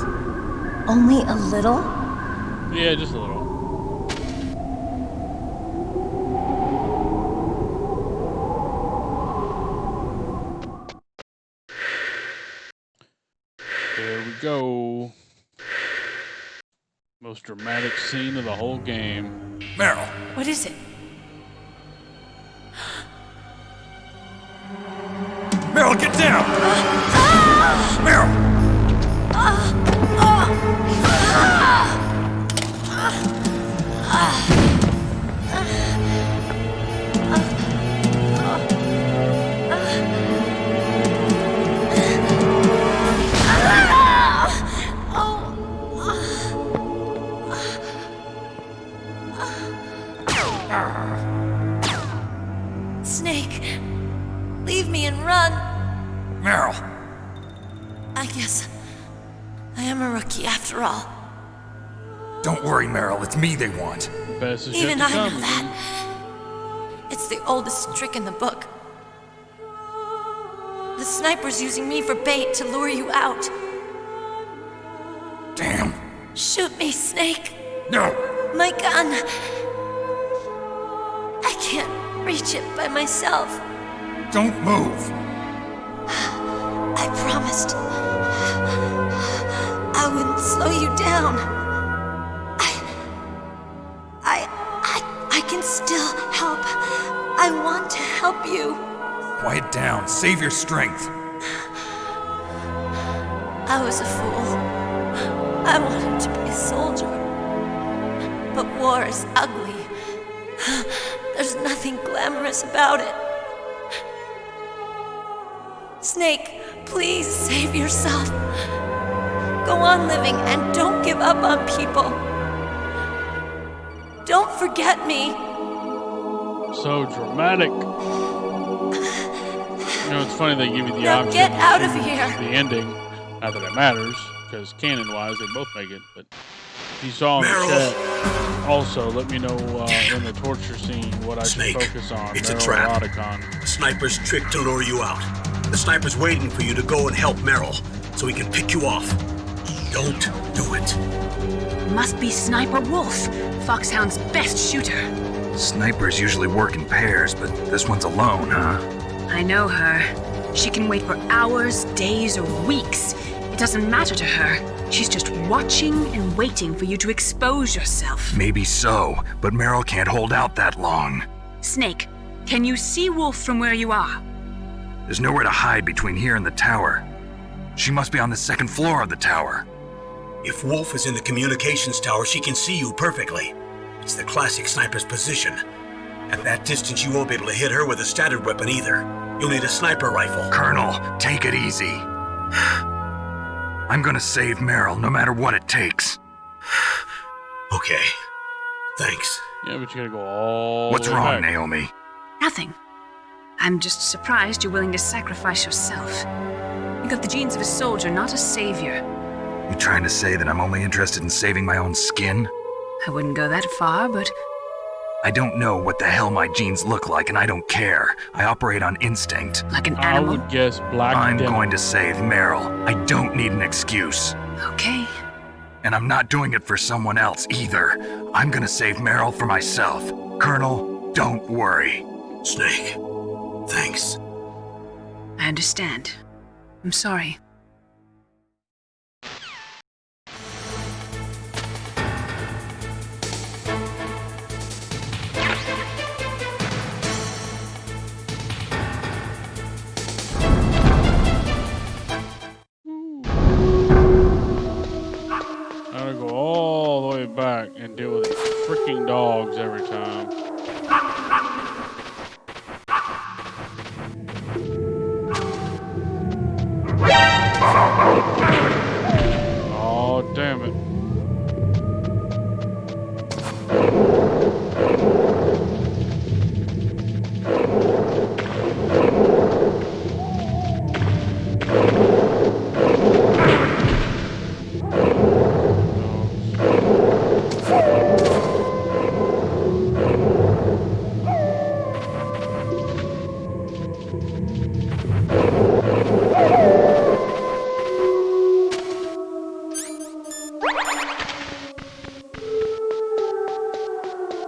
Only a little? Yeah, just a little. There we go. Most dramatic scene of the whole game. Meryl! What is it? Meryl, get down! Meryl! Snake, leave me and run. Meryl! I guess I am a rookie after all. Don't worry, Meryl. It's me they want. Best is Even yet to I know come. that. It's the oldest trick in the book. The sniper's using me for bait to lure you out. Damn. Shoot me, Snake. No. My gun. I can't reach it by myself. Don't move. I promised I wouldn't slow you down. I can still help. I want to help you. Quiet down. Save your strength. I was a fool. I wanted to be a soldier. But war is ugly. There's nothing glamorous about it. Snake, please save yourself. Go on living and don't give up on people. Don't forget me. So dramatic. You know, it's funny they give you the Now option. get out of to choose here. The ending. Not that it matters, because canon-wise, they both make it. But if you saw in the chat, also let me know in the torture scene what I should focus on. It's a Meryl trap. or Otacon. The sniper's trick to lure you out. The sniper's waiting for you to go and help Meryl, so he can pick you off. Don't do it. Must be Sniper Wolf, Foxhound's best shooter. Snipers usually work in pairs, but this one's alone, huh? I know her. She can wait for hours, days, or weeks. It doesn't matter to her. She's just watching and waiting for you to expose yourself. Maybe so, but Meryl can't hold out that long. Snake, can you see Wolf from where you are? There's nowhere to hide between here and the tower. She must be on the second floor of the tower. If Wolf is in the communications tower, she can see you perfectly. It's the classic sniper's position. At that distance, you won't be able to hit her with a standard weapon either. You'll need a sniper rifle. Colonel, take it easy. I'm gonna save Meryl, no matter what it takes. Okay. Thanks. Yeah, but you gotta go all What's the way wrong, back. Naomi? Nothing. I'm just surprised you're willing to sacrifice yourself. You got the genes of a soldier, not a savior. You trying to say that I'm only interested in saving my own skin? I wouldn't go that far, but I don't know what the hell my genes look like, and I don't care. I operate on instinct. like an I animal. would guess black I'm denim. going to save Meryl. I don't need an excuse. Okay. And I'm not doing it for someone else either. I'm gonna save Meryl for myself. Colonel, don't worry. Snake, thanks. I understand. I'm sorry. I gotta go all the way back and deal with these freaking dogs every time. Oh, damn it.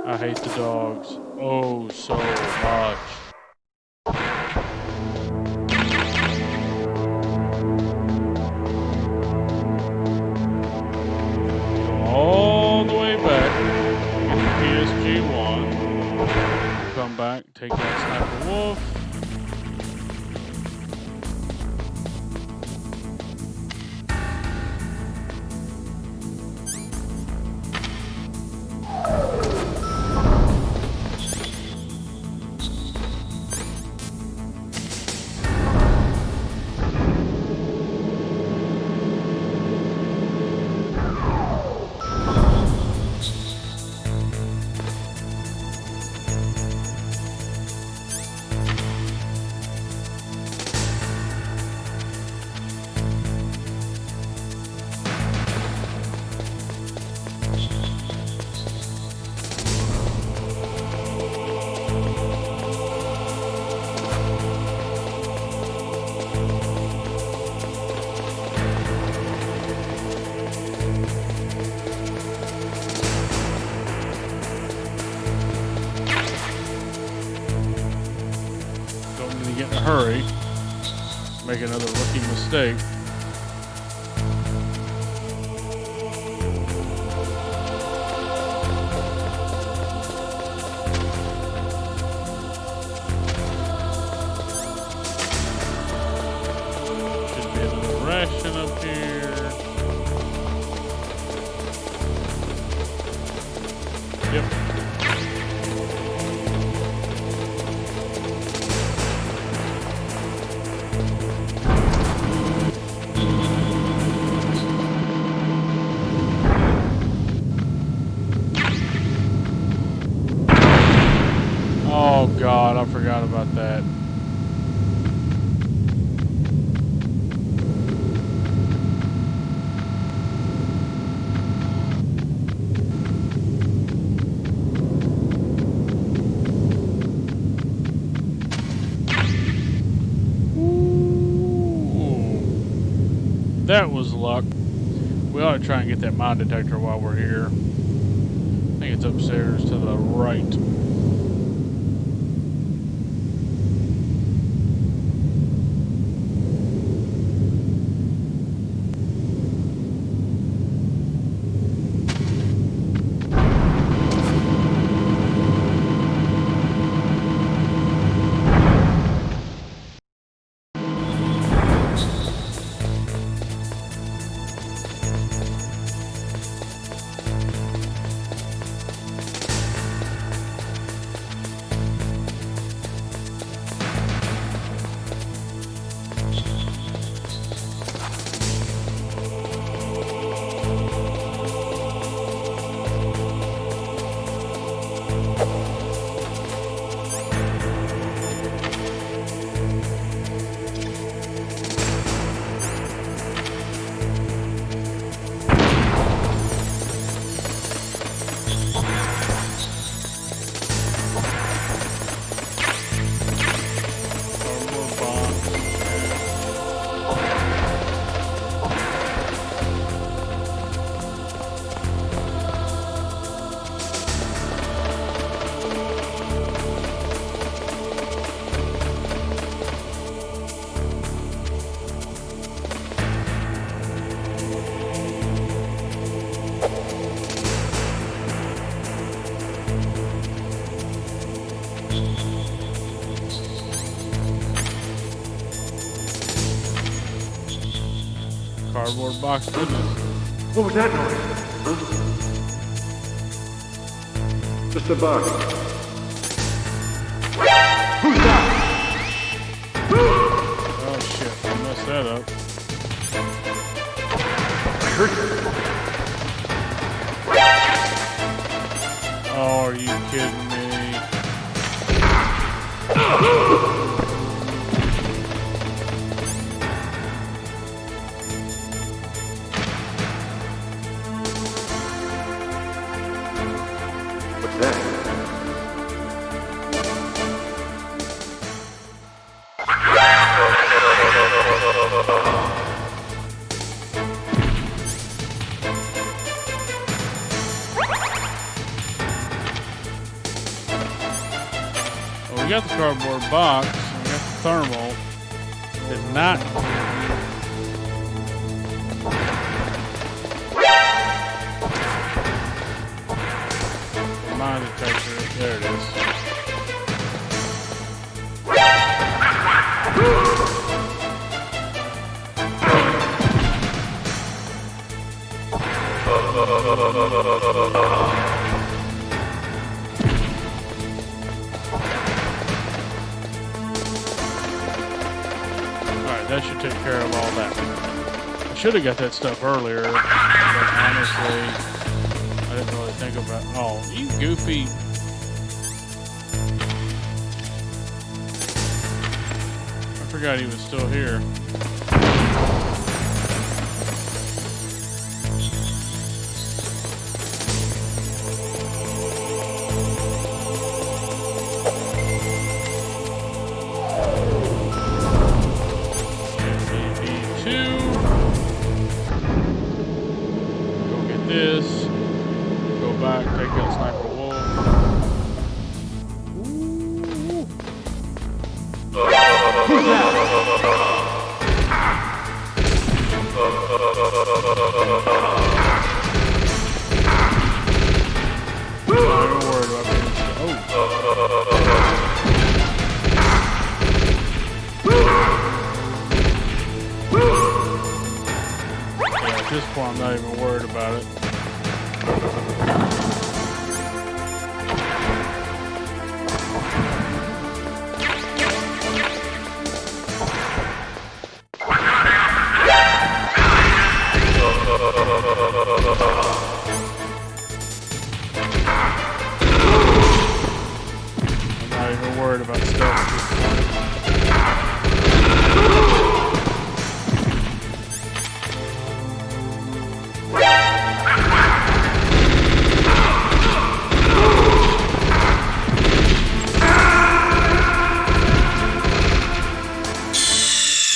I hate the dogs. Oh, so much. All the way back into PSG1. Come back, take that sniper wolf. Get in a hurry, make another rookie mistake. Should be another ration up here. Yep. Oh God, I forgot about that. Ooh. That was luck. We ought to try and get that mine detector while we're here. I think it's upstairs to the right. cardboard box business. What was that noise? Huh? Just a bug. Who's that? Oh shit, I messed that up. I heard you. Oh, are you kidding me? What's that? Well, we got the cardboard box, and we got the thermal. Did not. Mine detector. There it is. Alright, that should take care of all that. I should have got that stuff earlier, but honestly, I didn't really think about. Oh, you goofy. I forgot he was still here. This, go back, take out Sniper Wolf. Don't worry about me. Yeah, at this point, I'm not even worried about it. I'm not even worried about stuff at this point.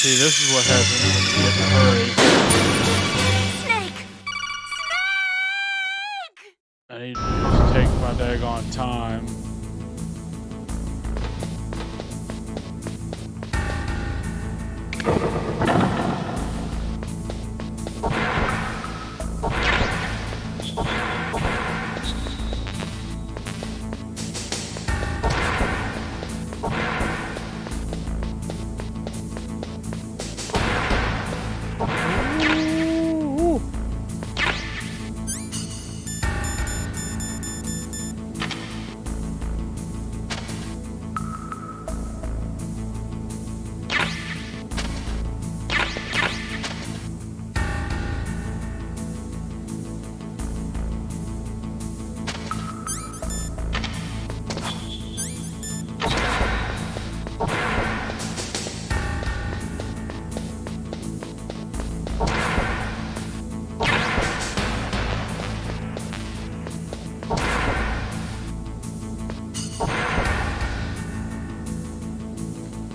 See, this is what happens when you get in a hurry. Snake! I need to just take my daggone time.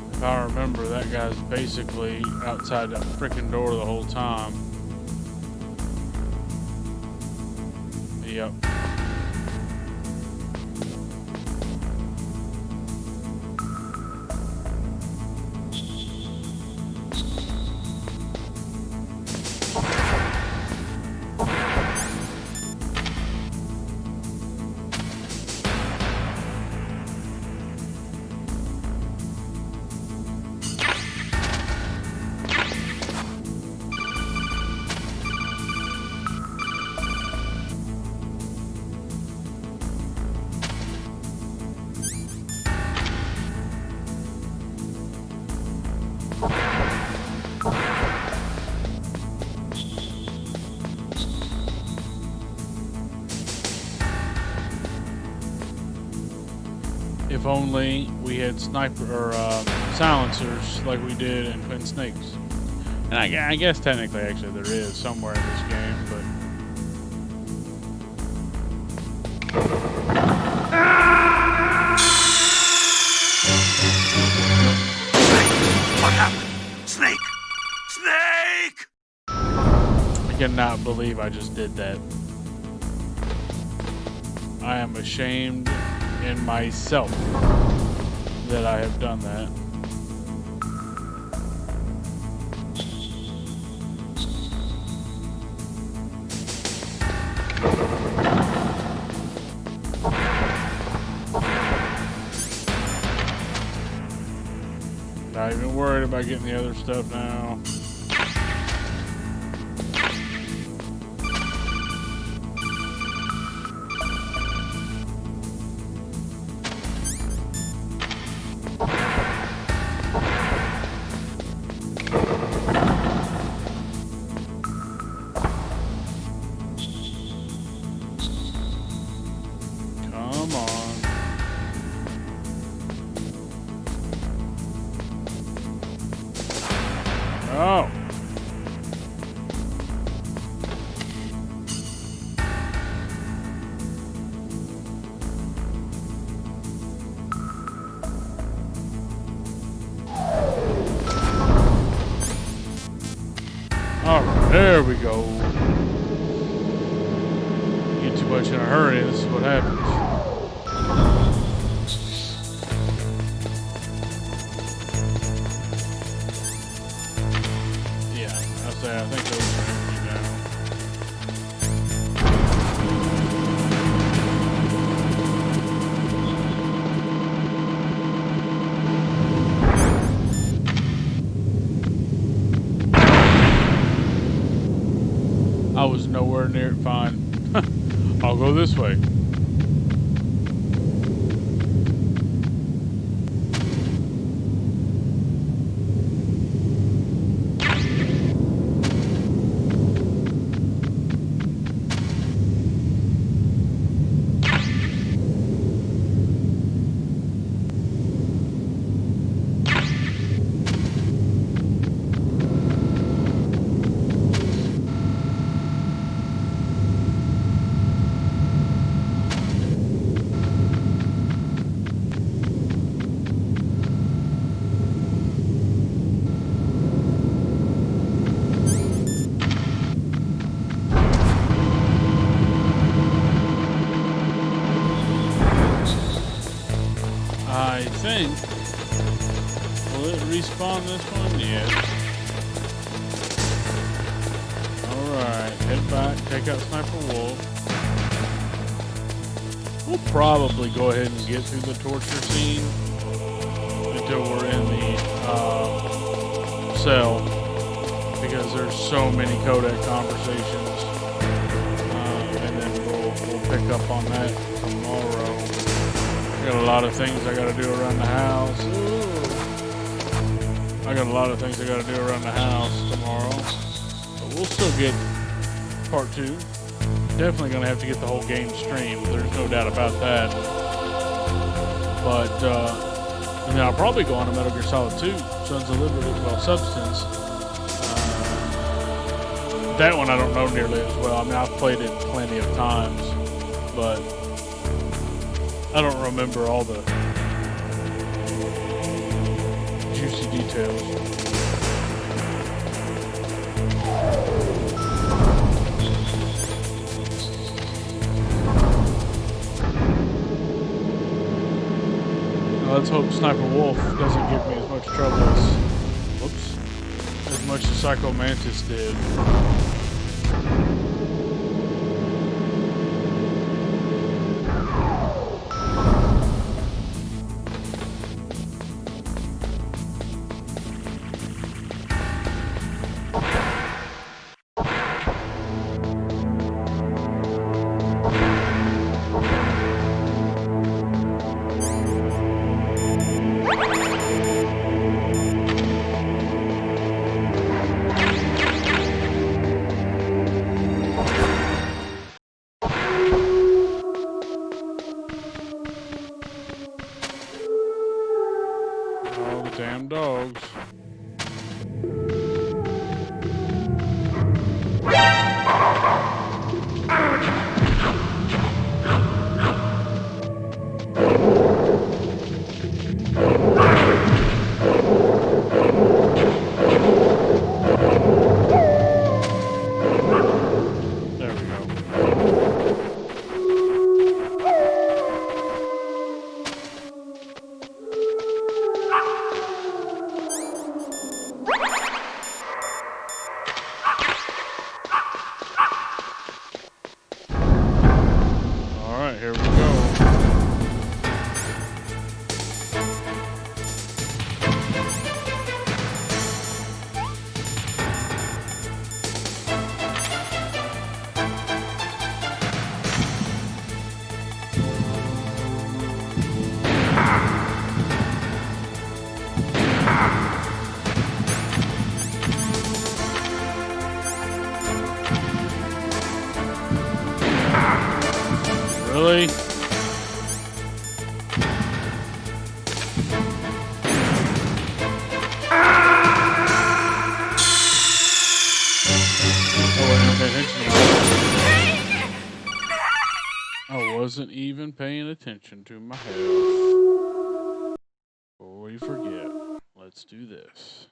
If I remember, that guy's basically outside that freaking door the whole time. Yep. If only we had sniper or silencers like we did in Twin Snakes. And I guess technically, actually, there is somewhere in this game, but. What happened? Snake! Snake! I cannot believe I just did that. I am ashamed in myself that I have done that. Not even worried about getting the other stuff now. Come on. Oh. All right, there we go. Get too much in a hurry, this is what happens. I think those are empty now. I was nowhere near it. Fine. I'll go this way. I think. Will it respawn this one? Yes. Alright, head back, take out Sniper Wolf. We'll probably go ahead and get through the torture scene until we're in the cell, because there's so many codec conversations, and then we'll pick up on that tomorrow. I got a lot of things I gotta do around the house. I got a lot of things I gotta do around the house tomorrow. But we'll still get part 2. Definitely gonna have to get the whole game streamed. There's no doubt about that. But, and then I'll probably go on to Metal Gear Solid 2, Sons of Liberty, well, Substance. That one I don't know nearly as well. I mean, I've played it plenty of times, but I don't remember all the juicy details. Now let's hope Sniper Wolf doesn't give me as much trouble as much as Psycho Mantis did. Really? I wasn't even paying attention to my health. Before we forget, let's do this.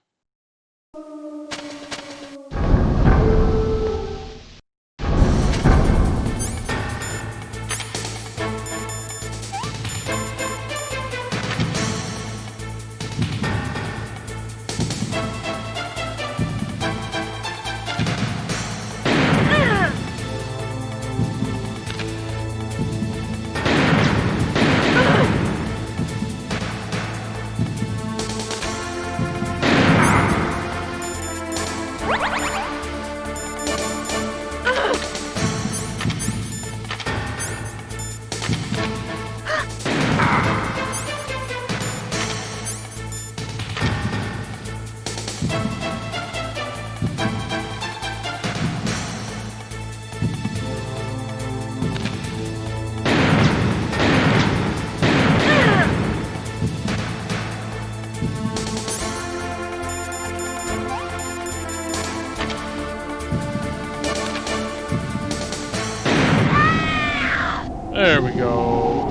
There we go.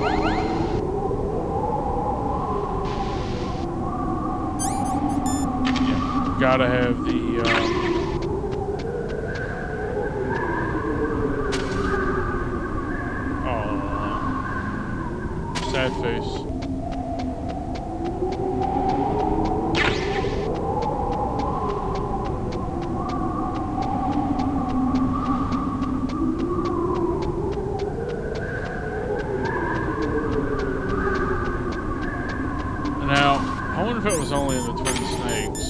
Yeah, gotta have the sad face. Now, I wonder if it was only in the Twin Snakes.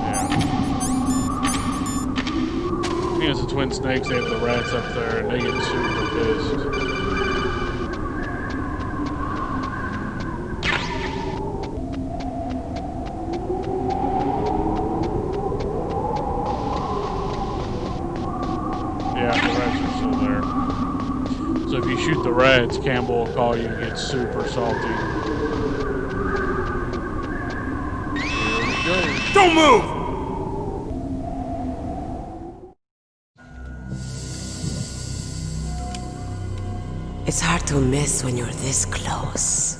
Yeah. I think it's the Twin Snakes, they have the rats up there and they get super pissed. So if you shoot the reds, Campbell will call you and get super salty. Here we go. Don't move! It's hard to miss when you're this close.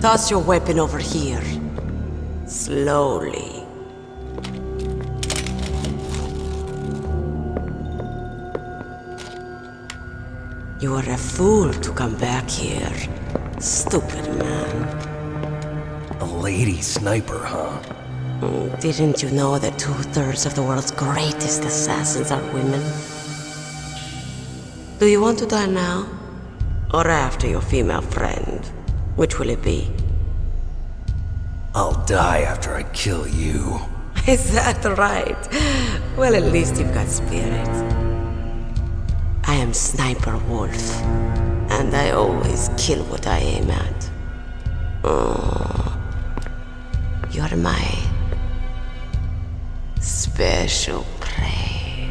Toss your weapon over here. Slowly. You were a fool to come back here. Stupid man. A lady sniper, huh? Didn't you know that 2/3 of the world's greatest assassins are women? Do you want to die now? Or after your female friend? Which will it be? I'll die after I kill you. Is that right? Well, at least you've got spirit. I am Sniper Wolf, and I always kill what I aim at. Oh, you're my special prey.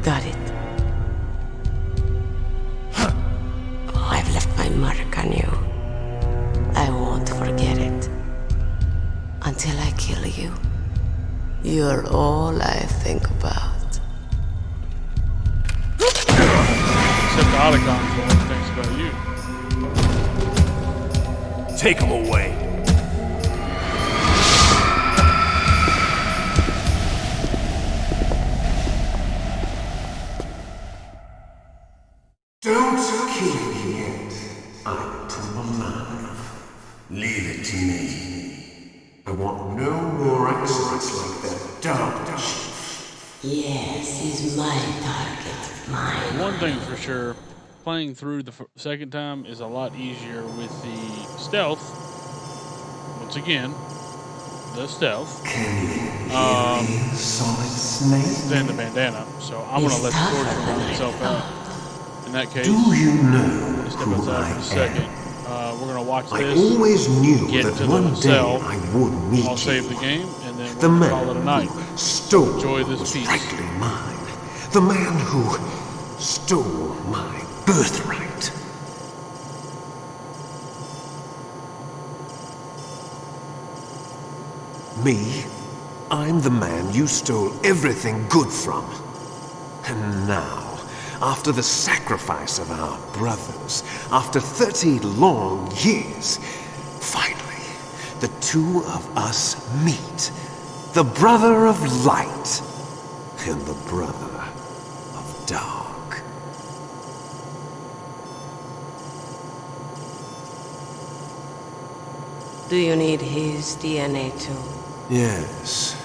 Got it. I've left my mark on you. I won't forget it. Until I kill you. You're all I think about. Except Otacon thinks about you. Take him away. Don't kill me yet. I'm too alive. Leave it to me. I want no more excellence like that dog. Yes, he's my target. Mine. One thing for sure, playing through the second time is a lot easier with the stealth. Once again, the stealth. Solid Snake? Than the bandana. So I'm going to let the torture run itself out. In that case, do you know I'm going to step outside for a second. We're going to watch this. I always knew get that to one the cell. day I would meet I'll save you. the game, and then The man Call it a night. who stole Enjoy this was piece. rightly mine. The man who stole my birthright. Me? I'm the man you stole everything good from. And now, after the sacrifice of our brothers, after 30 long years, finally, the two of us meet. The brother of light and the brother of dark. Do you need his DNA too? Yes.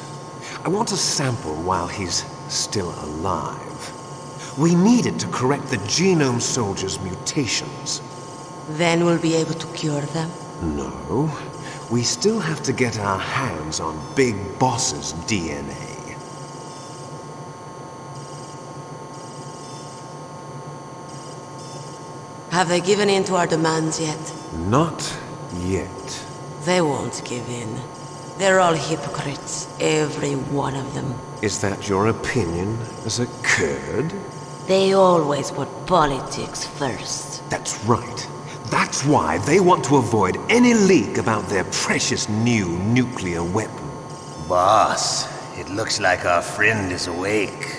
I want a sample while he's still alive. We need it to correct the Genome Soldier's mutations. Then we'll be able to cure them? No. We still have to get our hands on Big Boss's DNA. Have they given in to our demands yet? Not yet. They won't give in. They're all hypocrites, every one of them. Is that your opinion as a Kurd? They always put politics first. That's right. That's why they want to avoid any leak about their precious new nuclear weapon. Boss, it looks like our friend is awake.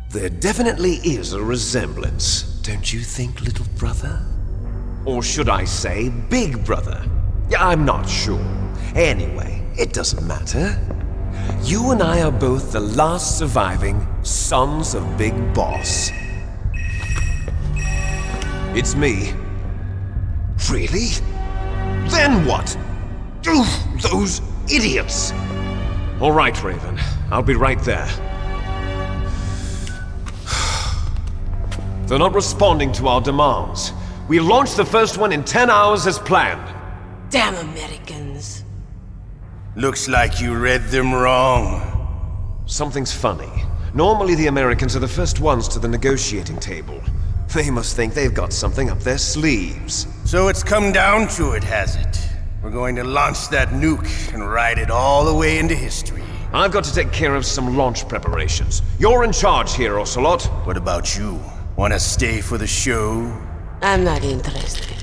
There definitely is a resemblance, don't you think, little brother? Or should I say, big brother? Yeah, I'm not sure. Anyway, it doesn't matter. You and I are both the last surviving sons of Big Boss. It's me. Really? Then what? Those idiots! All right, Raven. I'll be right there. They're not responding to our demands. We launched the first one in 10 hours as planned. Damn Americans. Looks like you read them wrong. Something's funny. Normally the Americans are the first ones to the negotiating table. They must think they've got something up their sleeves. So it's come down to it, has it? We're going to launch that nuke and ride it all the way into history. I've got to take care of some launch preparations. You're in charge here, Ocelot. What about you? Wanna stay for the show? I'm not interested.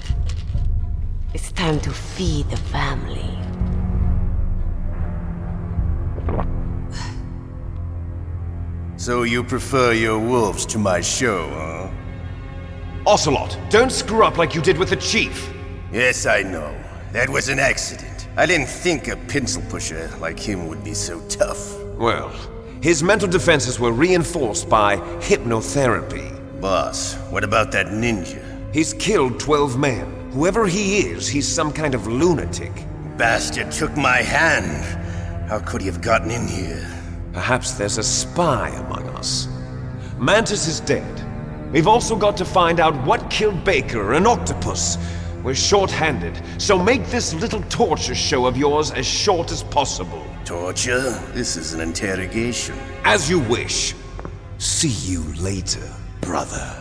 It's time to feed the family. So you prefer your wolves to my show, huh? Ocelot, don't screw up like you did with the Chief. Yes, I know. That was an accident. I didn't think a pencil pusher like him would be so tough. Well, his mental defenses were reinforced by hypnotherapy. Boss, what about that ninja? He's killed 12 men. Whoever he is, he's some kind of lunatic. Bastard took my hand. How could he have gotten in here? Perhaps there's a spy among us. Mantis is dead. We've also got to find out what killed Baker and Octopus. We're short-handed, so make this little torture show of yours as short as possible. Torture? This is an interrogation. As you wish. See you later, brother.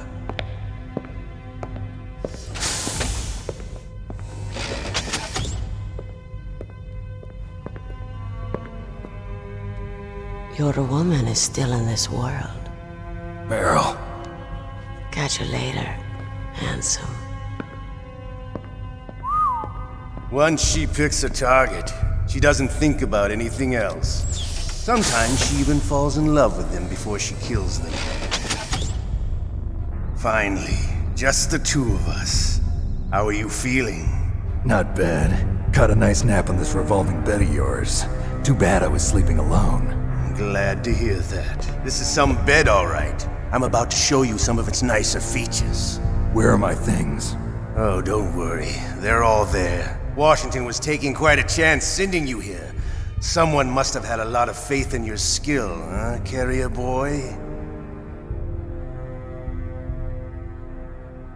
Your woman is still in this world. Meryl. Catch you later, handsome. Once she picks a target, she doesn't think about anything else. Sometimes she even falls in love with them before she kills them. Finally, just the two of us. How are you feeling? Not bad. Caught a nice nap on this revolving bed of yours. Too bad I was sleeping alone. I'm glad to hear that. This is some bed, all right. I'm about to show you some of its nicer features. Where are my things? Oh, don't worry. They're all there. Washington was taking quite a chance sending you here. Someone must have had a lot of faith in your skill, huh, carrier boy?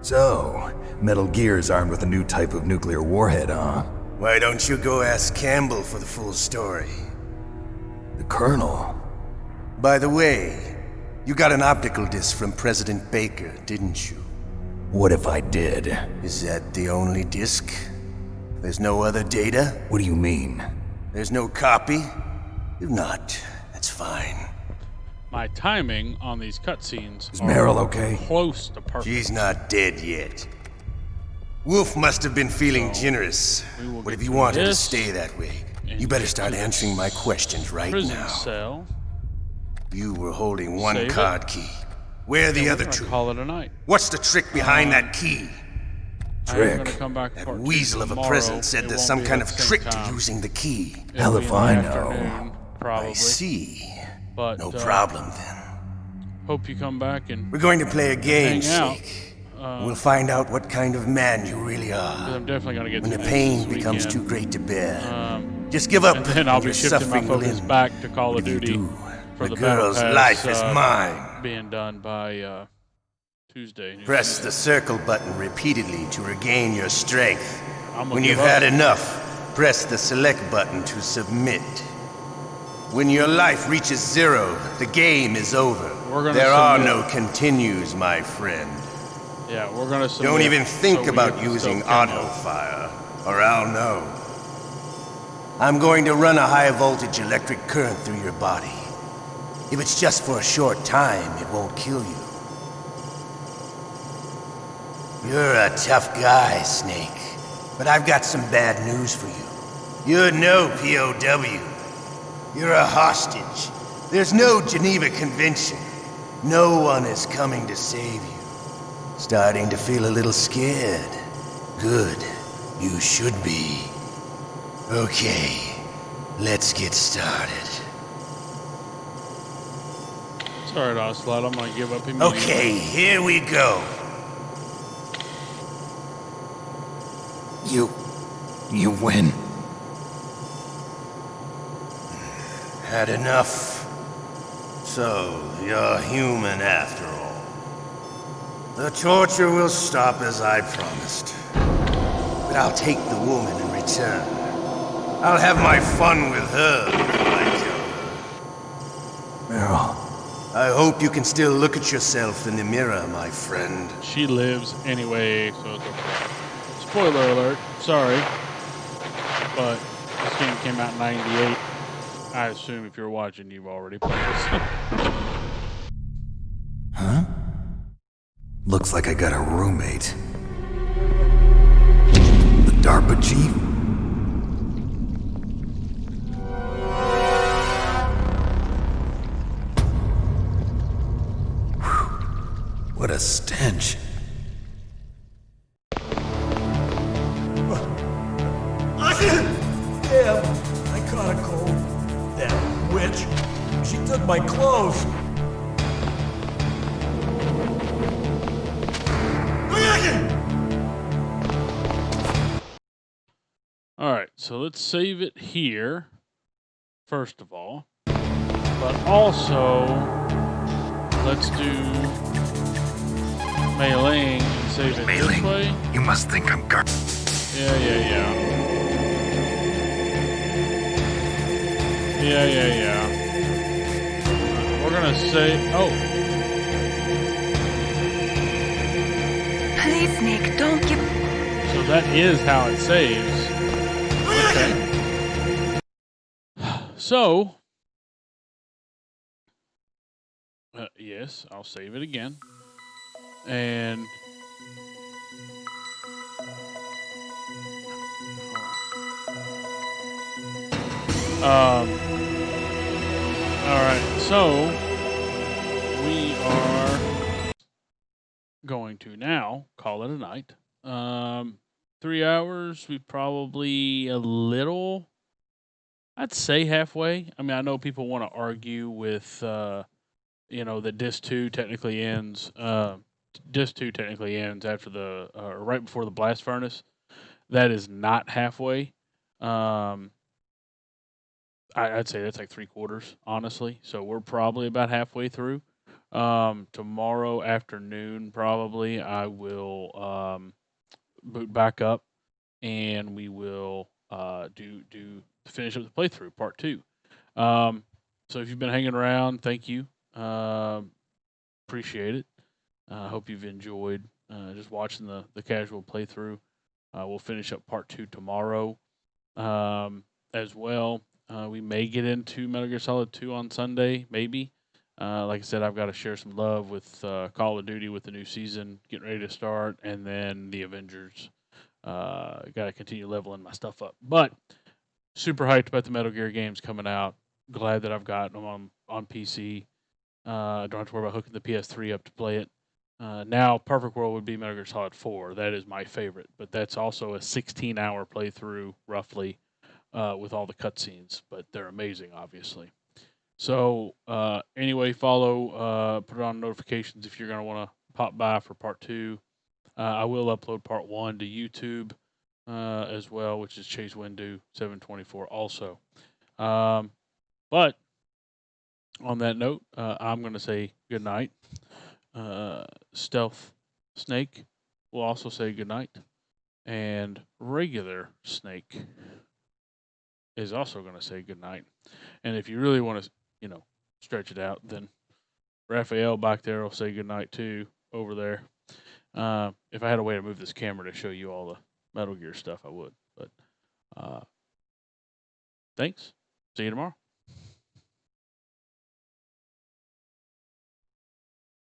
So, Metal Gear's armed with a new type of nuclear warhead, huh? Why don't you go ask Campbell for the full story? The Colonel? By the way, You got an optical disc from President Baker, didn't you? What if I did? Is that the only disc? There's no other data? What do you mean? There's no copy? If not, that's fine. My timing on these cutscenes is Meryl okay? Close to perfect. She's not dead yet. Wolf must have been feeling generous. But if you want her to stay that way, you better start answering my questions right now. Cell. You were holding one card key. Where are the other two? Call it a night. What's the trick behind that key? Trick? That weasel of a president said there's some kind of trick to using the key. Hell if I know. Probably. I see. But, no problem then. Hope you come back and we're going to play a game, Snake. We'll find out what kind of man you really are. I'm definitely gonna get when the pain becomes too great to bear. Just give up. And then I'll be shifting my will focus back to Call of Duty for the girl's Battle life Pass, is mine. Being done by Tuesday. Press the circle button repeatedly to regain your strength. When you've give up. had enough, press the select button to submit. When your life reaches 0, the game is over. There are no continues, my friend. Yeah, we're gonna submit. Don't even think so about using auto fire, or I'll know. I'm going to run a high voltage electric current through your body. If it's just for a short time, it won't kill you. You're a tough guy, Snake. But I've got some bad news for you. You're no POW. You're a hostage. There's no Geneva Convention. No one is coming to save you. Starting to feel a little scared. Good. You should be. Okay. Let's get started. Sorry, Ocelot. I'm gonna give up immediately. Okay, here we go. You win. Had enough? So, you're human after all. The torture will stop as I promised. But I'll take the woman in return. I'll have my fun with her before I kill her. Meryl. I hope you can still look at yourself in the mirror, my friend. She lives anyway, so it's okay. Spoiler alert. Sorry. But this game came out in 98. I assume if you're watching, you've already played this. Huh? Looks like I got a roommate. The DARPA chief? Whew. What a stench. Damn, I caught a cold. That witch. She took my clothes. Alright, so let's save it here, first of all. But also, let's do mailing and save it this way. You must think I'm gar- Yeah. We're gonna say, Please, Nick, don't give... So that is how it saves. Okay. So, yes, I'll save it again. And alright, so we are going to now call it a night. 3 hours, we probably a little, I'd say halfway. I mean, I know people want to argue with, that Disc 2 technically ends. Disc 2 technically ends after the, right before the blast furnace. That is not halfway. I'd say that's like 3/4, honestly. So we're probably about halfway through. Tomorrow afternoon, probably, I will boot back up, and we will finish up the playthrough, part 2. So if you've been hanging around, thank you. appreciate it. I hope you've enjoyed just watching the casual playthrough. We'll finish up part 2 tomorrow as well. We may get into Metal Gear Solid 2 on Sunday, maybe. Like I said, I've got to share some love with Call of Duty with the new season getting ready to start, and then the Avengers. Got to continue leveling my stuff up. But super hyped about the Metal Gear games coming out. Glad that I've got them on PC. Don't have to worry about hooking the PS3 up to play it. Now, Perfect World would be Metal Gear Solid 4. That is my favorite, but that's also a 16-hour playthrough, roughly, with all the cutscenes. But they're amazing, obviously. So, anyway, follow, put on notifications if you're going to want to pop by for part 2. I will upload part 1 to YouTube as well, which is Chase Windu 724 also. But on that note, I'm going to say good night. Stealth Snake will also say good night. And regular Snake is also going to say good night. And if you really want to, stretch it out, then Raphael back there will say good night too over there. If I had a way to move this camera to show you all the Metal Gear stuff, I would. But thanks. See you tomorrow.